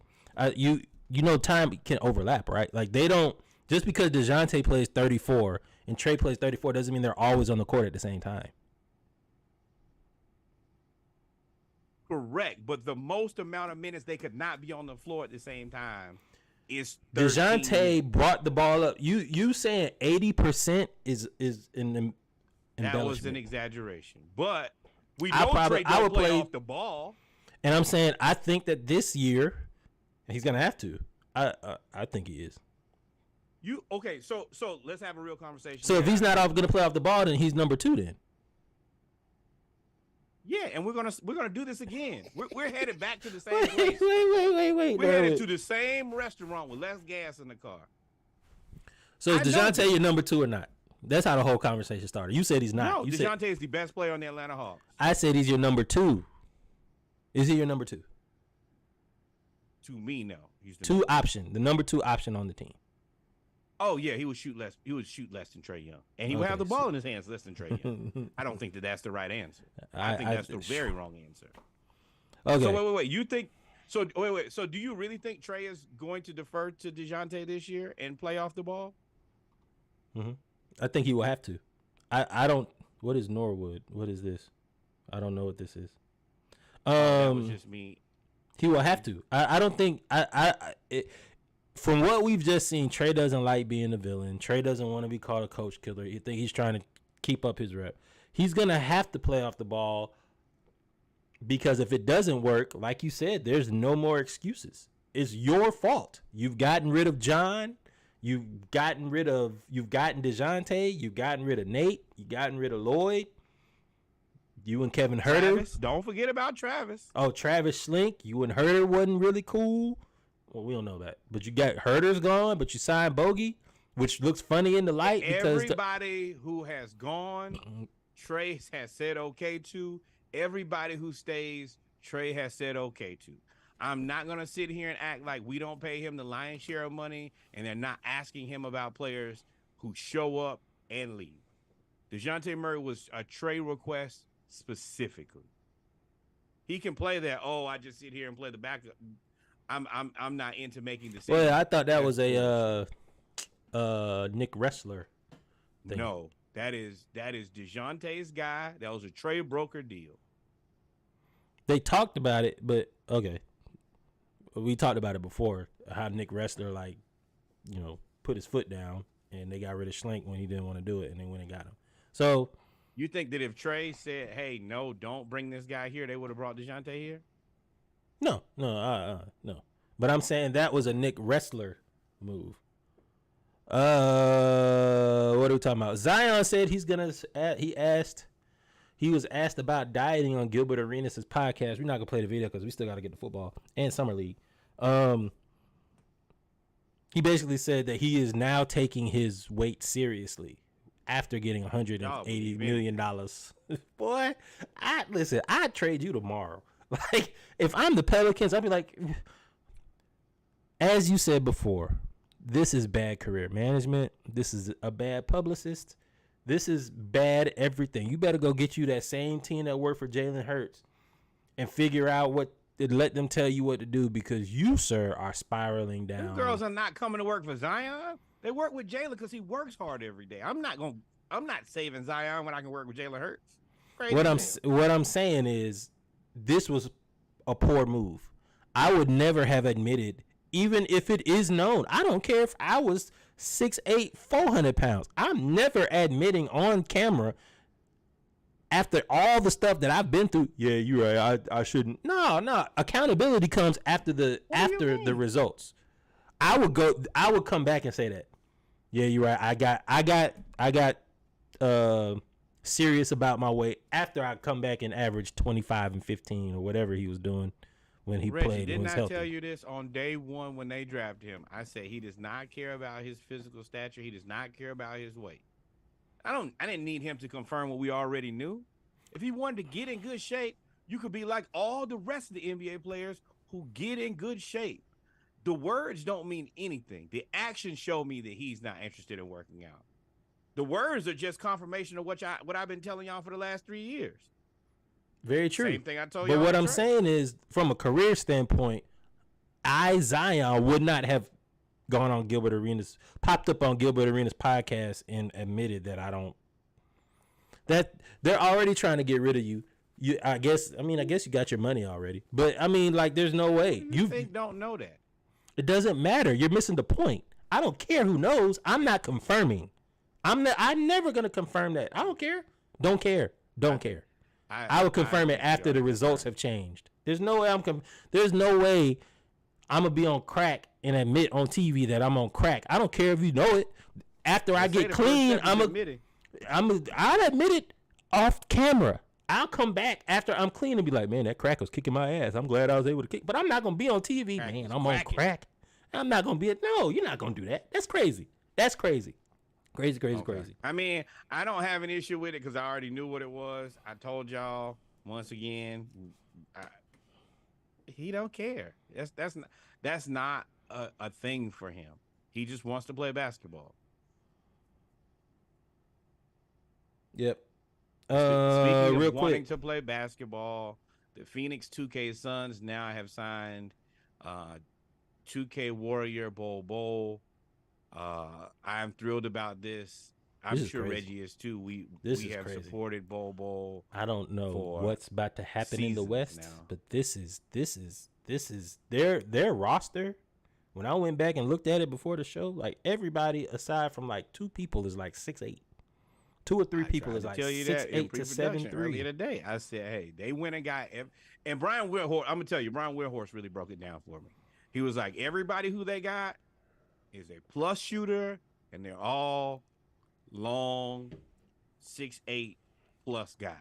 Speaker 1: you know time can overlap, right? Like they don't, just because DeJounte plays 34 and Trey plays 34 doesn't mean they're always on the court at the same time.
Speaker 2: Correct, but the most amount of minutes they could not be on the floor at the same time is 13.
Speaker 1: DeJounte brought the ball up. You saying 80% is an
Speaker 2: that was an exaggeration, but we know Trey
Speaker 1: I
Speaker 2: don't
Speaker 1: would
Speaker 2: play
Speaker 1: play
Speaker 2: off the ball.
Speaker 1: And I'm saying I think that this year he's gonna have to. I think he is.
Speaker 2: So let's have a real conversation.
Speaker 1: So if he's not gonna play off the ball, then he's number 2 then.
Speaker 2: Yeah, and we're gonna do this again. We're headed back to the same
Speaker 1: Wait.
Speaker 2: place.
Speaker 1: We're
Speaker 2: We're headed to the same restaurant with less gas in the car.
Speaker 1: So is
Speaker 2: I know
Speaker 1: DeJounte your number 2 or not? That's how the whole conversation started. You said he's not.
Speaker 2: No,
Speaker 1: You
Speaker 2: DeJounte
Speaker 1: said,
Speaker 2: is the best player on the Atlanta Hawks.
Speaker 1: I said he's your number 2. Is he your number 2?
Speaker 2: To me, no. He's the
Speaker 1: 2 option, the number 2 option on the team.
Speaker 2: Oh yeah, he would shoot less. He would shoot less than Trey Young, and he would
Speaker 1: Okay,
Speaker 2: have the ball in his hands less than Trey Young. I don't think that that's the right answer. I think that's the very wrong answer.
Speaker 1: Okay.
Speaker 2: So wait. You think so? Wait. So do you really think Trey is going to defer to DeJounte this year and play off the ball?
Speaker 1: I think he will have to. I don't. What is Norwood? What is this? I don't know what this is.
Speaker 2: That was just me.
Speaker 1: He will have to. I don't think. From what we've just seen, Trey doesn't like being a villain. Trey doesn't want to be called a coach killer. You think he's trying to keep up his rep. He's gonna have to play off the ball because if it doesn't work, like you said, there's no more excuses. It's your fault. You've gotten rid of John. You've gotten DeJounte. You've gotten rid of Nate. You've gotten rid of Lloyd. You and Kevin Huerter.
Speaker 2: Travis, don't forget about Travis.
Speaker 1: Oh, Travis Schlink. You and Huerter wasn't really cool. Well, we don't know that. But you got Herter's gone, but you signed Bogey, which looks funny in the light.
Speaker 2: Everybody who has gone, Trey has said okay to. Everybody who stays, Trey has said okay to. I'm not going to sit here and act like we don't pay him the lion's share of money and they're not asking him about players who show up and leave. DeJounte Murray was a Trey request specifically. He can play that, I just sit here and play the backup. I'm not into making decisions.
Speaker 1: Well, I thought that was a Nick Wrestler thing.
Speaker 2: No, that is DeJounte's guy. That was a Trey broker deal.
Speaker 1: They talked about it, but okay. We talked about it before, how Nick Wrestler, put his foot down, and they got rid of Schlenk when he didn't want to do it, and they went and got him. So,
Speaker 2: you think that if Trey said, hey, no, don't bring this guy here, they would have brought DeJounte here?
Speaker 1: No. But I'm saying that was a Nick Wrestler move. What are we talking about? Zion said he was asked about dieting on Gilbert Arenas' podcast. We're not gonna play the video because we still gotta get to football and summer league. He basically said that he is now taking his weight seriously after getting $180 million. Boy, I'd trade you tomorrow. Like, if I'm the Pelicans, I'd be like, as you said before, this is bad career management. This is a bad publicist. This is bad everything. You better go get you that same team that worked for Jalen Hurts and figure out let them tell you what to do because you, sir, are spiraling down.
Speaker 2: Them girls are not coming to work for Zion. They work with Jalen because he works hard every day. I'm not saving Zion when I can work with Jalen Hurts.
Speaker 1: What I'm saying is this was a poor move. I would never have admitted, even if it is known. I don't care if I was 6'8", 400 pounds. I'm never admitting on camera after all the stuff that I've been through. Yeah, you're right. I shouldn't. No. Accountability comes after the results. I would come back and say that. Yeah, you're right. I got serious about my weight after I come back and average 25 and 15 or whatever he was doing when he played.
Speaker 2: Didn't I tell you this on day one when they drafted him? I said he does not care about his physical stature. He does not care about his weight. I didn't need him to confirm what we already knew. If he wanted to get in good shape, you could be like all the rest of the NBA players who get in good shape. The words don't mean anything. The actions show me that he's not interested in working out. The words are just confirmation of what I've been telling y'all for the last 3 years.
Speaker 1: Very true.
Speaker 2: Same thing I told you.
Speaker 1: But what I'm saying is, from a career standpoint, Zion would not have popped up on Gilbert Arenas' podcast and admitted that they're already trying to get rid of you. I guess you got your money already. But there's no way.
Speaker 2: You don't know that.
Speaker 1: It doesn't matter. You're missing the point. I don't care who knows. I'm not confirming. I'm never gonna confirm that. I don't care. Don't care. I will confirm it after the results have changed. There's no way I'm gonna be on crack and admit on TV that I'm on crack. I don't care if you know it. After I get clean, I'll admit it off camera. I'll come back after I'm clean and be like, man, that crack was kicking my ass. I'm glad I was able to kick. But I'm not gonna be on TV, man. I'm on crack. I'm not gonna be no, you're not gonna do that. That's crazy. Crazy.
Speaker 2: I mean, I don't have an issue with it because I already knew what it was. I told y'all once again, he don't care. That's not a thing for him. He just wants to play basketball.
Speaker 1: Yep.
Speaker 2: Speaking
Speaker 1: Real
Speaker 2: of wanting
Speaker 1: quick
Speaker 2: to play basketball, the Phoenix 2K Suns now have signed 2K Warrior Bol. I'm thrilled about this. I'm
Speaker 1: This is
Speaker 2: sure
Speaker 1: crazy.
Speaker 2: Reggie is too. We have
Speaker 1: crazy.
Speaker 2: supported Bol.
Speaker 1: I don't know
Speaker 2: for
Speaker 1: what's about to happen in the
Speaker 2: seasons
Speaker 1: West,
Speaker 2: now.
Speaker 1: but this is their roster. When I went back and looked at it before the show, like everybody aside from like 2 people is like 6'8". 2 or 3 people is like 6'8" to 7'3".
Speaker 2: Earlier today, I said, hey, they went and got and Brian Wilhorse. I'm gonna tell you, Brian Wilhorse really broke it down for me. He was like, everybody who they got is a plus shooter, and they're all long 6'8" plus guys.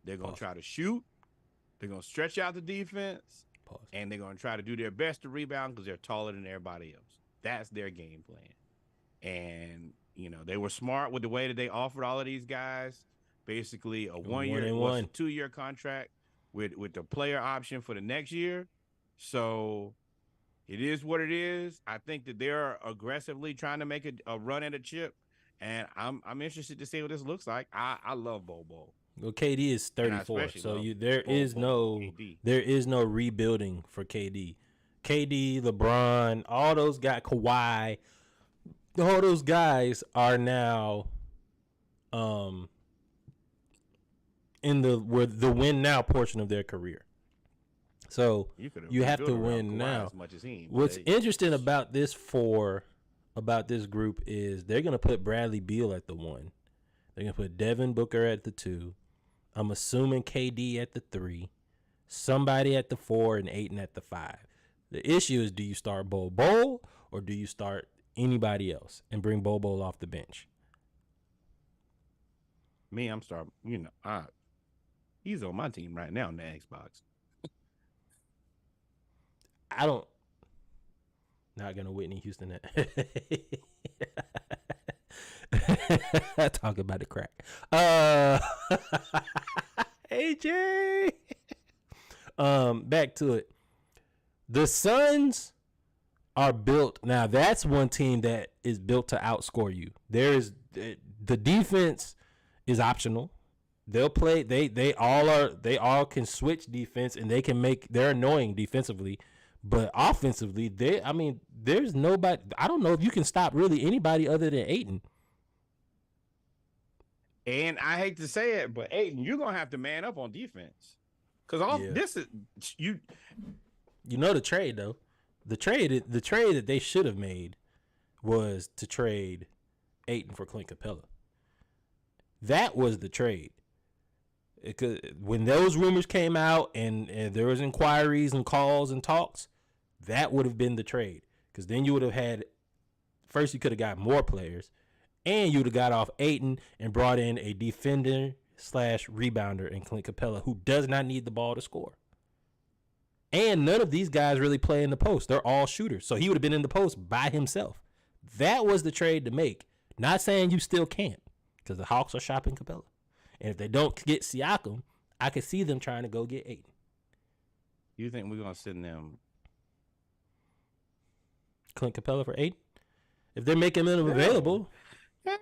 Speaker 2: They're gonna try to shoot. They're gonna stretch out the defense.
Speaker 1: Pause.
Speaker 2: And they're going to try to do their best to rebound because they're taller than everybody else. That's their game plan. And, you know, they were smart with the way that they offered all of these guys basically a 2-year contract with the player option for the next year. So it is what it is. I think that they're aggressively trying to make a run at a chip. And I'm interested to see what this looks like. I love Bol.
Speaker 1: Well, KD is 34, so there is no rebuilding for KD. KD, LeBron, all those guys, Kawhi, all those guys are now in the win now portion of their career. So you have to win now.
Speaker 2: As much as
Speaker 1: What's interesting about this group is they're gonna put Bradley Beal at the 1. They're gonna put Devin Booker at the 2. I'm assuming KD at the 3, somebody at the 4, and Ayton at the 5. The issue is, do you start Bol or do you start anybody else and bring Bol off the bench?
Speaker 2: Me, I'm starting. You know, he's on my team right now in the Xbox.
Speaker 1: I don't. Not gonna Whitney Houston that. Talk about the crack. AJ. Back to it. The Suns are built now. That's one team that is built to outscore you. There is the defense is optional. They'll play. They all can switch defense and they can make. They're annoying defensively, but offensively, there's nobody. I don't know if you can stop really anybody other than Ayton.
Speaker 2: And I hate to say it, but Ayton, you're gonna have to man up on defense, because this is you.
Speaker 1: You know the trade though. The trade that they should have made was to trade Ayton for Clint Capella. That was the trade. When those rumors came out and there was inquiries and calls and talks, that would have been the trade. Because then you would have had, first you could have got more players, and you would have got off Ayton and brought in a defender / rebounder in Clint Capella, who does not need the ball to score. And none of these guys really play in the post. They're all shooters. So he would have been in the post by himself. That was the trade to make. Not saying you still can't, because the Hawks are shopping Capella. And if they don't get Siakam, I could see them trying to go get Ayton.
Speaker 2: You think we're going to send them
Speaker 1: Clint Capella for Ayton? If they're making them available.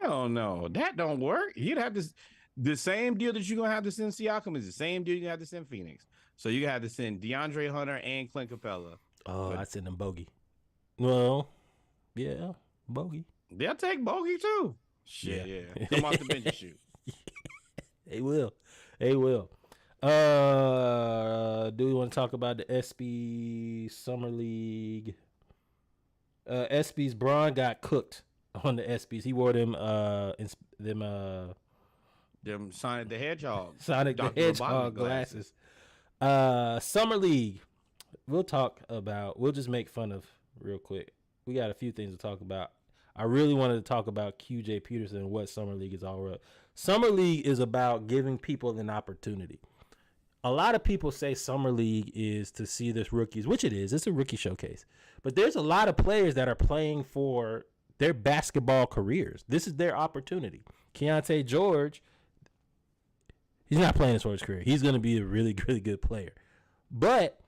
Speaker 2: Hell no. That don't work. You'd have to. The same deal that you're going to have to send Siakam is the same deal you have to send Phoenix. So you have to send DeAndre Hunter and Clint Capella.
Speaker 1: Oh, I'd send them Bogey. Well, yeah, Bogey.
Speaker 2: They'll take Bogey too. Shit, yeah. Come off the bench and shoot.
Speaker 1: They will. They will. Do we want to talk about the SB Summer League? SB's Braun got cooked on the SBs. He wore them
Speaker 2: Sonic the Hedgehog.
Speaker 1: Sonic the Hedgehog glasses. Summer League. We'll just make fun of real quick. We got a few things to talk about. I really wanted to talk about QJ Peterson and what Summer League is all about. Summer League is about giving people an opportunity. A lot of people say Summer League is to see this rookies, which it is. It's a rookie showcase. But there's a lot of players that are playing for their basketball careers. This is their opportunity. Keontae George, he's not playing this for his career. He's going to be a really, really good player. But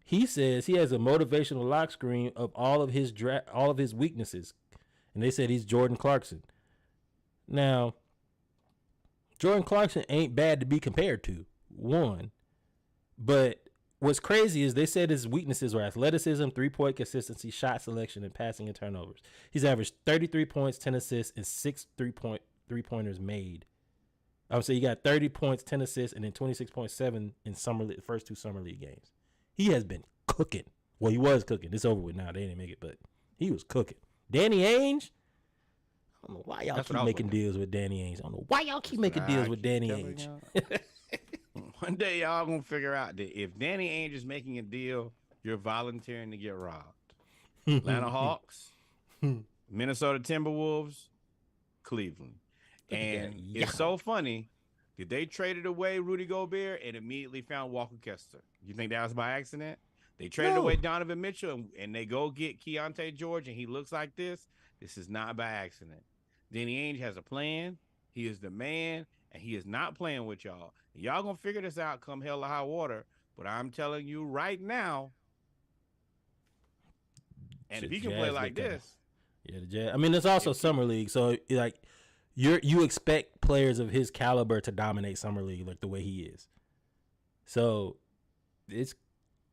Speaker 1: he says he has a motivational lock screen of all of his weaknesses. And they said he's Jordan Clarkson. Now, Jordan Clarkson ain't bad to be compared to. One, But what's crazy is they said his weaknesses were athleticism, 3-point consistency, shot selection, and passing and turnovers. He's averaged 33 points, 10 assists, and 6 three-pointers made. I would say he got 30 points, 10 assists, and then 26.7 in the first 2 summer league games. He has been cooking. Well, he was cooking. It's over with now. They didn't make it, but he was cooking. Danny Ainge, I don't know why y'all keep making deals with Danny Ainge. I don't know why y'all keep making deals with Danny Ainge.
Speaker 2: One day y'all gonna figure out that if Danny Ainge is making a deal, you're volunteering to get robbed. Atlanta Hawks, Minnesota Timberwolves, Cleveland. And it's so funny that they traded away Rudy Gobert and immediately found Walker Kessler. You think that was by accident? They traded away Donovan Mitchell and they go get Keontae George and he looks like this. This is not by accident. Danny Ainge has a plan. He is the man and he is not playing with y'all. Y'all gonna figure this out come hell or high water. But I'm telling you right now, and if he can play like this.
Speaker 1: Yeah, the Jazz. I mean, it's also summer league. So like you expect players of his caliber to dominate summer league like the way he is. So it's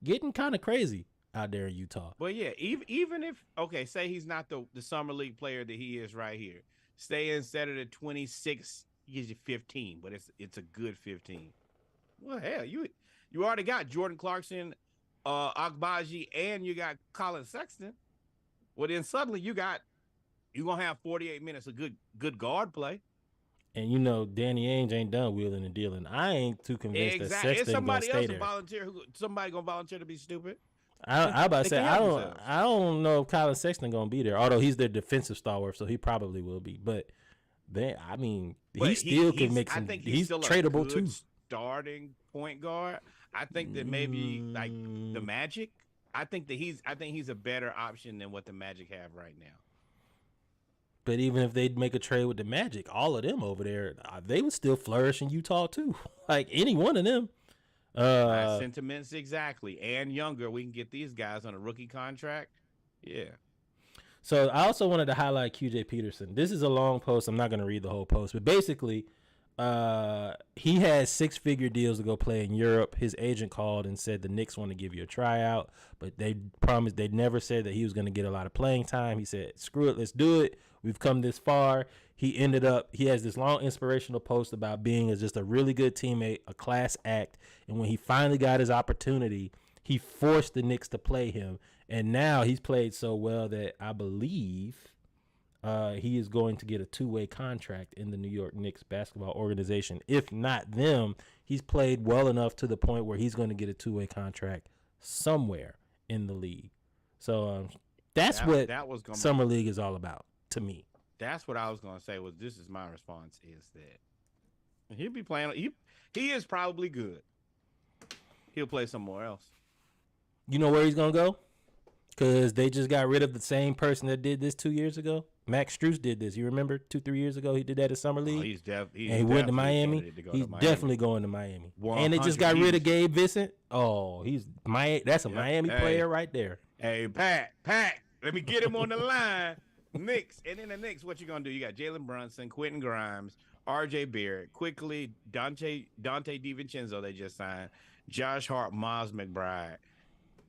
Speaker 1: getting kind of crazy out there in Utah.
Speaker 2: But yeah, even if say he's not the summer league player that he is right here. Stay instead of the 26, he gives you 15, but it's a good 15. Well, hell, you already got Jordan Clarkson, Agbaji, and you got Colin Sexton. Well, then suddenly you're gonna have 48 minutes of good guard play.
Speaker 1: And you know, Danny Ainge ain't done wheeling and dealing. I ain't too convinced that Sexton gonna stay there.
Speaker 2: Somebody gonna volunteer to be stupid.
Speaker 1: I about to say I don't know if Colin Sexton gonna be there. Although he's their defensive stalwart, so he probably will be. But he still can make some. He's still tradable too.
Speaker 2: Starting point guard. I think that maybe like the Magic. I think he's a better option than what the Magic have right now.
Speaker 1: But even if they'd make a trade with the Magic, all of them over there, they would still flourish in Utah too. Like any one of them.
Speaker 2: My sentiments exactly. And younger, we can get these guys on a rookie contract. Yeah.
Speaker 1: So I also wanted to highlight QJ Peterson. This is a long post. I'm not going to read the whole post, but basically, he had 6-figure deals to go play in Europe. His agent called and said the Knicks want to give you a tryout, but they promised. They never said that he was going to get a lot of playing time. He said, "Screw it, let's do it. We've come this far." He has this long inspirational post about being just a really good teammate, a class act. And when he finally got his opportunity, he forced the Knicks to play him. And now he's played so well that I believe he is going to get a 2-way contract in the New York Knicks basketball organization. If not them, he's played well enough to the point where he's going to get a 2-way contract somewhere in the league. So that's what Summer League is all about to me.
Speaker 2: That's what I was going to say. This is my response is that he'll be playing. He is probably good. He'll play somewhere else.
Speaker 1: You know where he's going to go? Because they just got rid of the same person that did this 2 years ago. Max Strus did this. You remember 2-3 years ago he did that at Summer League?
Speaker 2: And
Speaker 1: he went to Miami. He's definitely going to Miami. And they just got rid of Gabe Vincent. Oh, that's a Miami player right there.
Speaker 2: Hey, Pat, let me get him on the line. Knicks. And in the Knicks, what you going to do? You got Jalen Brunson, Quentin Grimes, RJ Barrett, quickly Dante DiVincenzo they just signed, Josh Hart, Miles McBride,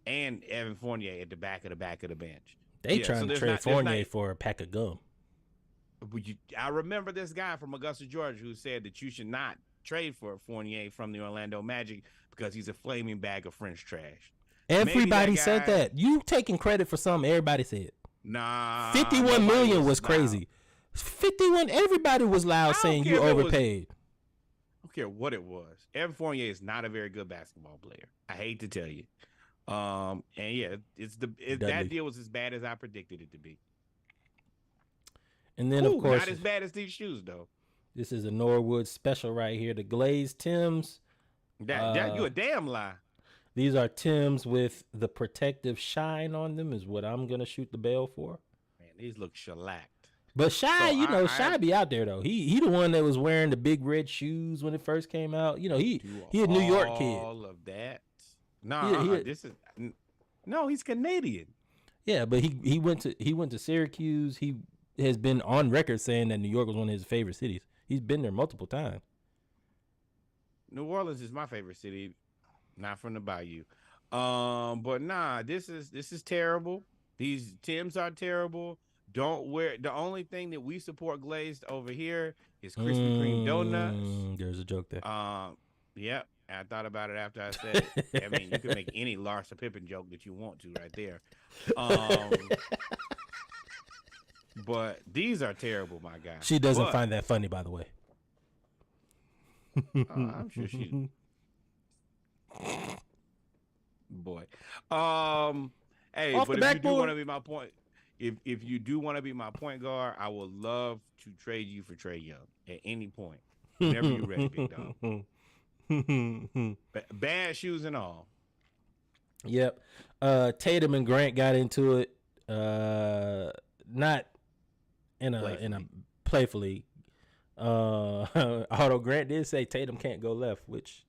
Speaker 2: and Evan Fournier at the back of the bench.
Speaker 1: They trying to trade Fournier for a pack of gum.
Speaker 2: I remember this guy from Augusta, Georgia, who said that you should not trade for Fournier from the Orlando Magic because he's a flaming bag of French trash.
Speaker 1: Everybody said that. You taking credit for something everybody said.
Speaker 2: Nah.
Speaker 1: 51 million was crazy. 51, everybody was loud saying you overpaid.
Speaker 2: I don't care what it was. Evan Fournier is not a very good basketball player. I hate to tell you. And yeah, that deal was as bad as I predicted it to be.
Speaker 1: And then of course,
Speaker 2: not as bad as these shoes though.
Speaker 1: This is a Norwood special right here. The glazed Timbs.
Speaker 2: That you a damn lie.
Speaker 1: These are Timbs with the protective shine on them is what I'm gonna shoot the bail for.
Speaker 2: Man, these look shellacked.
Speaker 1: But Shy, Shy be out there though. He the one that was wearing the big red shoes when it first came out. You know, he a New York kid.
Speaker 2: All of that. No, he's Canadian.
Speaker 1: Yeah, but he went to Syracuse. He has been on record saying that New York was one of his favorite cities. He's been there multiple times.
Speaker 2: New Orleans is my favorite city. not from the Bayou. But nah, this is terrible. These Tims are terrible. Don't wear. The only thing that we support glazed over here is Krispy Kreme donuts.
Speaker 1: There's a joke there.
Speaker 2: Yep. I thought about it after I said it. I mean, you can make any Larsa Pippen joke that you want to right there. But these are terrible, my guy.
Speaker 1: She doesn't find that funny, by the way.
Speaker 2: I'm sure she. Boy. Hey,
Speaker 1: Off
Speaker 2: but
Speaker 1: the
Speaker 2: if you do
Speaker 1: backboard.
Speaker 2: want to be my point, if you do want to be my point guard, I would love to trade you for Trae Young at any point. Whenever you're ready, big dog. Bad shoes and all.
Speaker 1: Yep. Tatum and Grant got into it. Not in a playfully. Although Grant did say Tatum can't go left, which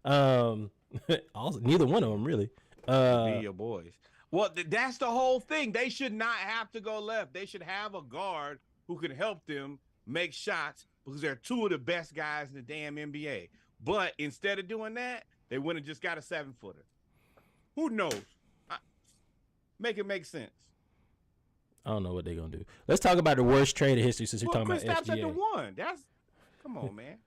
Speaker 1: also neither one of them really.
Speaker 2: Be your boys. Well, that's the whole thing. They should not have to go left. They should have a guard who can help them make shots because they're two of the best guys in the damn NBA. But instead of doing that, they went and just got a 7-footer. Who knows? Make it make sense.
Speaker 1: I don't know what they're gonna do. Let's talk about the worst trade in history since we're talking about
Speaker 2: Kristaps at the
Speaker 1: SGA.
Speaker 2: one. Come on, man.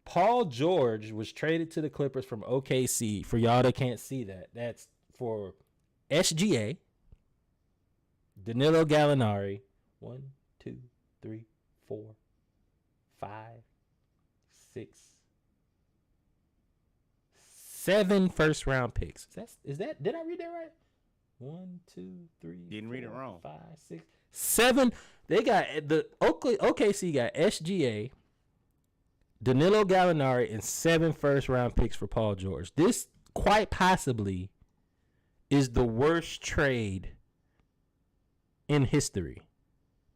Speaker 1: Paul George was traded to the Clippers from OKC. For y'all that can't see that, that's for SGA, Danilo Gallinari, 1, 2, 3, 4, 5, 6, 7 first-round picks. Is that? Did I read that right? 1, 2, 3.
Speaker 2: Didn't read it wrong.
Speaker 1: 5, 6, 7. They got the OKC got SGA, Danilo Gallinari, and 7 first-round picks for Paul George. This quite possibly is the worst trade in history,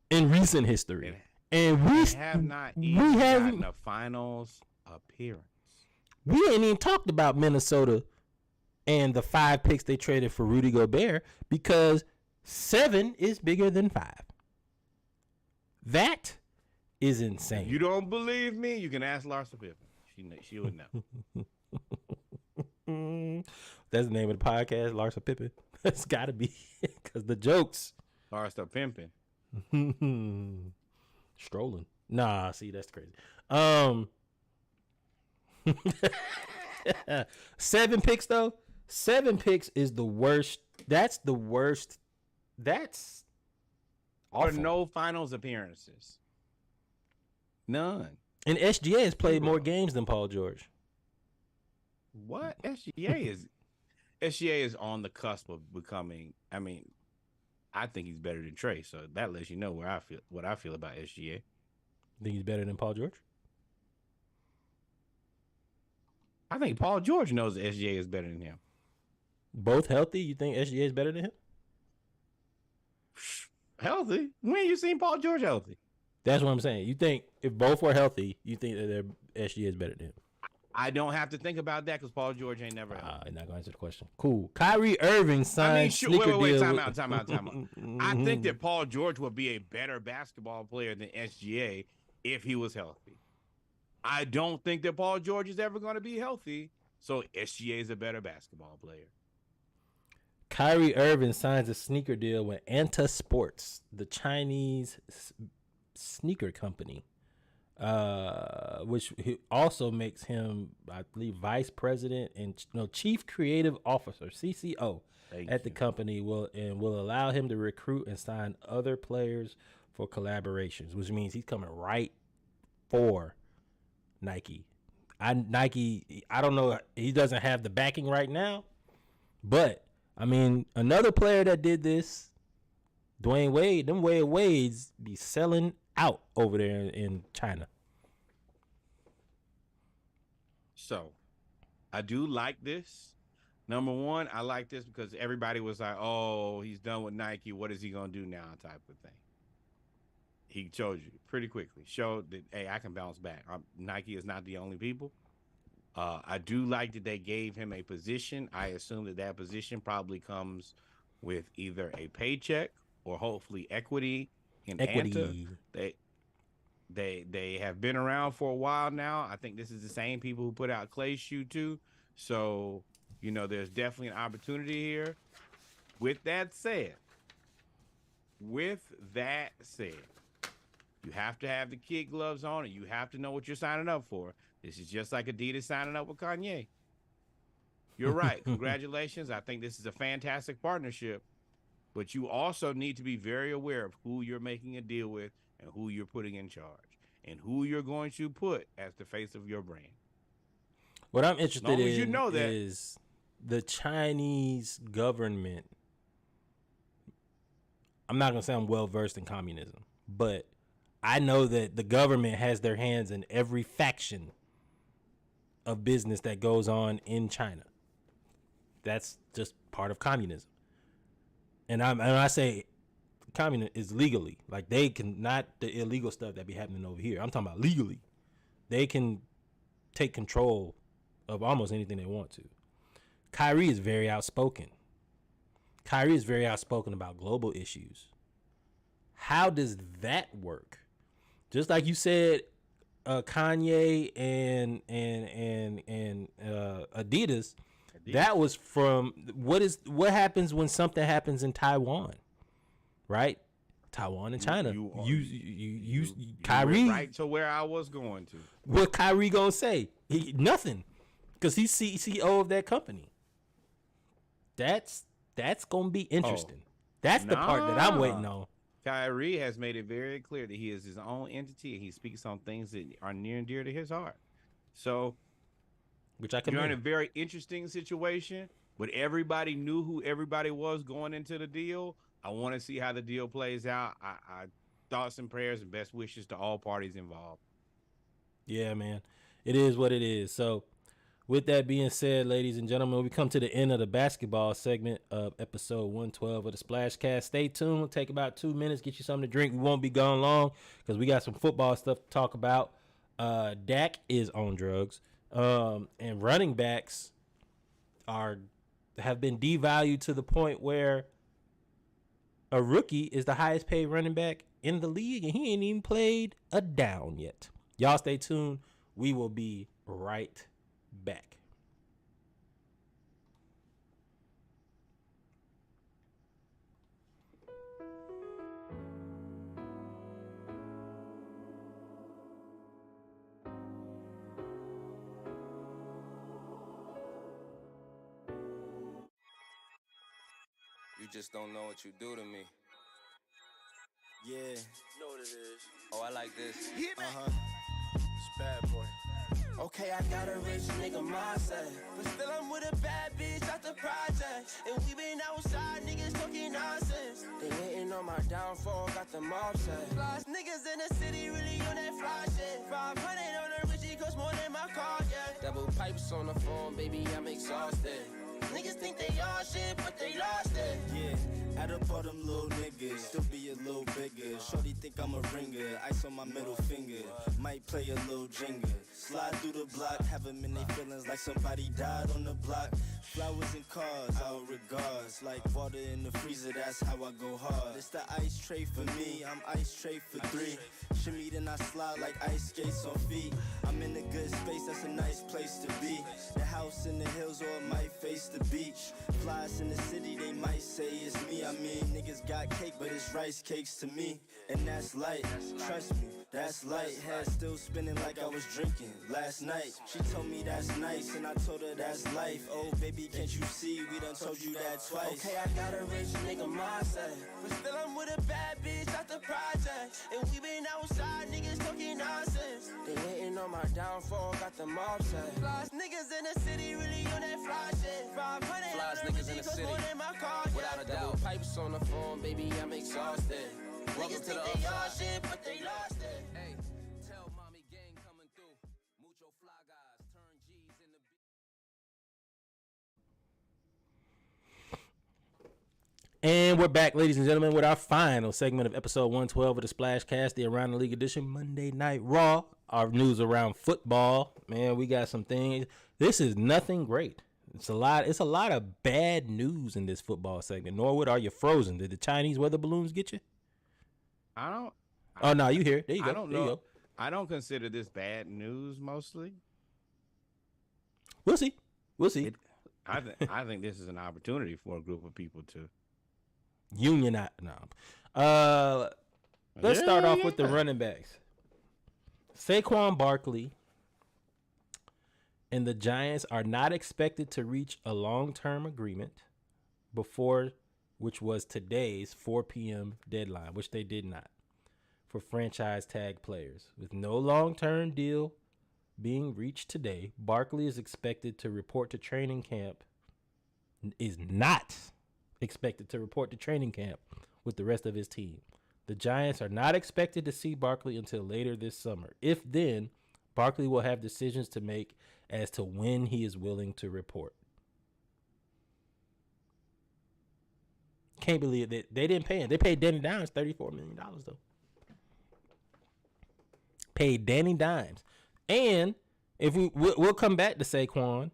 Speaker 1: in recent history. And we
Speaker 2: have not even gotten a finals appearance.
Speaker 1: We ain't even talked about Minnesota and the 5 picks they traded for Rudy Gobert because 7 is bigger than 5. That is insane.
Speaker 2: If you don't believe me, you can ask Larsa Pippen. She would know.
Speaker 1: That's the name of the podcast, Larsa Pippen. That's got to be because the jokes.
Speaker 2: Larsa Pimpin.
Speaker 1: Strolling. Nah, see, that's crazy. 7 picks though. 7 picks is the worst. That's the worst. That's
Speaker 2: Or
Speaker 1: awful.
Speaker 2: no finals appearances. None.
Speaker 1: And SGA has played more games than Paul George.
Speaker 2: What? SGA is on the cusp of becoming. I mean, I think he's better than Trae, so that lets you know what I feel about SGA.
Speaker 1: Think he's better than Paul George?
Speaker 2: I think Paul George knows that SGA is better than him.
Speaker 1: Both healthy? You think SGA is better than him?
Speaker 2: Healthy? When you seen Paul George healthy?
Speaker 1: That's what I'm saying. You think if both were healthy, you think that SGA is better than him?
Speaker 2: I don't have to think about that because Paul George ain't never healthy.
Speaker 1: I'm not going to answer the question. Cool. Kyrie Irving signed sneaker
Speaker 2: wait,
Speaker 1: deal
Speaker 2: time
Speaker 1: with-
Speaker 2: out. I think that Paul George would be a better basketball player than SGA if he was healthy. I don't think that Paul George is ever going to be healthy, so SGA is a better basketball player.
Speaker 1: Kyrie Irving signs a sneaker deal with Anta Sports, the Chinese sneaker company, which also makes him, I believe, vice president and chief creative officer (CCO) at the company. Will allow him to recruit and sign other players for collaborations, which means he's coming right for Nike. I don't know. He doesn't have the backing right now, but I mean, another player that did this, Dwayne Wade, them Wades be selling out over there in China.
Speaker 2: So, I do like this. Number one, I like this because everybody was like, oh, he's done with Nike. What is he going to do now type of thing. He showed you pretty quickly. Showed that, hey, I can bounce back. Nike is not the only people. I do like that they gave him a position. I assume that position probably comes with either a paycheck or hopefully equity in Anta. They have been around for a while now. I think this is the same people who put out Clay's shoe too. So, there's definitely an opportunity here. With that said, you have to have the kid gloves on and you have to know what you're signing up for. This is just like Adidas signing up with Kanye. You're right. Congratulations. I think this is a fantastic partnership, but you also need to be very aware of who you're making a deal with and who you're putting in charge and who you're going to put as the face of your brand.
Speaker 1: What I'm interested in
Speaker 2: you know that,
Speaker 1: is the Chinese government. I'm not going to say I'm well versed in communism, but I know that the government has their hands in every faction of business that goes on in China. That's just part of communism. And I say communism is legally. Like, they can, not the illegal stuff that be happening over here. I'm talking about legally. They can take control of almost anything they want to. Kyrie is very outspoken. Kyrie is very outspoken about global issues. How does that work? Just like you said, Kanye and Adidas, that was from what happens when something happens in Taiwan, right? Taiwan and China.
Speaker 2: Kyrie, right to where I was going to.
Speaker 1: What Kyrie gonna say? Nothing, because he's CEO of that company. That's gonna be interesting. That's the part that I'm waiting on.
Speaker 2: Kyrie has made it very clear that he is his own entity and he speaks on things that are near and dear to his heart. So,
Speaker 1: which I can.
Speaker 2: You're in a very interesting situation, but everybody knew who everybody was going into the deal. I want to see how the deal plays out. I thoughts and prayers and best wishes to all parties involved.
Speaker 1: Yeah, man, it is what it is. So, with that being said, ladies and gentlemen, we come to the end of the basketball segment of episode 112 of the Splashcast. Stay tuned. We'll take about 2 minutes, get you something to drink. We won't be gone long because we got some football stuff to talk about. Dak is on drugs, and running backs have been devalued to the point where a rookie is the highest paid running back in the league, and he ain't even played a down yet. Y'all stay tuned. We will be right back.
Speaker 10: You just don't know what you do to me.
Speaker 11: Yeah. Know what it is.
Speaker 10: Oh, I like this.
Speaker 11: It's bad boy.
Speaker 7: Okay, I got a rich nigga mindset, but still I'm with a bad bitch out the project. And we been outside, niggas talking nonsense. They hating on my downfall, got them upset. Flies niggas in the city really on that fly shit. 500 on a Richie costs more than my car, yeah.
Speaker 10: Double pipes on the phone, baby, I'm exhausted.
Speaker 7: Niggas think they all shit, but they lost it.
Speaker 11: Yeah, add up all them little niggas, still be a little bigger. Shorty think I'm a ringer, ice on my middle finger. Might play a little Jenga. Slide through the block, have them in their feelings like somebody died on the block. Flowers and cars, our regards. Like water in the freezer, that's how I go hard. It's the ice tray for me, I'm ice tray for 3. Shimmy then I slide like ice skates on feet. I'm in a good space, that's a nice place to be. The house in the hills or it might face the beach. Flies in the city, they might say it's me. I mean, niggas got cake, but it's rice cakes to me. And that's light, trust me, that's light. Head still spinning like I was drinking last night. She told me that's nice, and I told her that's life. Oh, baby, can't you see, we done told you that twice.
Speaker 7: Okay, I got a rich nigga mindset, but still I'm with a bad bitch out the project. And we been outside, niggas talking nonsense. They hating on my downfall, got them upset. Flies niggas in the city really on that fly shit. 500
Speaker 10: Flies niggas in the city, without a doubt. Pipes on the phone, baby, I'm exhausted. Welcome
Speaker 7: Niggas
Speaker 10: to the
Speaker 7: think they all
Speaker 10: upside.
Speaker 7: shit, but they lost it.
Speaker 10: Hey, tell mommy gang coming through. Mucho fly guys, turn G's in the
Speaker 1: And we're back, ladies and gentlemen, with our final segment of episode 112 of the Splashcast, the Around the League edition, Monday Night Raw. Our news around football. Man, we got some things. This is nothing great. It's a lot of bad news in this football segment. Norwood, are you frozen? Did the Chinese weather balloons get you?
Speaker 2: I don't.
Speaker 1: Oh, no, you here. There you go.
Speaker 2: I don't
Speaker 1: There you
Speaker 2: know.
Speaker 1: go.
Speaker 2: I don't consider this bad news mostly.
Speaker 1: We'll see.
Speaker 2: I think this is an opportunity for a group of people to
Speaker 1: Unionize. No. Let's start off with the running backs. Saquon Barkley and the Giants are not expected to reach a long-term agreement before, which was today's 4 p.m. deadline, which they did not, for franchise tag players. With no long-term deal being reached today, Barkley is expected to report to training camp, is not expected to report to training camp with the rest of his team. The Giants are not expected to see Barkley until later this summer. If then, Barkley will have decisions to make as to when he is willing to report. Can't believe that they didn't pay him. They paid Danny Dimes $34 million, though. Paid Danny Dimes. And if we'll come back to Saquon,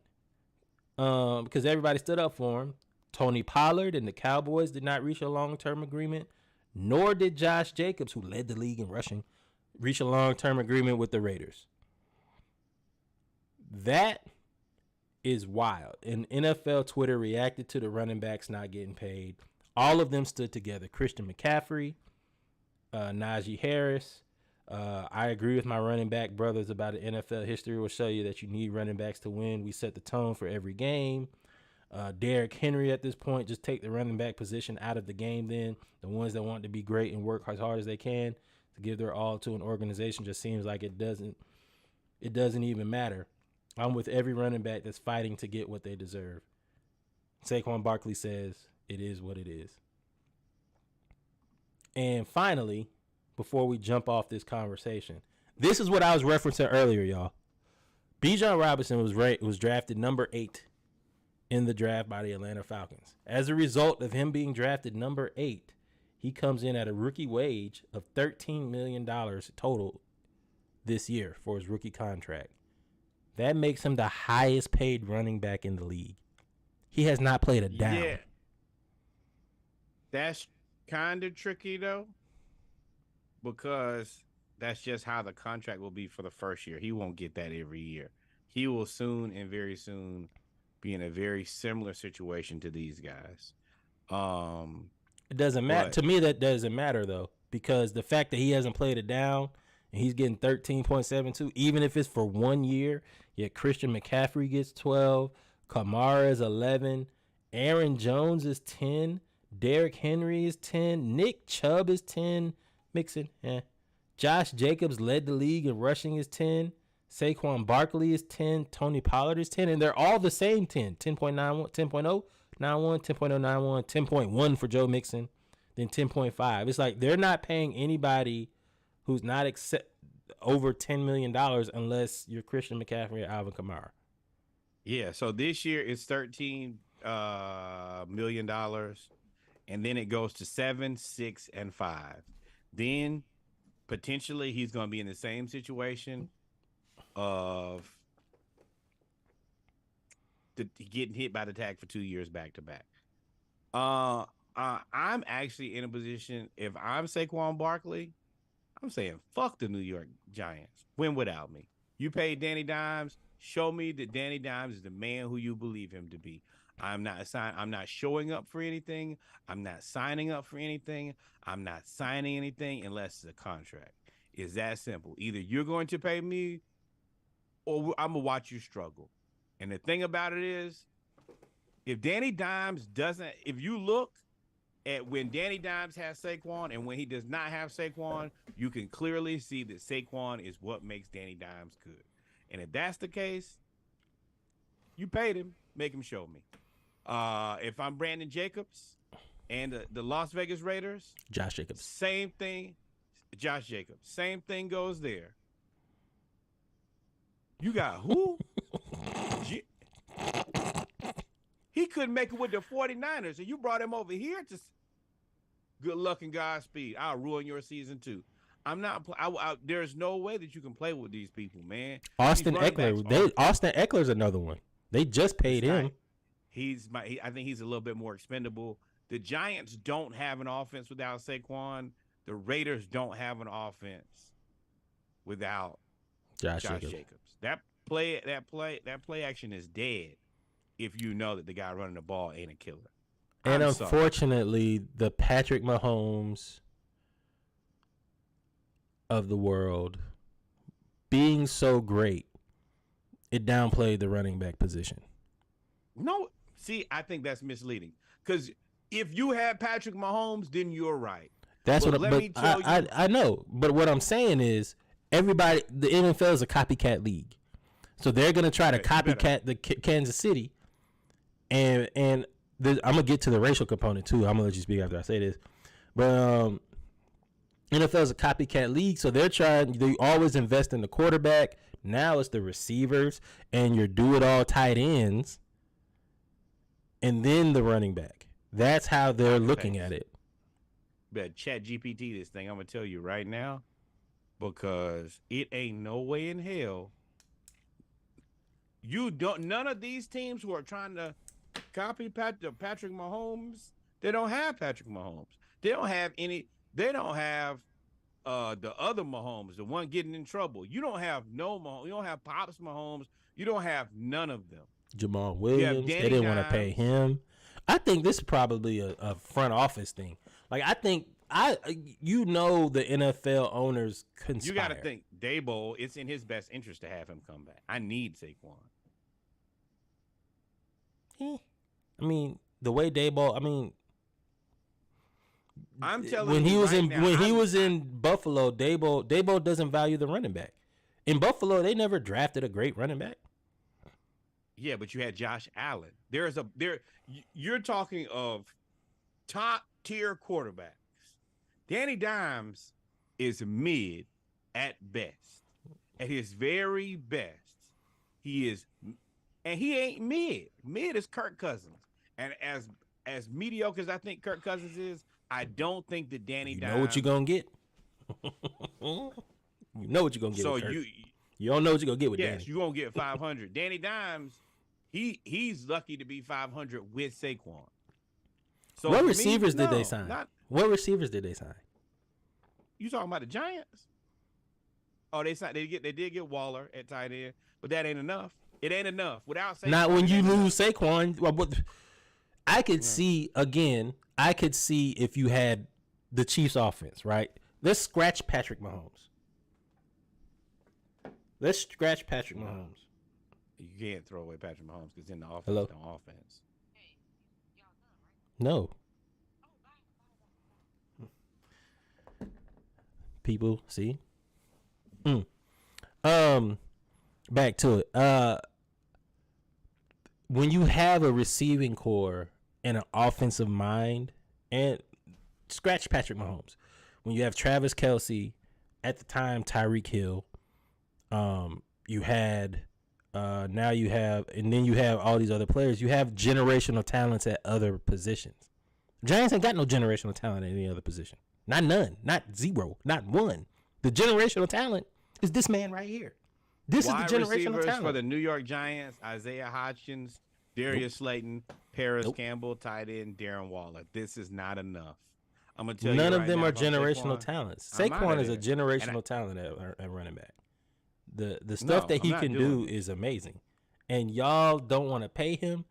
Speaker 1: because everybody stood up for him. Tony Pollard and the Cowboys did not reach a long-term agreement, nor did Josh Jacobs, who led the league in rushing, reach a long-term agreement with the Raiders. That is wild. And NFL Twitter reacted to the running backs not getting paid. All of them stood together. Christian McCaffrey, Najee Harris. I agree with my running back brothers about it. NFL history will show you that you need running backs to win. We set the tone for every game. Derrick Henry at this point, just take the running back position out of the game then. The ones that want to be great and work as hard as they can to give their all to an organization just seems like it doesn't even matter. I'm with every running back that's fighting to get what they deserve. Saquon Barkley says it is what it is. And finally, before we jump off this conversation, this is what I was referencing earlier, y'all. Bijan Robinson was drafted number 8 in the draft by the Atlanta Falcons. As a result of him being drafted number 8, he comes in at a rookie wage of $13 million total this year for his rookie contract. That makes him the highest paid running back in the league. He has not played a down.
Speaker 2: Yeah. That's kind of tricky, though, because that's just how the contract will be for the first year. He won't get that every year. He will soon and very soon be in a very similar situation to these guys.
Speaker 1: It doesn't matter. To me, that doesn't matter, though, because the fact that he hasn't played it down and he's getting 13.72, even if it's for 1 year, yet Christian McCaffrey gets 12, Kamara is 11, Aaron Jones is 10, Derrick Henry is 10, Nick Chubb is 10, Mixon, Josh Jacobs led the league in rushing is 10, Saquon Barkley is 10, Tony Pollard is 10, and they're all the same 10, 10.91, 10.0, 91, 10.091, 10.1 for Joe Mixon, then 10.5. It's like they're not paying anybody who's not over $10 million unless you're Christian McCaffrey or Alvin Kamara.
Speaker 2: Yeah, so this year it's $13 million, and then it goes to 7, 6, and 5. Then potentially he's going to be in the same situation of getting hit by the tag for 2 years back to back. I'm actually in a position, if I'm Saquon Barkley, I'm saying fuck the New York Giants. Win without me. You paid Danny Dimes. Show me that Danny Dimes is the man who you believe him to be. I'm not showing up for anything. I'm not signing up for anything. I'm not signing anything unless it's a contract. It's that simple. Either you're going to pay me or I'm going to watch you struggle. And the thing about it is, if Danny Dimes doesn't, if you look at when Danny Dimes has Saquon and when he does not have Saquon, you can clearly see that Saquon is what makes Danny Dimes good. And if that's the case, you paid him, make him show me. If I'm Brandon Jacobs and the Las Vegas Raiders,
Speaker 1: Josh Jacobs,
Speaker 2: same thing. Josh Jacobs, same thing goes there. You got who? He couldn't make it with the 49ers, and you brought him over here to good luck and Godspeed. I'll ruin your season too. I'm not. There's no way that you can play with these people, man.
Speaker 1: Austin Eckler. Austin Eckler's another one. They just paid him.
Speaker 2: I think he's a little bit more expendable. The Giants don't have an offense without Saquon. The Raiders don't have an offense without
Speaker 1: Josh
Speaker 2: Jacobs.
Speaker 1: Jacobs.
Speaker 2: That play action is dead if you know that the guy running the ball ain't a killer.
Speaker 1: And
Speaker 2: I'm sorry.
Speaker 1: unfortunately, the Patrick Mahomes of the world being so great, it downplayed the running back position.
Speaker 2: No, see, I think that's misleading. Because if you had Patrick Mahomes, then you're right.
Speaker 1: That's
Speaker 2: But
Speaker 1: what.
Speaker 2: let
Speaker 1: But
Speaker 2: me tell you-
Speaker 1: I know. But what I'm saying is, everybody, the NFL is a copycat league, so they're gonna try to
Speaker 2: Right, you
Speaker 1: copycat the Kansas City, and I'm gonna get to the racial component too. I'm gonna let you speak after I say this, but NFL is a copycat league, so they always invest in the quarterback. Now it's the receivers and your do-it-all tight ends, and then the running back. That's how they're looking at it.
Speaker 2: But Chat GPT this thing, I'm gonna tell you right now, because it ain't no way in hell. None of these teams who are trying to copy Patrick Mahomes, they don't have Patrick Mahomes. They don't have the other Mahomes, the one getting in trouble. You don't have no Mahomes. You don't have Pops Mahomes. You don't have none of them.
Speaker 1: Jamal Williams, they
Speaker 2: Danny
Speaker 1: didn't want to pay
Speaker 2: Dimes.
Speaker 1: him. I think this is probably a front office thing. Like, I think the NFL owners conspire.
Speaker 2: You got to think, Daboll, it's in his best interest to have him come back. I need Saquon.
Speaker 1: I mean, the way Daboll. I mean,
Speaker 2: I'm telling
Speaker 1: when
Speaker 2: you
Speaker 1: he was
Speaker 2: right
Speaker 1: in
Speaker 2: now,
Speaker 1: when he was in Buffalo, Daboll doesn't value the running back. In Buffalo, they never drafted a great running back.
Speaker 2: Yeah, but you had Josh Allen. You're talking of top tier quarterbacks. Danny Dimes is mid at best. At his very best, he is, and he ain't mid. Mid is Kirk Cousins. And as mediocre as I think Kirk Cousins is, I don't think that Danny Dimes.
Speaker 1: You know what you're gonna get. You know what you're gonna get.
Speaker 2: So
Speaker 1: with Kirk.
Speaker 2: you
Speaker 1: don't know what you're gonna get with
Speaker 2: yes,
Speaker 1: Danny.
Speaker 2: you're gonna get 500. Danny Dimes, he's lucky to be 500 with Saquon. So
Speaker 1: What
Speaker 2: for me,
Speaker 1: receivers did they
Speaker 2: no,
Speaker 1: sign?
Speaker 2: not-
Speaker 1: What receivers did they sign?
Speaker 2: You talking about the Giants? Oh, they did get Waller at tight end, but that ain't enough. It ain't enough. Without Saquon,
Speaker 1: Not when
Speaker 2: it
Speaker 1: you
Speaker 2: ain't
Speaker 1: lose Saquon. I could see again. I could see if you had the Chiefs offense, right? Let's scratch Patrick Mahomes. Let's scratch Patrick Mahomes.
Speaker 2: You can't throw away Patrick Mahomes because in the offense,
Speaker 1: Hello?
Speaker 2: no offense.
Speaker 1: No. People, see? Back to it. When you have a receiving core and an offensive mind, and scratch Patrick Mahomes, when you have Travis Kelce, at the time Tyreek Hill, you had now you have, and then you have all these other players. You have generational talents at other positions. Giants ain't got no generational talent at any other position. Not none. Not zero. Not one. The generational talent is this man right here. This
Speaker 2: Wide
Speaker 1: is the generational
Speaker 2: receivers
Speaker 1: talent.
Speaker 2: for the New York Giants: Isaiah Hodgins, Darius Slayton, Paris Campbell, tight end Darren Waller. This is not enough. I'm gonna tell you.
Speaker 1: None of
Speaker 2: right
Speaker 1: them
Speaker 2: now
Speaker 1: are
Speaker 2: about
Speaker 1: generational
Speaker 2: Saquon,
Speaker 1: talents.
Speaker 2: I'm outta
Speaker 1: Saquon is a
Speaker 2: there.
Speaker 1: generational talent at running back. The stuff that
Speaker 2: I'm
Speaker 1: he
Speaker 2: not
Speaker 1: can
Speaker 2: doing
Speaker 1: do is amazing, and y'all don't want to pay him.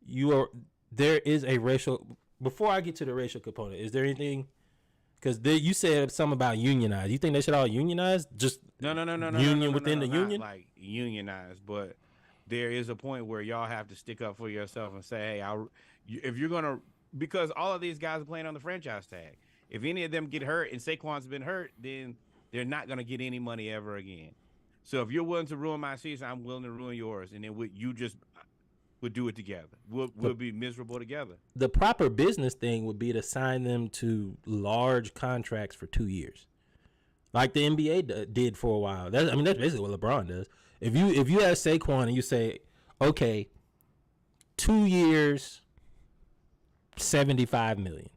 Speaker 1: There is a racial. Before I get to the racial component, is there anything? Because you said something about unionize. You think they should all unionize? Just
Speaker 2: No.
Speaker 1: union within the
Speaker 2: not
Speaker 1: union?
Speaker 2: like unionized, but there is a point where y'all have to stick up for yourself and say, "Hey, if you're gonna," because all of these guys are playing on the franchise tag. If any of them get hurt and Saquon's been hurt, then they're not gonna get any money ever again. So if you're willing to ruin my season, I'm willing to ruin yours, and then you just would do it together. We'll be miserable together.
Speaker 1: The proper business thing would be to sign them to large contracts for 2 years, like the NBA did for a while. That's basically what LeBron does. If you have Saquon and you say, okay, 2 years, $75 million.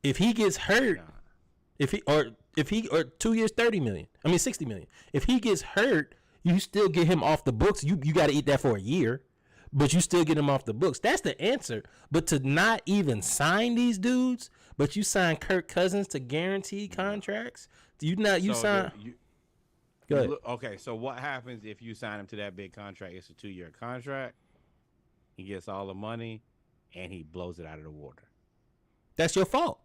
Speaker 1: If he gets hurt, or 2 years, $30 million. $60 million. If he gets hurt, you still get him off the books. You got to eat that for a year, but you still get him off the books. That's the answer. But to not even sign these dudes, But you signed Kirk Cousins to guaranteed contracts. Do you not? You
Speaker 2: So
Speaker 1: sign. Go ahead.
Speaker 2: Okay, so what happens if you sign him to that big contract? It's a 2-year contract. He gets all the money, and he blows it out of the water.
Speaker 1: That's your fault.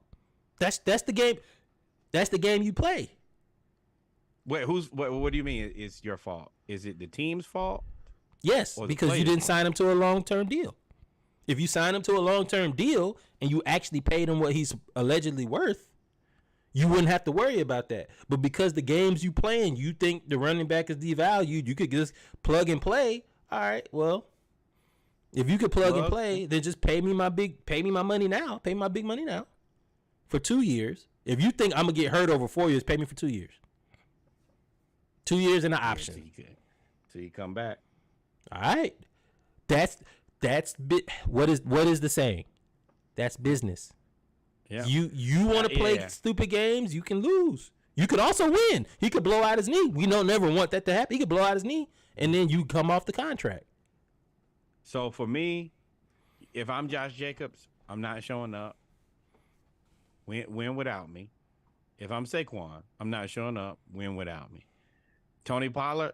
Speaker 1: That's the game. That's the game you play.
Speaker 2: Wait, what do you mean? It's your fault? Is it the team's fault?
Speaker 1: Yes,
Speaker 2: Or the
Speaker 1: because you
Speaker 2: player's
Speaker 1: didn't
Speaker 2: fault?
Speaker 1: sign him to a long-term deal. If you sign him to a long-term deal and you actually paid him what he's allegedly worth, you wouldn't have to worry about that. But because the games you playing, you think the running back is devalued, you could just plug and play. All right, well, if you could plug and play, then just pay me my money now. Pay me my big money now for 2 years. If you think I'm gonna get hurt over 4 years, pay me for 2 years. 2 years and an option.
Speaker 2: So you come back.
Speaker 1: All right, what is the saying? That's business.
Speaker 2: Yeah.
Speaker 1: You want to play stupid games, you can lose. You could also win. He could blow out his knee. We don't never want that to happen. He could blow out his knee, and then you come off the contract.
Speaker 2: So for me, if I'm Josh Jacobs, I'm not showing up. Win without me. If I'm Saquon, I'm not showing up. Win without me. Tony Pollard,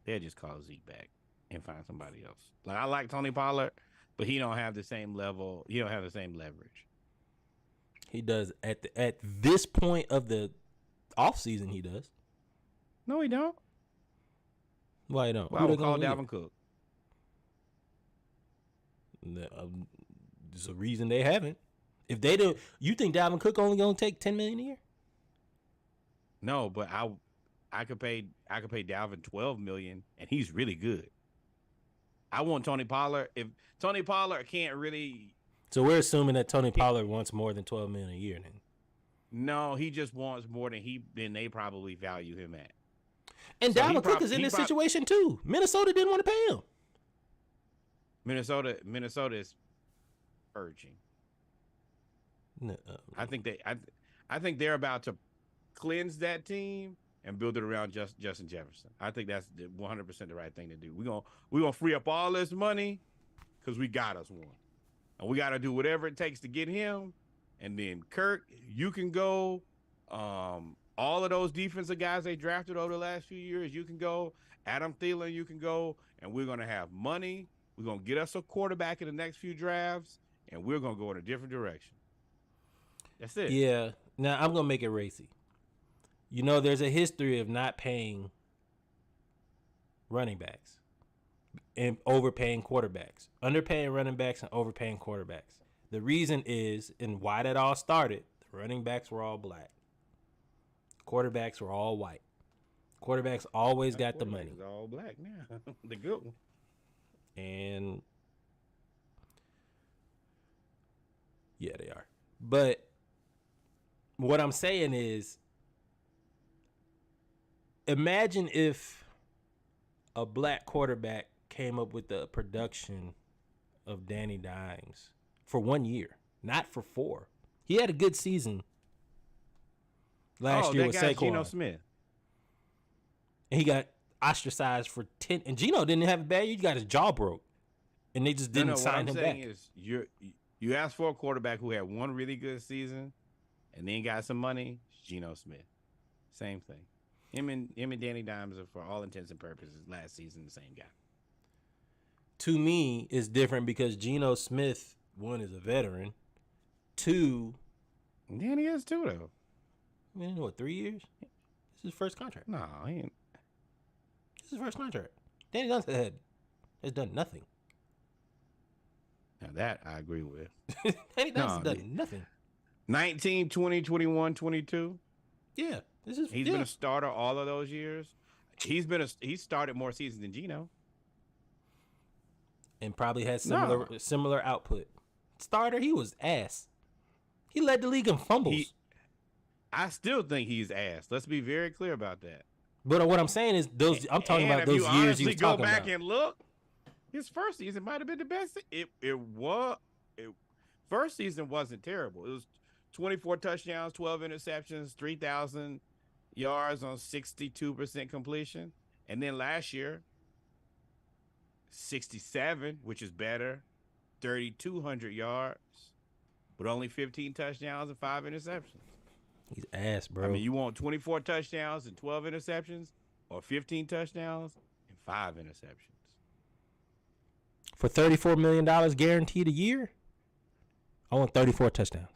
Speaker 2: they'll just call Zeke back and find somebody else. Like, I like Tony Pollard, but he don't have the same level. He don't have the same leverage.
Speaker 1: He does at this point of the offseason, he does.
Speaker 2: No, he don't.
Speaker 1: Why he don't?
Speaker 2: Well, I would call Dalvin Cook.
Speaker 1: There's a reason they haven't. If they do, you think Dalvin Cook only gonna take $10 million a year?
Speaker 2: No, but I could pay Dalvin $12 million, and he's really good. I want Tony Pollard. If Tony Pollard can't really,
Speaker 1: so we're assuming that Tony Pollard wants more than $12 million a year. Then
Speaker 2: no, he just wants more than they probably value him at.
Speaker 1: And
Speaker 2: So
Speaker 1: Dalvin Cook is in this situation too. Minnesota didn't want to pay him.
Speaker 2: Minnesota is urging.
Speaker 1: No,
Speaker 2: I think they're about to cleanse that team and build it around Justin Jefferson. I think that's 100% the right thing to do. We're gonna free up all this money because we got us one, and we got to do whatever it takes to get him. And then Kirk, you can go. All of those defensive guys they drafted over the last few years, you can go. Adam Thielen, you can go, and we're gonna have money. We're gonna get us a quarterback in the next few drafts, and we're gonna go in a different direction. That's it.
Speaker 1: Yeah. Now I'm gonna make it racy. You know, there's a history of not paying running backs and overpaying quarterbacks, underpaying running backs and overpaying quarterbacks. The reason is, and why that all started, the running backs were all black. Quarterbacks were all white. Quarterbacks always got the money.
Speaker 2: All black now. The good one.
Speaker 1: And yeah, they are. But what I'm saying is, imagine if a black quarterback came up with the production of Danny Dimes for 1 year, not for 4. He had a good season last year with Saquon.
Speaker 2: Geno Smith.
Speaker 1: And he got ostracized for 10. And Geno didn't have a bad year. He got his jaw broke. And they just didn't sign him back.
Speaker 2: What I'm saying is, you asked for a quarterback who had one really good season and then got some money. Geno Smith. Same thing. Him and Danny Dimes are, for all intents and purposes, last season the same guy.
Speaker 1: To me, it's different because Geno Smith, one, is a veteran. 2,
Speaker 2: Danny is too, though.
Speaker 1: I mean, what, 3 years? This is his first contract.
Speaker 2: No, he ain't.
Speaker 1: This is his first contract. Danny Dimes has done nothing.
Speaker 2: Now that I agree with.
Speaker 1: Danny Dimes has done nothing.
Speaker 2: 19, 20, 21, 22.
Speaker 1: Yeah.
Speaker 2: He's been a starter all of those years. He's started more seasons than Geno.
Speaker 1: And probably had similar output. Starter, he was ass. He led the league in fumbles.
Speaker 2: I still think he's ass. Let's be very clear about that.
Speaker 1: But what I'm saying is I'm talking about those years he was talking about.
Speaker 2: Go back and look, his first season might have been the best. First season wasn't terrible. It was 24 touchdowns, 12 interceptions, 3,000 yards on 62% completion. And then last year, 67, which is better, 3,200 yards, with only 15 touchdowns and 5 interceptions.
Speaker 1: He's ass, bro.
Speaker 2: I mean, you want 24 touchdowns and 12 interceptions, or 15 touchdowns and 5 interceptions
Speaker 1: for $34 million guaranteed a year? I want 34 touchdowns.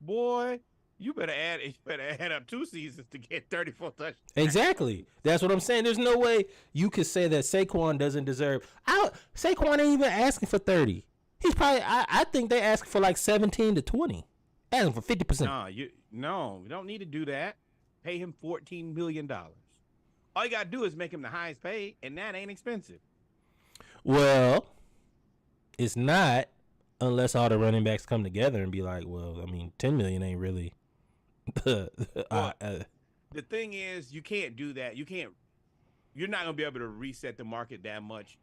Speaker 2: Boy, you better add up 2 seasons to get 34 touchdowns.
Speaker 1: Exactly. That's what I'm saying. There's no way you could say that Saquon doesn't deserve. Saquon ain't even asking for 30. He's probably. I think they ask for like 17 to 20. Asking for 50%.
Speaker 2: No, you don't need to do that. Pay him $14 million. All you gotta do is make him the highest paid, and that ain't expensive.
Speaker 1: Well, it's not unless all the running backs come together and be like, well, I mean, 10 million ain't really.
Speaker 2: The thing is, you can't do that. You're not gonna be able to reset the market that much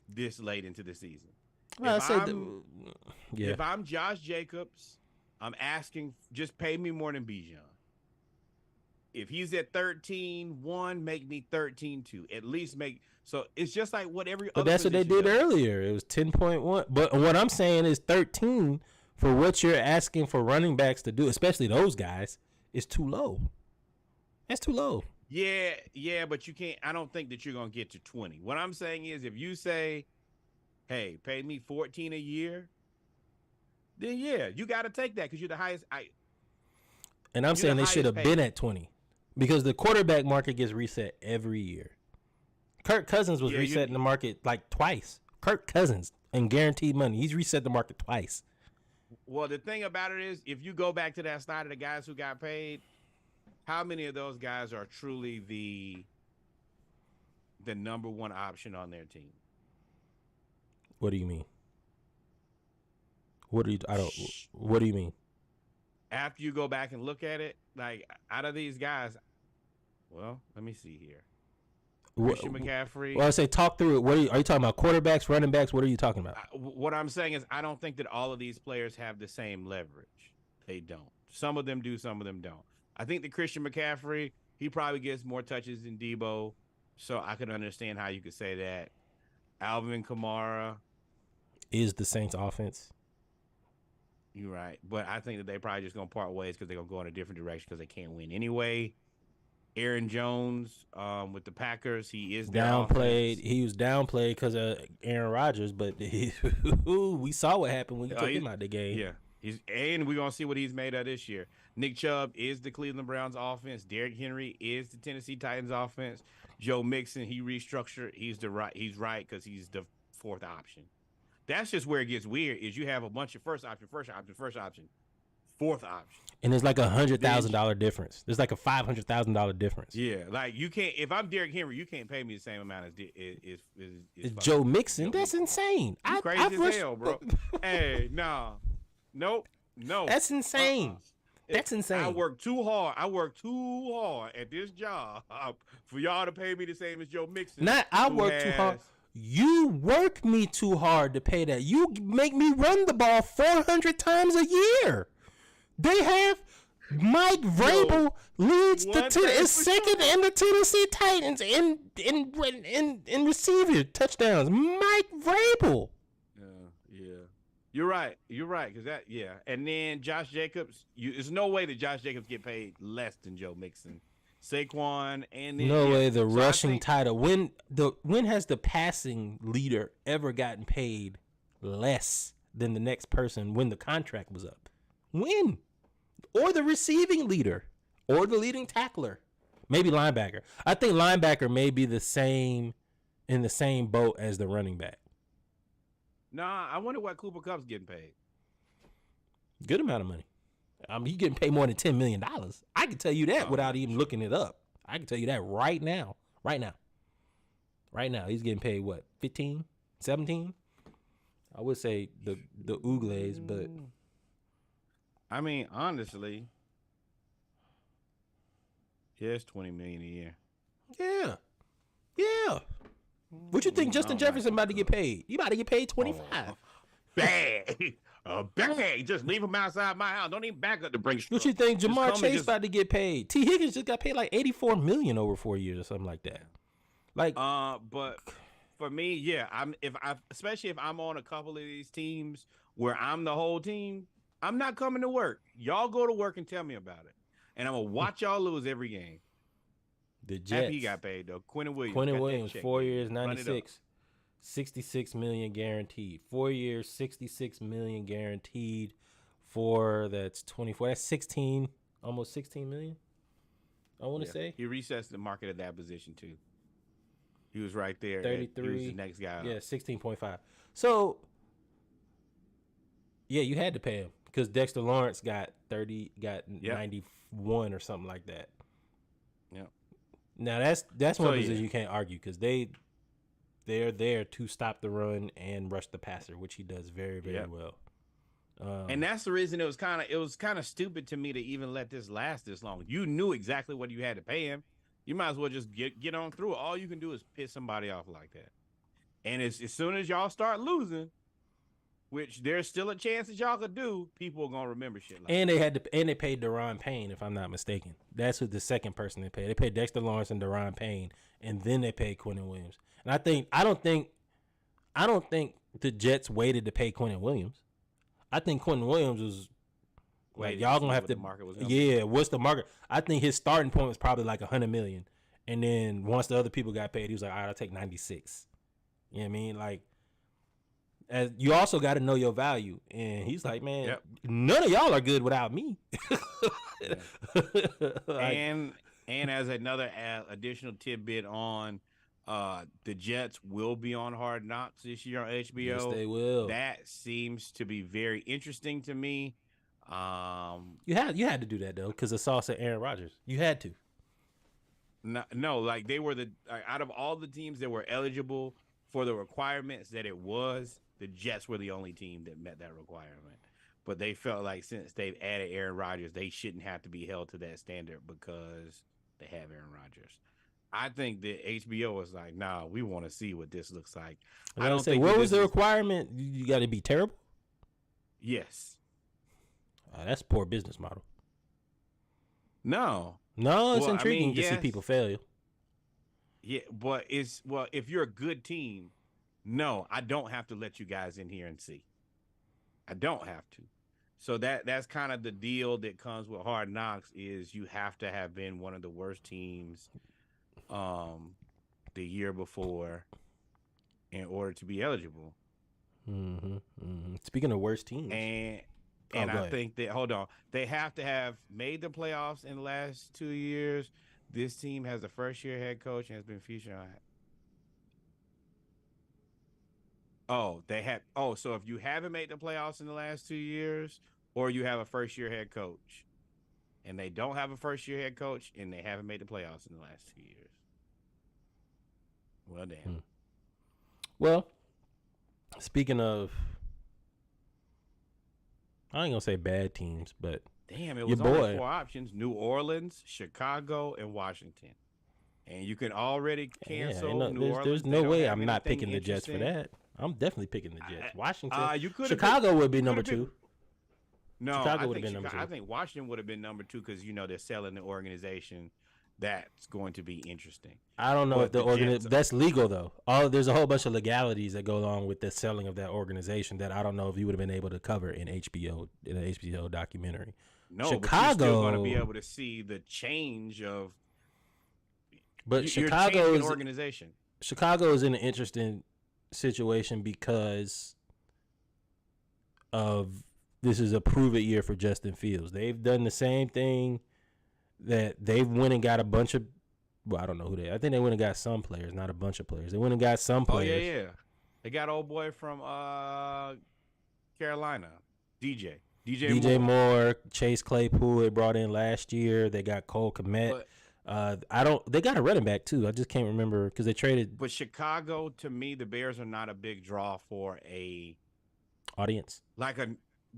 Speaker 2: this late into the season.
Speaker 1: Well,
Speaker 2: If I'm Josh Jacobs, I'm asking, just pay me more than Bijan. If he's at 13-1, make me 13-2. At least make so it's just like what every
Speaker 1: But
Speaker 2: other
Speaker 1: that's what they did
Speaker 2: does.
Speaker 1: earlier. It was 10.1. But what I'm saying is 13 for what you're asking for running backs to do, especially those guys, is too low. That's too low.
Speaker 2: Yeah, but you can't. I don't think that you're gonna get to 20. What I'm saying is, if you say, "Hey, pay me 14 a year," then yeah, you got to take that because you're the highest.
Speaker 1: And I'm saying they should have been at 20 because the quarterback market gets reset every year. Kirk Cousins was resetting the market like twice. Kirk Cousins and guaranteed money. He's reset the market twice.
Speaker 2: Well, the thing about it is, if you go back to that slide of the guys who got paid, how many of those guys are truly the number one option on their team?
Speaker 1: What do you mean? What do you mean?
Speaker 2: After you go back and look at it, like out of these guys, well, let me see here. Christian McCaffrey.
Speaker 1: Well, I say talk through it. What are you talking about? Quarterbacks, running backs? What are you talking about?
Speaker 2: What I'm saying is, I don't think that all of these players have the same leverage. They don't. Some of them do, some of them don't. I think that Christian McCaffrey, he probably gets more touches than Debo, so I could understand how you could say that. Alvin Kamara
Speaker 1: is the Saints' offense.
Speaker 2: You're right, but I think that they probably just gonna part ways because they're gonna go in a different direction because they can't win anyway. Aaron Jones with the Packers, he is
Speaker 1: downplayed.
Speaker 2: Offense.
Speaker 1: He was downplayed because of Aaron Rodgers, but we saw what happened when you took him out of the game.
Speaker 2: Yeah, and we're gonna see what he's made of this year. Nick Chubb is the Cleveland Browns offense. Derrick Henry is the Tennessee Titans offense. Joe Mixon, he restructured. He's right because he's the fourth option. That's just where it gets weird. Is you have a bunch of first option, fourth option,
Speaker 1: and there's like $100,000 difference. There's like a $500,000 difference.
Speaker 2: Yeah, like you can't. If I'm Derrick Henry, you can't pay me the same amount as
Speaker 1: Joe Mixon. That's insane.
Speaker 2: You crazy as hell, bro. Hey, nope.
Speaker 1: That's insane. That's insane.
Speaker 2: I work too hard at this job for y'all to pay me the same as Joe Mixon.
Speaker 1: Not I work too hard. You work me too hard to pay that. You make me run the ball 400 times a year. They have Mike Vrabel leads is second in the Tennessee Titans in receiver touchdowns. Mike Vrabel.
Speaker 2: Yeah. You're right. Because and then Josh Jacobs. There's no way that Josh Jacobs get paid less than Joe Mixon. Saquon and then,
Speaker 1: no way the rushing title. When has the passing leader ever gotten paid less than the next person when the contract was up? When? Or the receiving leader or the leading tackler. Maybe linebacker. I think linebacker may be in the same boat as the running back.
Speaker 2: Nah, I wonder what Cooper Kupp's getting paid.
Speaker 1: Good amount of money. He getting paid more than $10 million. I can tell you that without even looking it up. I can tell you that right now. Right now, he's getting paid what? 15, 17? I would say the Oogles, but
Speaker 2: I mean, honestly, it's $20 million a year.
Speaker 1: Yeah. What you think Justin Jefferson about to get paid? You about to get paid 25.
Speaker 2: Bang! Bang! Just leave him outside my house. Don't even back up to bring.
Speaker 1: What you think Jamar Chase about to get paid? T. Higgins just got paid like $84 million over 4 years or something like that. Like,
Speaker 2: but for me, yeah, especially if I'm on a couple of these teams where I'm the whole team, I'm not coming to work. Y'all go to work and tell me about it, and I'm gonna watch y'all lose every game.
Speaker 1: The Jets.
Speaker 2: Happy he got paid though. Quentin Williams.
Speaker 1: Quentin
Speaker 2: got that
Speaker 1: Williams,
Speaker 2: check,
Speaker 1: 4
Speaker 2: baby.
Speaker 1: years,
Speaker 2: Run it up.
Speaker 1: 96, 66 million guaranteed. 4 years, 66 million guaranteed. That's 24. That's 16, almost 16 million. I want to say
Speaker 2: He resets the market at that position too. He was right there.
Speaker 1: 33.
Speaker 2: He was the next guy.
Speaker 1: Yeah, 16.5. So, yeah, you had to pay him because Dexter Lawrence got 91 or something like that.
Speaker 2: Yeah.
Speaker 1: Now that's one
Speaker 2: So,
Speaker 1: position
Speaker 2: yeah.
Speaker 1: you can't argue because they're there to stop the run and rush the passer, which he does very, very
Speaker 2: Yeah.
Speaker 1: well.
Speaker 2: And that's the reason it was kind of stupid to me to even let this last this long. You knew exactly what you had to pay him. You might as well just get on through it. All you can do is piss somebody off like that. And as soon as y'all start losing, which there's still a chance that y'all could do, people are gonna remember shit like
Speaker 1: And they paid Deron Payne, if I'm not mistaken. That's who the second person they paid. They paid Dexter Lawrence and Deron Payne, and then they paid Quentin Williams. And I don't think the Jets waited to pay Quentin Williams. I think Quentin Williams was like,
Speaker 2: Waited
Speaker 1: y'all
Speaker 2: to
Speaker 1: gonna
Speaker 2: see
Speaker 1: have
Speaker 2: what
Speaker 1: to.
Speaker 2: the market was gonna be.
Speaker 1: Yeah, what's the market? I think his starting point was probably like 100 million, and then once the other people got paid, he was like, all right, I'll take 96. You know what I mean? Like, as you also got to know your value, and he's like, man,
Speaker 2: Yep.
Speaker 1: none of y'all are good without me. Like,
Speaker 2: and as another additional tidbit on the Jets will be on Hard Knocks this year on HBO.
Speaker 1: yes, they will.
Speaker 2: That seems to be very interesting to me.
Speaker 1: You had to do that though, because the sauce at Aaron Rodgers. You had to.
Speaker 2: No, like they were out of all the teams that were eligible for the requirements that it was, the Jets were the only team that met that requirement. But they felt like since they've added Aaron Rodgers, they shouldn't have to be held to that standard because they have Aaron Rodgers. I think that HBO was like, nah, we want to see what this looks like.
Speaker 1: I don't say, what
Speaker 2: that
Speaker 1: was
Speaker 2: this
Speaker 1: the
Speaker 2: is-
Speaker 1: requirement? You got to be terrible.
Speaker 2: Yes.
Speaker 1: That's a poor business model.
Speaker 2: No.
Speaker 1: No, it's
Speaker 2: Well, I
Speaker 1: intriguing
Speaker 2: mean,
Speaker 1: to see
Speaker 2: yes.
Speaker 1: people fail.
Speaker 2: Yeah, but if you're a good team, no, I don't have to let you guys in here and see. I don't have to. So that's kind of the deal that comes with Hard Knocks is you have to have been one of the worst teams the year before in order to be eligible.
Speaker 1: Speaking of worst teams,
Speaker 2: And
Speaker 1: go
Speaker 2: I
Speaker 1: ahead.
Speaker 2: think that they have to have made the playoffs in the last 2 years. This team has a first-year head coach and has been featured on. So if you haven't made the playoffs in the last 2 years, or you have a first-year head coach, and they don't have a first-year head coach, and they haven't made the playoffs in the last 2 years. Well, damn.
Speaker 1: Well, speaking of, I ain't gonna say bad teams, but
Speaker 2: Damn, it
Speaker 1: your
Speaker 2: was only
Speaker 1: boy.
Speaker 2: 4 options: New Orleans, Chicago, and Washington. And you can already cancel New Orleans.
Speaker 1: There's
Speaker 2: They
Speaker 1: no
Speaker 2: don't
Speaker 1: way
Speaker 2: have
Speaker 1: I'm not
Speaker 2: anything
Speaker 1: picking the Jets for
Speaker 2: interesting.
Speaker 1: that. I'm definitely picking the Jets. Washington,
Speaker 2: you could've
Speaker 1: Chicago
Speaker 2: picked-
Speaker 1: would be
Speaker 2: you
Speaker 1: number
Speaker 2: could've
Speaker 1: 2.
Speaker 2: No,
Speaker 1: Chicago
Speaker 2: I
Speaker 1: would've
Speaker 2: think
Speaker 1: been number
Speaker 2: Chicago- I
Speaker 1: 2.
Speaker 2: think Washington would have been number 2 because they're selling the organization. That's going to be interesting.
Speaker 1: I don't know
Speaker 2: But
Speaker 1: if the
Speaker 2: the
Speaker 1: organization
Speaker 2: Jets-
Speaker 1: that's legal though. There's a whole bunch of legalities that go along with the selling of that organization that I don't know if you would have been able to cover in an HBO documentary.
Speaker 2: No,
Speaker 1: Chicago,
Speaker 2: but you're still going to be able to see the change of.
Speaker 1: but
Speaker 2: you're
Speaker 1: Chicago
Speaker 2: changing
Speaker 1: is
Speaker 2: an organization.
Speaker 1: Chicago is in an interesting situation because of this is a prove it year for Justin Fields. They've done the same thing that they've went and got a bunch of. Well, I don't know who they. I think they went and got some players, not a bunch of players. They went and got some
Speaker 2: Oh
Speaker 1: players.
Speaker 2: yeah. They got old boy from Carolina, DJ
Speaker 1: Moore, Chase Claypool. They brought in last year. They got Cole Kmet. They got a running back too. I just can't remember because they traded.
Speaker 2: But Chicago, to me, the Bears are not a big draw for a
Speaker 1: audience.
Speaker 2: Like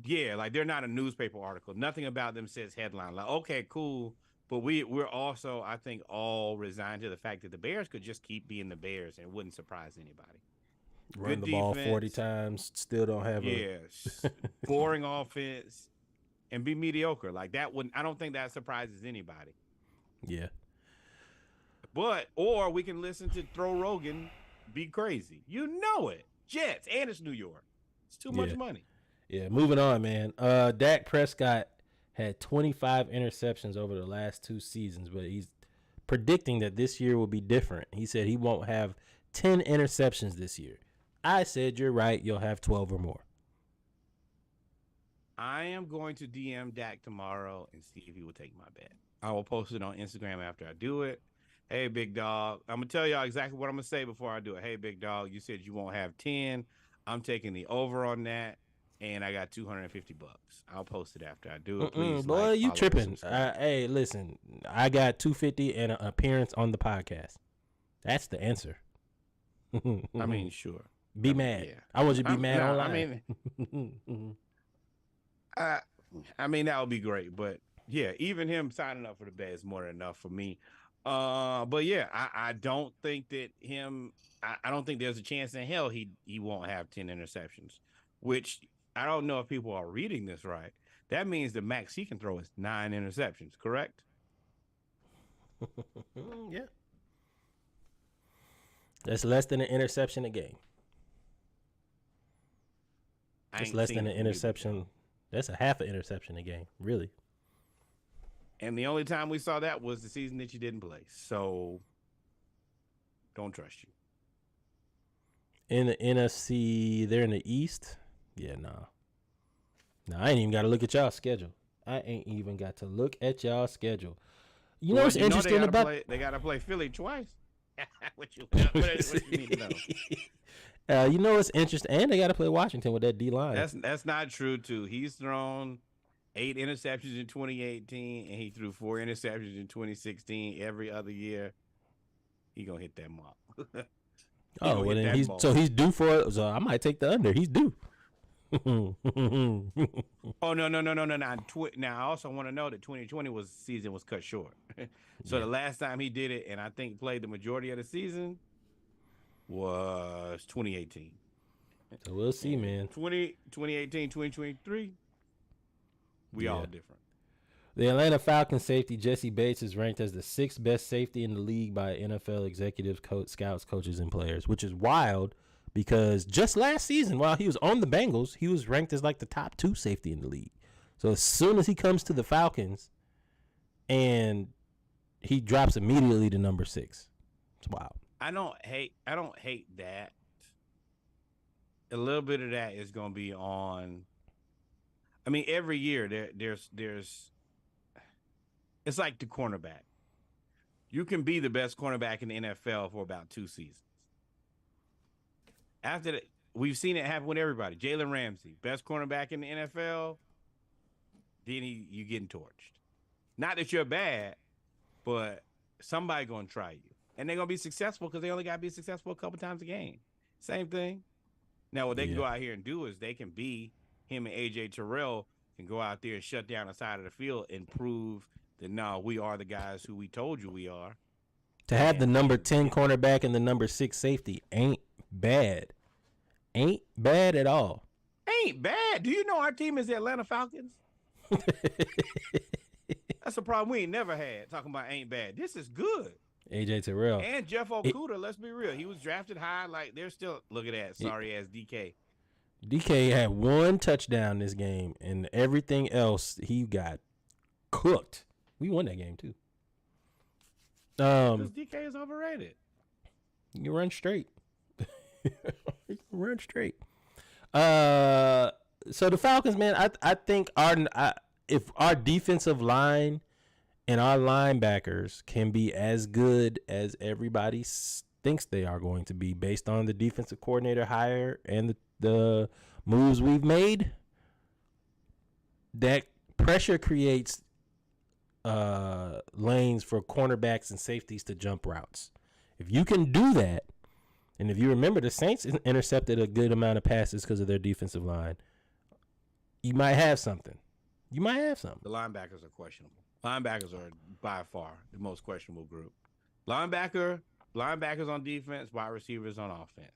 Speaker 2: they're not a newspaper article. Nothing about them says headline. Like, okay, cool. But we're also, I think, all resigned to the fact that the Bears could just keep being the Bears and it wouldn't surprise anybody.
Speaker 1: Run
Speaker 2: Good
Speaker 1: the ball
Speaker 2: defense.
Speaker 1: 40 times, still don't have
Speaker 2: boring offense, and be mediocre. Like that wouldn't. I don't think that surprises anybody.
Speaker 1: Yeah.
Speaker 2: Or we can listen to Throw Rogan be crazy. You know it. Jets, and it's New York. It's too much money.
Speaker 1: Yeah, moving on, man. Dak Prescott had 25 interceptions over the last 2 seasons, but he's predicting that this year will be different. He said he won't have 10 interceptions this year. I said, you're right. You'll have 12 or more.
Speaker 2: I am going to DM Dak tomorrow and see if he will take my bet. I will post it on Instagram after I do it. Hey, big dog. I'm going to tell y'all exactly what I'm going to say before I do it. Hey, big dog, you said you won't have 10. I'm taking the over on that, and I got $250. I'll post it after I do it. Please,
Speaker 1: boy,
Speaker 2: like,
Speaker 1: you
Speaker 2: follow,
Speaker 1: tripping.
Speaker 2: subscribe.
Speaker 1: Hey, listen, I got $250 and an appearance on the podcast. That's the answer.
Speaker 2: I mean, sure.
Speaker 1: Be mad.
Speaker 2: Yeah.
Speaker 1: I want you to be mad
Speaker 2: nah,
Speaker 1: online.
Speaker 2: I mean, that would be great. But, yeah, even him signing up for the bet is more than enough for me. But, yeah, I don't think that I don't think there's a chance in hell he won't have 10 interceptions, which I don't know if people are reading this right. That means the max he can throw is 9 interceptions, correct?
Speaker 1: Yeah. That's less than an interception a game. That's less than an interception. That's a half an interception a game, really.
Speaker 2: And the only time we saw that was the season that you didn't play. So don't trust you.
Speaker 1: In the NFC, they're in the East. Yeah, nah. I ain't even got to look at y'all schedule. I ain't even got to look at y'all schedule. You know what's interesting about
Speaker 2: they got to play Philly twice. what you need to know?
Speaker 1: You know what's interesting, and they got to play Washington with that D line.
Speaker 2: That's not true too. He's thrown 8 interceptions in 2018, and he threw 4 interceptions in 2016. Every other year, he gonna hit that mark.
Speaker 1: Oh, well, then he's due for it. So I might take the under. He's due.
Speaker 2: Oh no! Now I also want to know that 2020 season was cut short. So the last time he did it, and I think played the majority of the season, was 2018.
Speaker 1: So we'll see, man.
Speaker 2: 2018, 2023, we all different.
Speaker 1: The Atlanta Falcons safety Jesse Bates is ranked as the 6th best safety in the league by NFL executives, scouts, coaches, and players, which is wild because just last season, while he was on the Bengals, he was ranked as like the top 2 safety in the league. So as soon as he comes to the Falcons, and he drops immediately to number 6. It's wild.
Speaker 2: I don't hate that. A little bit of that is going to be on. I mean, every year there's. It's like the cornerback. You can be the best cornerback in the NFL for about 2 seasons. After that, we've seen it happen with everybody. Jalen Ramsey, best cornerback in the NFL. Then you getting torched. Not that you're bad, but somebody gonna try you, and they're gonna be successful because they only gotta be successful a couple times a game. Same thing. Now, what they can go out here and do is they can be him and AJ Terrell can go out there and shut down the side of the field and prove that no, we are the guys who we told you we are.
Speaker 1: To have the number 10 cornerback and the number 6 safety ain't bad. Ain't bad at all.
Speaker 2: Ain't bad. Do you know our team is the Atlanta Falcons? That's a problem we ain't never had. Talking about ain't bad. This is good.
Speaker 1: AJ Terrell.
Speaker 2: And Jeff Okudah, let's be real. He was drafted high. Like, they're still, look at that. Sorry ass DK.
Speaker 1: DK had 1 touchdown this game, and everything else he got cooked. We won that game too.
Speaker 2: Because DK is overrated.
Speaker 1: You run straight. You run straight. So the Falcons, man, I think if our defensive line and our linebackers can be as good as everybody thinks they are going to be based on the defensive coordinator hire and the moves we've made, that pressure creates lanes for cornerbacks and safeties to jump routes. If you can do that, and if you remember, the Saints intercepted a good amount of passes because of their defensive line, you might have something. The
Speaker 2: linebackers are questionable. Linebackers are by far the most questionable group. Linebackers on defense, wide receivers on offense.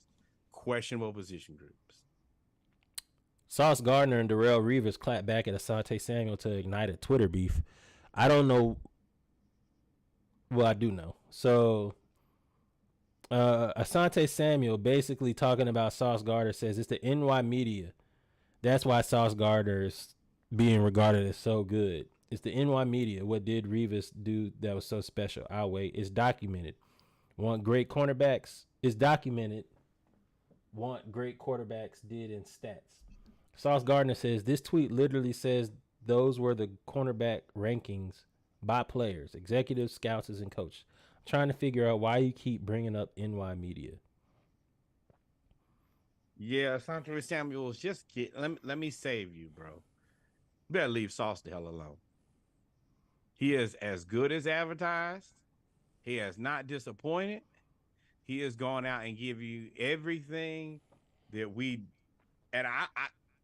Speaker 2: Questionable position groups.
Speaker 1: Sauce Gardner and Darrelle Revis clapped back at Asante Samuel to ignite a Twitter beef. I don't know. Well, I do know. So Asante Samuel basically talking about Sauce Gardner says it's the NY media. That's why Sauce Gardner is being regarded as so good. It's the NY media. What did Revis do that was so special? I'll wait. It's documented. Want great cornerbacks? It's documented. Want great quarterbacks did in stats. Sauce Gardner says this tweet literally says those were the cornerback rankings by players, executives, scouts, and coaches. I'm trying to figure out why you keep bringing up NY media.
Speaker 2: Yeah, Asante Samuel's just kidding. Let me save you, bro. You better leave Sauce the hell alone. He is as good as advertised. He has not disappointed. He has gone out and give you everything that we. And I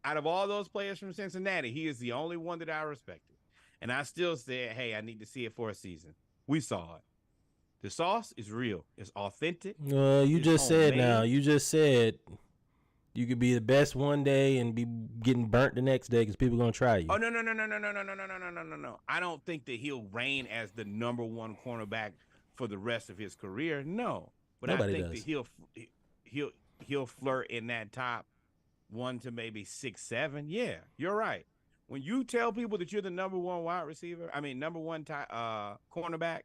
Speaker 2: out of all those players from Cincinnati, he is the only one that I respected. And I still said, hey, I need to see it for a season. We saw it. The Sauce is real. It's authentic.
Speaker 1: You
Speaker 2: It's
Speaker 1: just said
Speaker 2: homemade.
Speaker 1: now. You just said you could be the best one day and be getting burnt the next day because people gonna try you.
Speaker 2: Oh no. I don't think that he'll reign as the number one cornerback for the rest of his career. No, but
Speaker 1: Nobody
Speaker 2: I think
Speaker 1: does.
Speaker 2: that he'll flirt in that top 1 to maybe 6, 7. Yeah, you're right. When you tell people that you're the number one wide receiver, number one cornerback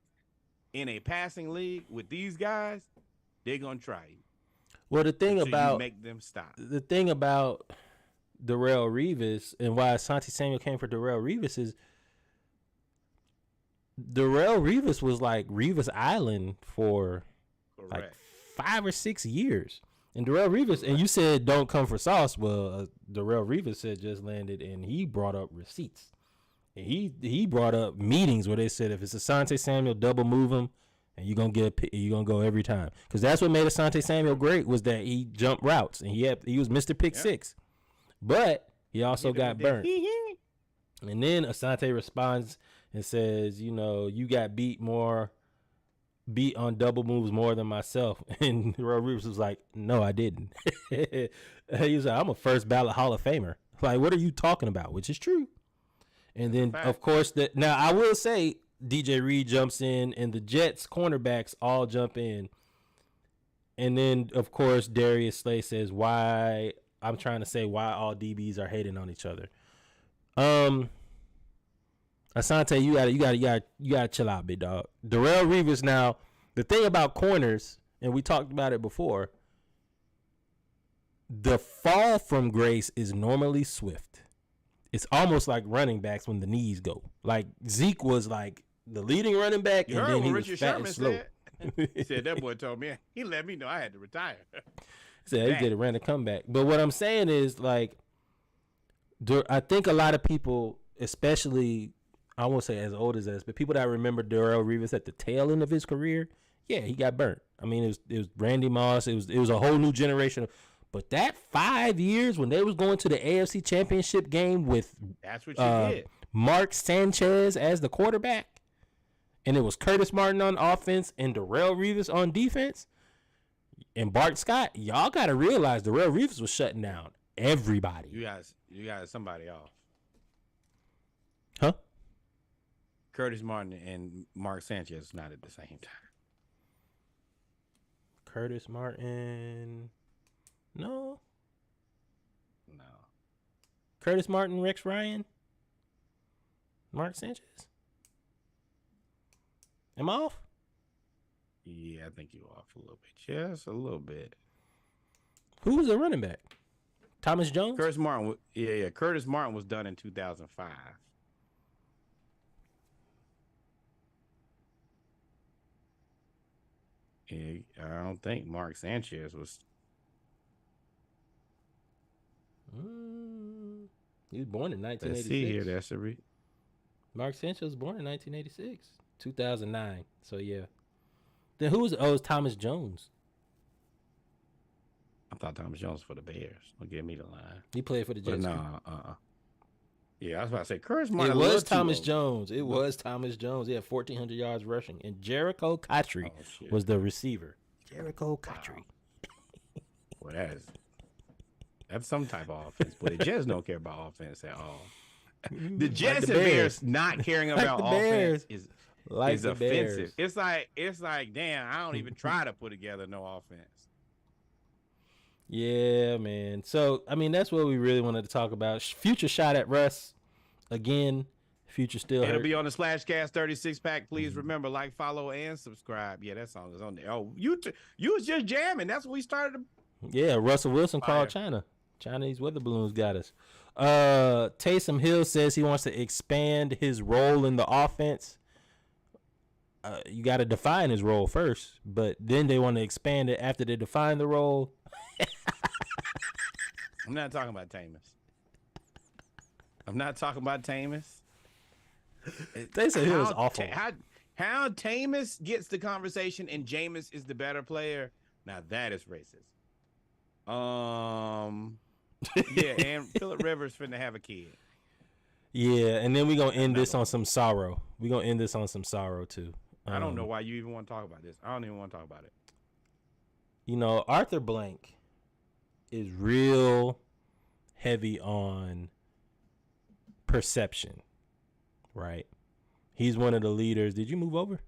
Speaker 2: in a passing league with these guys, they're gonna try you.
Speaker 1: Well, the thing
Speaker 2: until you
Speaker 1: about
Speaker 2: make them stop.
Speaker 1: the thing about Darrelle Revis and why Asante Samuel came for Darrelle Revis is Darrelle Revis was like Revis Island for like
Speaker 2: Correct.
Speaker 1: 5 or 6 years. And Darrelle Revis, and you said don't come for Sauce. Well, Darrelle Revis said just landed, and he brought up receipts. And he brought up meetings where they said if it's Asante Samuel, double move him, and you're gonna go every time. Because that's what made Asante Samuel great was that he jumped routes and he was Mr. Pick Six, but he also got burnt. And then Asante responds and says, you got beat on double moves more than myself. And Darrelle Revis was like, no, I didn't. He was like, I'm a first ballot Hall of Famer. Like, what are you talking about? Which is true. And then, of course, now I will say DJ Reed jumps in and the Jets cornerbacks all jump in. And then, of course, Darius Slay says why all DBs are hating on each other. Asante, you gotta chill out, big dog. Darrelle Revis. Now, the thing about corners, and we talked about it before, the fall from grace is normally swift. It's almost like running backs when the knees go. Like Zeke was like the leading running back,
Speaker 2: You
Speaker 1: and
Speaker 2: heard
Speaker 1: then
Speaker 2: what
Speaker 1: he was
Speaker 2: Richard
Speaker 1: fat
Speaker 2: Sherman
Speaker 1: and slow.
Speaker 2: said? He said that boy told me he let me know I had to retire.
Speaker 1: So he did a random comeback. But what I'm saying is, like, I think a lot of people, especially, I won't say as old as us, but people that remember Darrelle Revis at the tail end of his career, yeah, he got burnt. I mean, it was Randy Moss. It was a whole new generation. But that 5 years when they was going to the AFC Championship game with
Speaker 2: That's what you did.
Speaker 1: Mark Sanchez as the quarterback, and it was Curtis Martin on offense and Darrelle Revis on defense, and Bart Scott, y'all got to realize Darrelle Revis was shutting down everybody.
Speaker 2: You guys somebody off.
Speaker 1: Huh?
Speaker 2: Curtis Martin and Mark Sanchez not at the same time.
Speaker 1: Curtis Martin. No. Curtis Martin, Rex Ryan, Mark Sanchez. Am I off?
Speaker 2: Yeah, I think you off a little bit. Just a little bit.
Speaker 1: Who was the running back? Thomas Jones?
Speaker 2: Curtis Martin. Yeah. Curtis Martin was done in 2005. Yeah, I don't think Mark Sanchez was.
Speaker 1: He was born in 1986.
Speaker 2: Let's see here. That's a
Speaker 1: Mark Sanchez was born in 1986, 2009. So yeah. Then who was? Oh, it was Thomas Jones.
Speaker 2: I thought Thomas Jones for the Bears. Don't give me the line.
Speaker 1: He played for the Jets.
Speaker 2: No, Yeah, I was about to say Curtis Martin.
Speaker 1: It was Thomas Jones. It was Thomas Jones. He had 1,400 yards rushing, and Jericho Cotry was the receiver. Jericho Cotry.
Speaker 2: Well, that's some type of offense, but the Jets don't care about offense at all. The Jets and Bears not caring about offense is
Speaker 1: Like
Speaker 2: is
Speaker 1: the
Speaker 2: offensive.
Speaker 1: Bears.
Speaker 2: It's like, damn, I don't even try to put together no offense.
Speaker 1: Yeah, man. So, I mean, that's what we really wanted to talk about. Future shot at Russ. Again, Future still
Speaker 2: It'll
Speaker 1: hurt.
Speaker 2: be on the Splashcast 36 pack. Please remember, like, follow, and subscribe. Yeah, that song is on there. Oh, you was just jamming. That's what we started.
Speaker 1: Yeah, Russell Wilson called
Speaker 2: Fire.
Speaker 1: China. Chinese weather balloons got us. Taysom Hill says he wants to expand his role in the offense. You got to define his role first, but then they want to expand it after they define the role.
Speaker 2: I'm not talking about Tamus. I'm not talking about Tamus.
Speaker 1: Taysom Hill is awful.
Speaker 2: How Tamus gets the conversation and Jameis is the better player. Now that is racist. Yeah, and Phillip Rivers finna have a kid.
Speaker 1: Yeah, and then we're going to end this on some sorrow. We're going to end this on some sorrow, too.
Speaker 2: I don't know why you even want to talk about this. I don't even want to talk about it.
Speaker 1: You know, Arthur Blank is real heavy on perception, right? He's one of the leaders. Did you move over?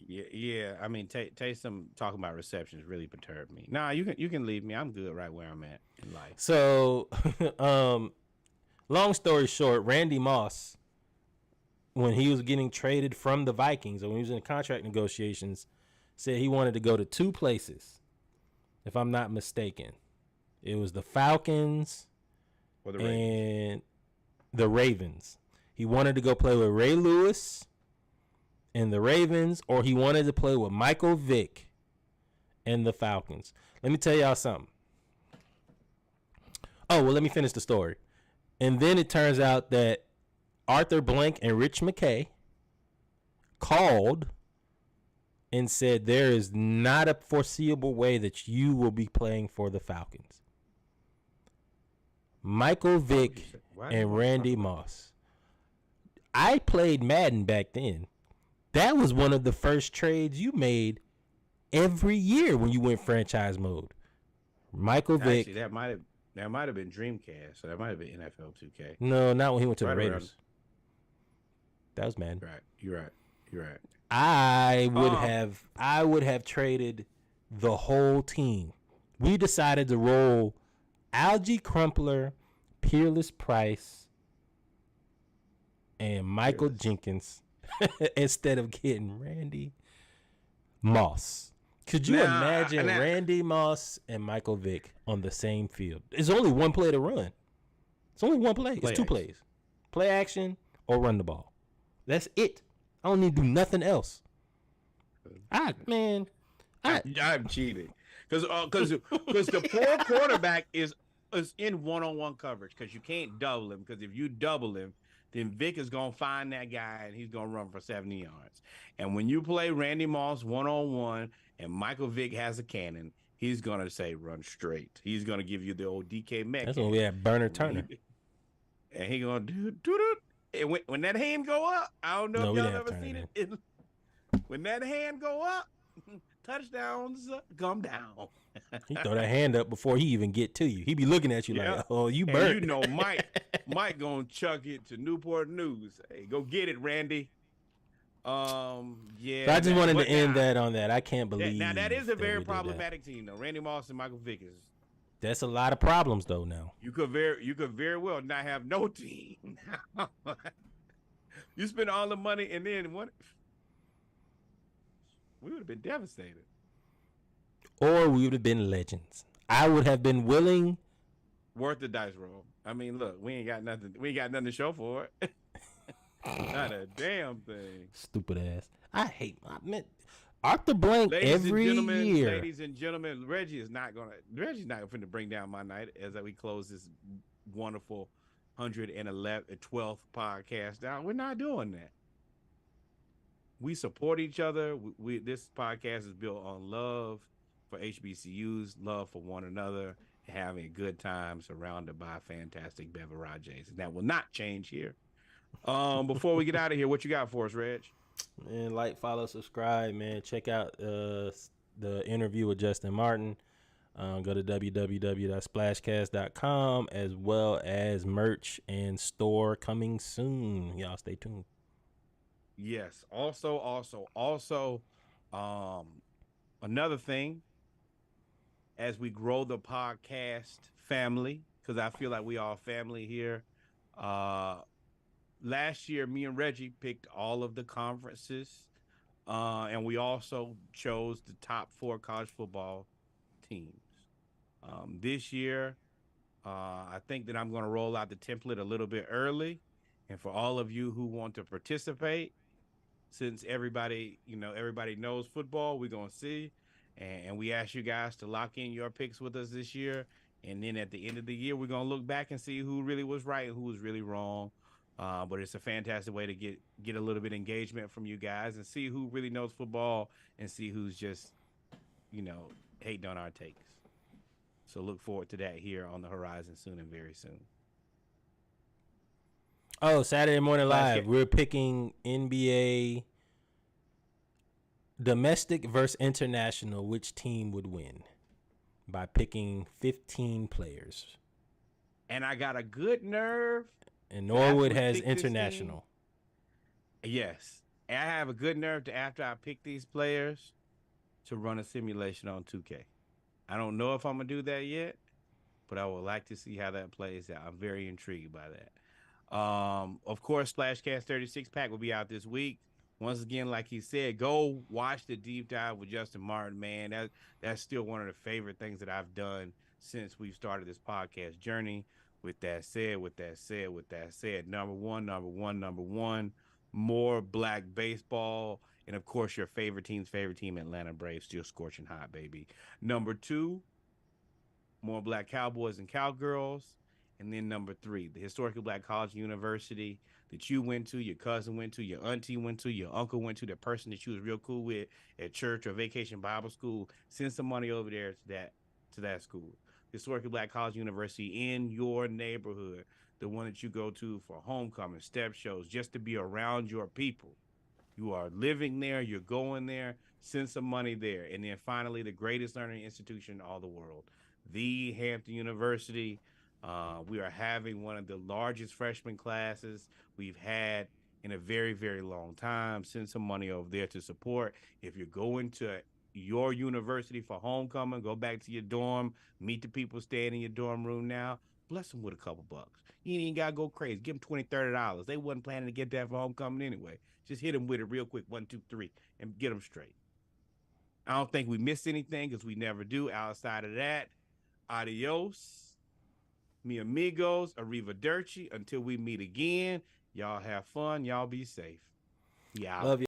Speaker 2: Yeah. I mean, Taysom talking about receptions really perturbed me. Nah, you can leave me. I'm good right where I'm at in life.
Speaker 1: So, long story short, Randy Moss, when he was getting traded from the Vikings, or when he was in contract negotiations, said he wanted to go to two places, if I'm not mistaken. It was the Falcons
Speaker 2: Or the
Speaker 1: and the Ravens. He wanted to go play with Ray Lewis and the Ravens, or he wanted to play with Michael Vick and the Falcons. Let me tell y'all something. Oh, well, let me finish the story. And then it turns out that Arthur Blank and Rich McKay called and said there is not a foreseeable way that you will be playing for the Falcons. Michael Vick and Randy Moss. I played Madden back then. That was one of the first trades you made every year when you went franchise mode. Michael Vick.
Speaker 2: Actually, that might have been Dreamcast. So that might have been NFL 2K.
Speaker 1: No, not when he went to the
Speaker 2: Right
Speaker 1: Raiders.
Speaker 2: around-
Speaker 1: That was Madden.
Speaker 2: Right. You're right.
Speaker 1: I would have traded the whole team. We decided to roll Algie Crumpler, Peerless Price, and Michael Jenkins instead of getting Randy Moss. Could you imagine Randy Moss and Michael Vick on the same field? It's only one play to run. It's only one play. It's two plays. Play action or run the ball. That's it. I don't need to do nothing else.
Speaker 2: I'm cheating because the poor quarterback is in one-on-one coverage because you can't double him, because if you double him, then Vic is gonna find that guy and he's gonna run for 70 yards. And when you play Randy Moss one-on-one and Michael Vick has a cannon, he's gonna say run straight. He's gonna give you the old DK Metcalf.
Speaker 1: That's when we had Burner Turner.
Speaker 2: And he gonna do. And when that hand go up, I don't know if y'all ever seen it. When that hand go up, touchdowns come down.
Speaker 1: He throw that hand up before he even get to you. He be looking at you like, oh, you
Speaker 2: And
Speaker 1: burnt.
Speaker 2: you know, Mike gonna chuck it to Newport News. Hey, go get it, Randy. Yeah.
Speaker 1: So I just wanted to end that on that. I can't believe.
Speaker 2: Now that is a
Speaker 1: that we
Speaker 2: very
Speaker 1: did
Speaker 2: problematic team, though. Randy Moss and Michael Vick is.
Speaker 1: That's a lot of problems, though. Now
Speaker 2: You could very well not have no team. You spend all the money and then what? We would have been devastated.
Speaker 1: or we would have been legends. I would have been willing.
Speaker 2: Worth the dice roll. I mean, look, we ain't got nothing. We ain't got nothing to show for it. Not a damn thing.
Speaker 1: Stupid ass. I hate my man. Arthur Blank every year.
Speaker 2: Ladies and gentlemen, Reggie's not gonna bring down my night as we close this wonderful 12th podcast down. We're not doing that. We support each other. This podcast is built on love for HBCUs, love for one another, having a good time surrounded by fantastic beverages. And that will not change here. Before we get out of here, what you got for us, Reg?
Speaker 1: Man, like, follow, subscribe, man. Check out the interview with Justin Martin. Go to www.splashcast.com, as well as merch and store coming soon. Y'all stay tuned.
Speaker 2: Yes. Also, another thing, as we grow the podcast family, because I feel like we all family here. Last year, me and Reggie picked all of the conferences, and we also chose the top 4 college football teams. This year, I think that I'm going to roll out the template a little bit early, and for all of you who want to participate, since everybody knows football, we're going to see. And we ask you guys to lock in your picks with us this year. And then at the end of the year, we're going to look back and see who really was right and who was really wrong. But it's a fantastic way to get a little bit of engagement from you guys and see who really knows football and see who's just, hating on our takes. So look forward to that here on the horizon soon and very soon.
Speaker 1: Oh, Saturday Morning
Speaker 2: Last
Speaker 1: Live.
Speaker 2: game.
Speaker 1: We're picking NBA domestic versus international. Which team would win? By picking 15 players.
Speaker 2: And I got a good nerve.
Speaker 1: And Norwood
Speaker 2: After we
Speaker 1: has
Speaker 2: pick this
Speaker 1: international.
Speaker 2: Yes. And I have a good nerve to, after I pick these players, to run a simulation on 2K. I don't know if I'm going to do that yet, but I would like to see how that plays out. I'm very intrigued by that. Of course, Splashcast 36 pack will be out this week. Once again, like he said, go watch the deep dive with Justin Martin, man. That's still one of the favorite things that I've done since we've started this podcast journey. With that said, number one, more black baseball. And of course, your favorite team, Atlanta Braves, still scorching hot, baby. Number 2, more black cowboys and cowgirls. And then number 3, the historically black college university that you went to, your cousin went to, your auntie went to, your uncle went to, the person that you was real cool with at church or vacation Bible school. Send some money over there to that school. Historically black college university in your neighborhood, the one that you go to for homecoming, step shows, just to be around your people. You are living there, you're going there, send some money there. And then finally, the greatest learning institution in all the world, the Hampton University. We are having one of the largest freshman classes we've had in a very, very long time. Send some money over there to support. If you're going to your university for homecoming, go back to your dorm, meet the people staying in your dorm room now, bless them with a couple bucks. You ain't even got to go crazy. Give them $20, $30. They wasn't planning to get that for homecoming anyway. Just hit them with it real quick, 1, 2, 3, and get them straight. I don't think we missed anything because we never do. Outside of that, adios, mi amigos, arrivederci. Until we meet again, y'all have fun. Y'all be safe. Yeah.
Speaker 1: Love you.